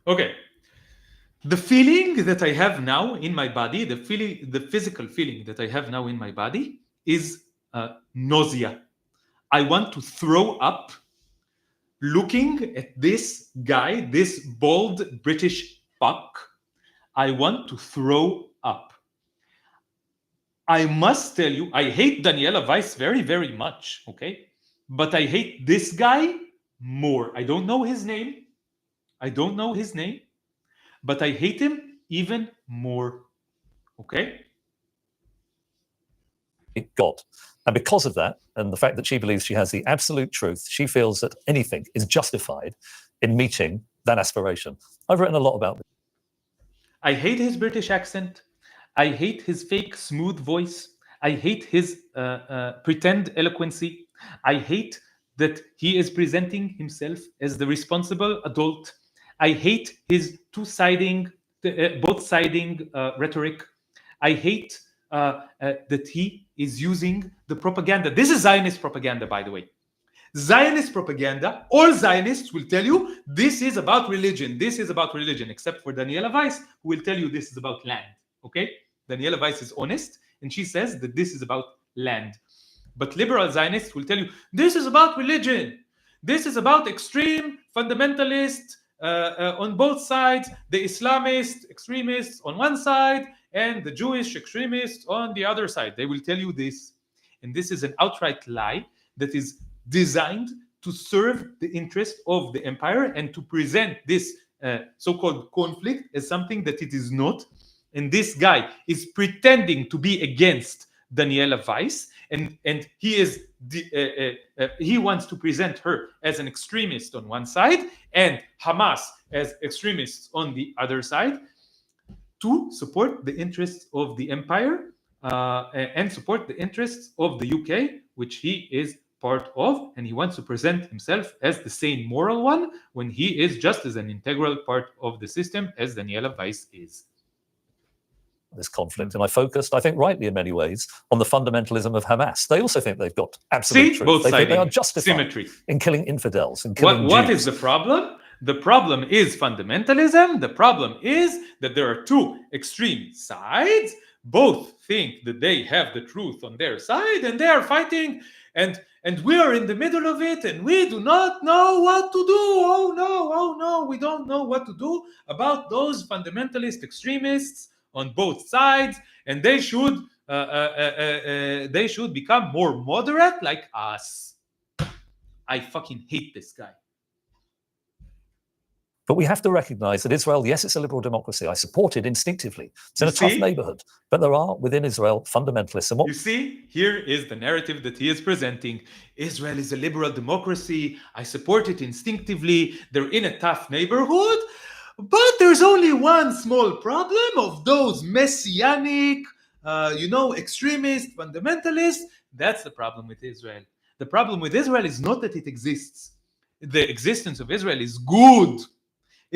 Okay. The feeling that I have now in my body, the physical feeling that I have now in my body is nausea. I want to throw up looking at this guy, this bald British fuck. I want to throw up. I must tell you, I hate Daniela Weiss very, very much, okay? But I hate this guy more. I don't know his name. But I hate him even more, okay? God. And because of that, and the fact that she believes she has the absolute truth, she feels that anything is justified in meeting that aspiration. I've written a lot about this. I hate his British accent. I hate his fake smooth voice. I hate his pretend eloquency. I hate that he is presenting himself as the responsible adult. I hate his both-siding rhetoric. I hate that he is using the propaganda. This is Zionist propaganda, by the way. Zionist propaganda, all Zionists will tell you this is about religion. This is about religion, except for Daniela Weiss, who will tell you this is about land. Okay? Daniela Weiss is honest, and she says that this is about land. But liberal Zionists will tell you this is about religion. This is about extreme fundamentalists on both sides, the Islamist extremists on one side, and the Jewish extremists on the other side. They will tell you this. And this is an outright lie that is designed to serve the interest of the empire and to present this so-called conflict as something that it is not. And this guy is pretending to be against Daniela Weiss, and he wants to present her as an extremist on one side and Hamas as extremists on the other side, to support the interests of the empire and support the interests of the UK, which he is part of, and he wants to present himself as the sane moral one when he is just as an integral part of the system as Daniela Weiss is. This conflict, and I focused, I think rightly in many ways, on the fundamentalism of Hamas. They also think they've got absolute truth. Both they think they are siding. justified Symmetry. in killing infidels, in killing What Jews. is the problem? The problem is fundamentalism. The problem is that there are two extreme sides. Both think that they have the truth on their side, and they are fighting, and we are in the middle of it, and we do not know what to do. Oh no, we don't know what to do about those fundamentalist extremists on both sides, and they should become more moderate like us. I fucking hate this guy. But we have to recognize that Israel, yes, it's a liberal democracy. I support it instinctively. It's in a tough neighborhood. But there are, within Israel, fundamentalists. And you see, here is the narrative that he is presenting. Israel is a liberal democracy. I support it instinctively. They're in a tough neighborhood. But there's only one small problem of those messianic, extremist, fundamentalists. That's the problem with Israel. The problem with Israel is not that it exists. The existence of Israel is good.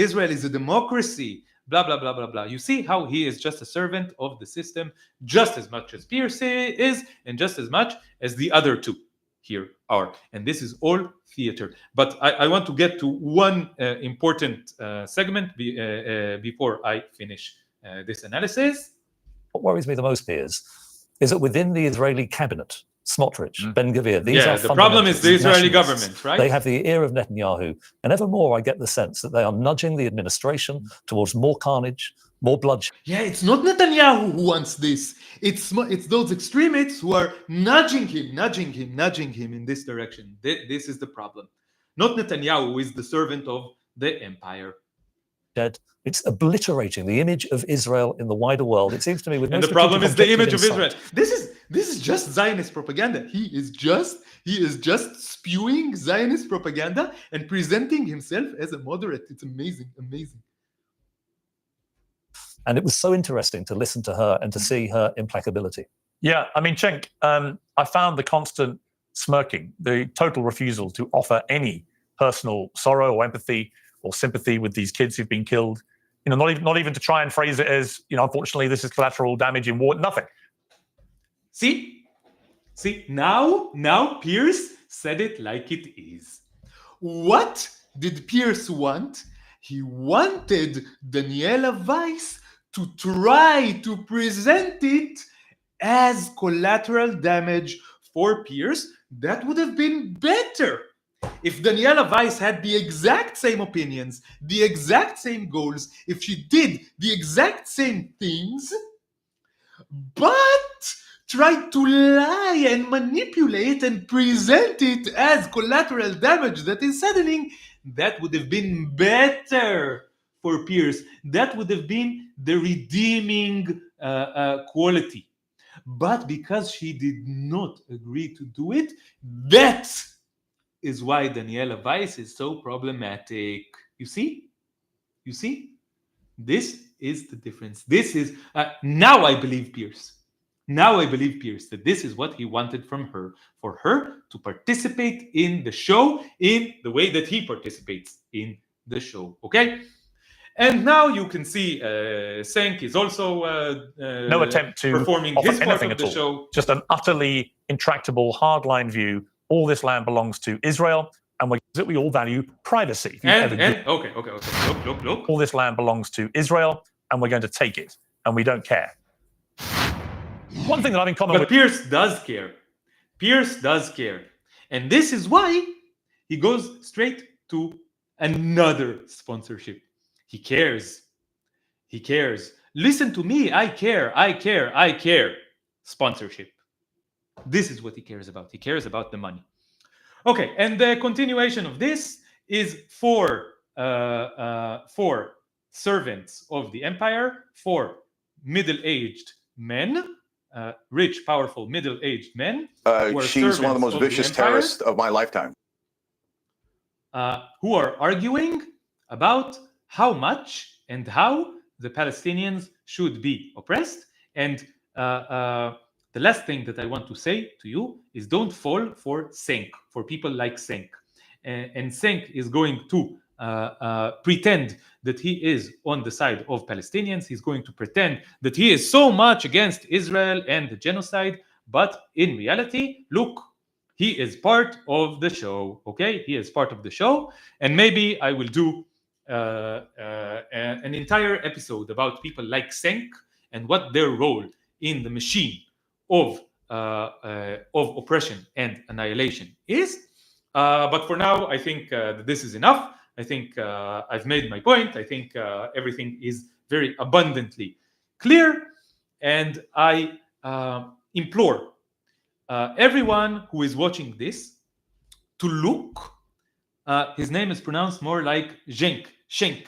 Israel is a democracy, blah, blah, blah, blah, blah. You see how he is just a servant of the system, just as much as Piers is, and just as much as the other two here are. And this is all theater. But I want to get to one important segment before I finish this analysis. What worries me the most, Piers, is that within the Israeli cabinet, Symmetry, Ben-Gvir, these are the problem is the Israeli government, right? They have the ear of Netanyahu. And ever more, I get the sense that they are nudging the administration towards more carnage, more bloodshed. Yeah, it's not Netanyahu who wants this. It's those extremists who are nudging him in this direction. This is the problem. Not Netanyahu, who is the servant of the empire. It's obliterating the image of Israel in the wider world. It seems to me, with and the problem is the image of Israel. This is just Zionist propaganda. He is just spewing Zionist propaganda and presenting himself as a moderate. It's amazing. And it was so interesting to listen to her and to see her implacability. Yeah, I mean, Cenk, I found the constant smirking, the total refusal to offer any personal sorrow or empathy or sympathy with these kids who've been killed. Not even to try and phrase it as, unfortunately, this is collateral damage in war. Nothing. See, now Piers said it like it is. What did Piers want? He wanted Daniela Weiss to try to present it as collateral damage for Piers. That would have been better. If Daniela Weiss had the exact same opinions, the exact same goals, if she did the exact same things, but tried to lie and manipulate and present it as collateral damage that is saddening, that would have been better for Piers. That would have been the redeeming quality. But because she did not agree to do it, that is why Daniela Weiss is so problematic. You see? This is the difference. This is now I believe Piers. That this is what he wanted from her, for her to participate in the show in the way that he participates in the show. Okay? And now you can see Cenk is also no attempt to performing offer his part anything of at the all. show. Just an utterly intractable, hardline view. All this land belongs to Israel, and we all value privacy. Okay. Look. All this land belongs to Israel, and we're going to take it, and we don't care. One thing that I've in common with Piers does care. And this is why he goes straight to another sponsorship. He cares. Listen to me. I care. Sponsorship. This is what he cares about. He cares about the money. Okay, and the continuation of this is for servants of the empire, for middle-aged men, rich, powerful, middle-aged men. She's one of the most vicious terrorists of my lifetime. Who are arguing about how much and how the Palestinians should be oppressed. And the the last thing that I want to say to you is don't fall for Senk, for people like Senk. And Senk is going to pretend that he is on the side of Palestinians. He's going to pretend that he is so much against Israel and the genocide. But in reality, look, he is part of the show, okay? He is part of the show. And maybe I will do an entire episode about people like Senk and what their role in the machine of oppression and annihilation is. But for now, I think this is enough. I think I've made my point. I think everything is very abundantly clear. And I implore everyone who is watching this to look. His name is pronounced more like Schenk.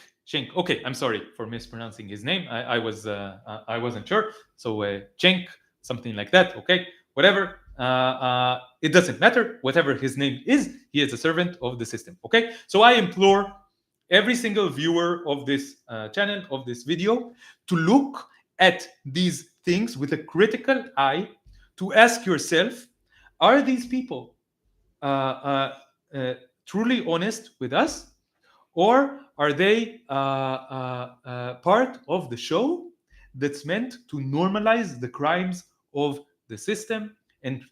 Okay, I'm sorry for mispronouncing his name. I wasn't sure. So Schenk, something like that. Okay, whatever. It doesn't matter. Whatever his name is, he is a servant of the system. Okay, so I implore every single viewer of this channel, of this video, to look at these things with a critical eye, to ask yourself, are these people truly honest with us, or are they part of the show that's meant to normalize the crimes of the system and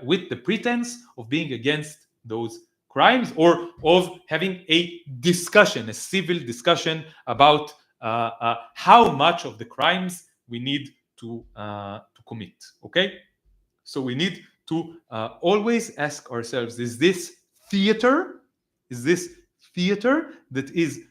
with the pretense of being against those crimes, or of having a discussion, a civil discussion about how much of the crimes we need to commit? Okay, so we need to always ask ourselves: is this theater? Is this theater that is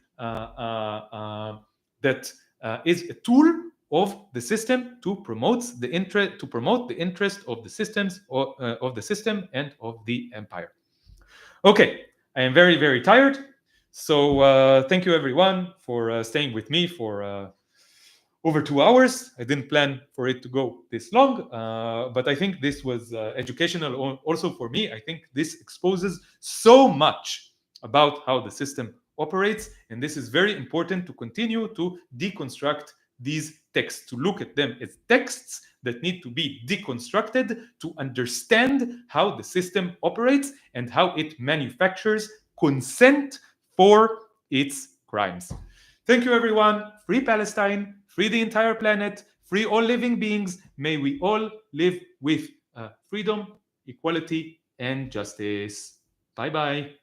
is a tool of the system to promote the interest of the systems of the system and of the empire? Okay, I am very, very tired. So thank you everyone for staying with me for over 2 hours. I didn't plan for it to go this long, but I think this was educational also for me. I think this exposes so much about how the system operates, and this is very important to continue to deconstruct these texts, to look at them as texts that need to be deconstructed to understand how the system operates and how it manufactures consent for its crimes. Thank you everyone. Free Palestine, free the entire planet, free all living beings. May we all live with freedom, equality, and justice. Bye-bye.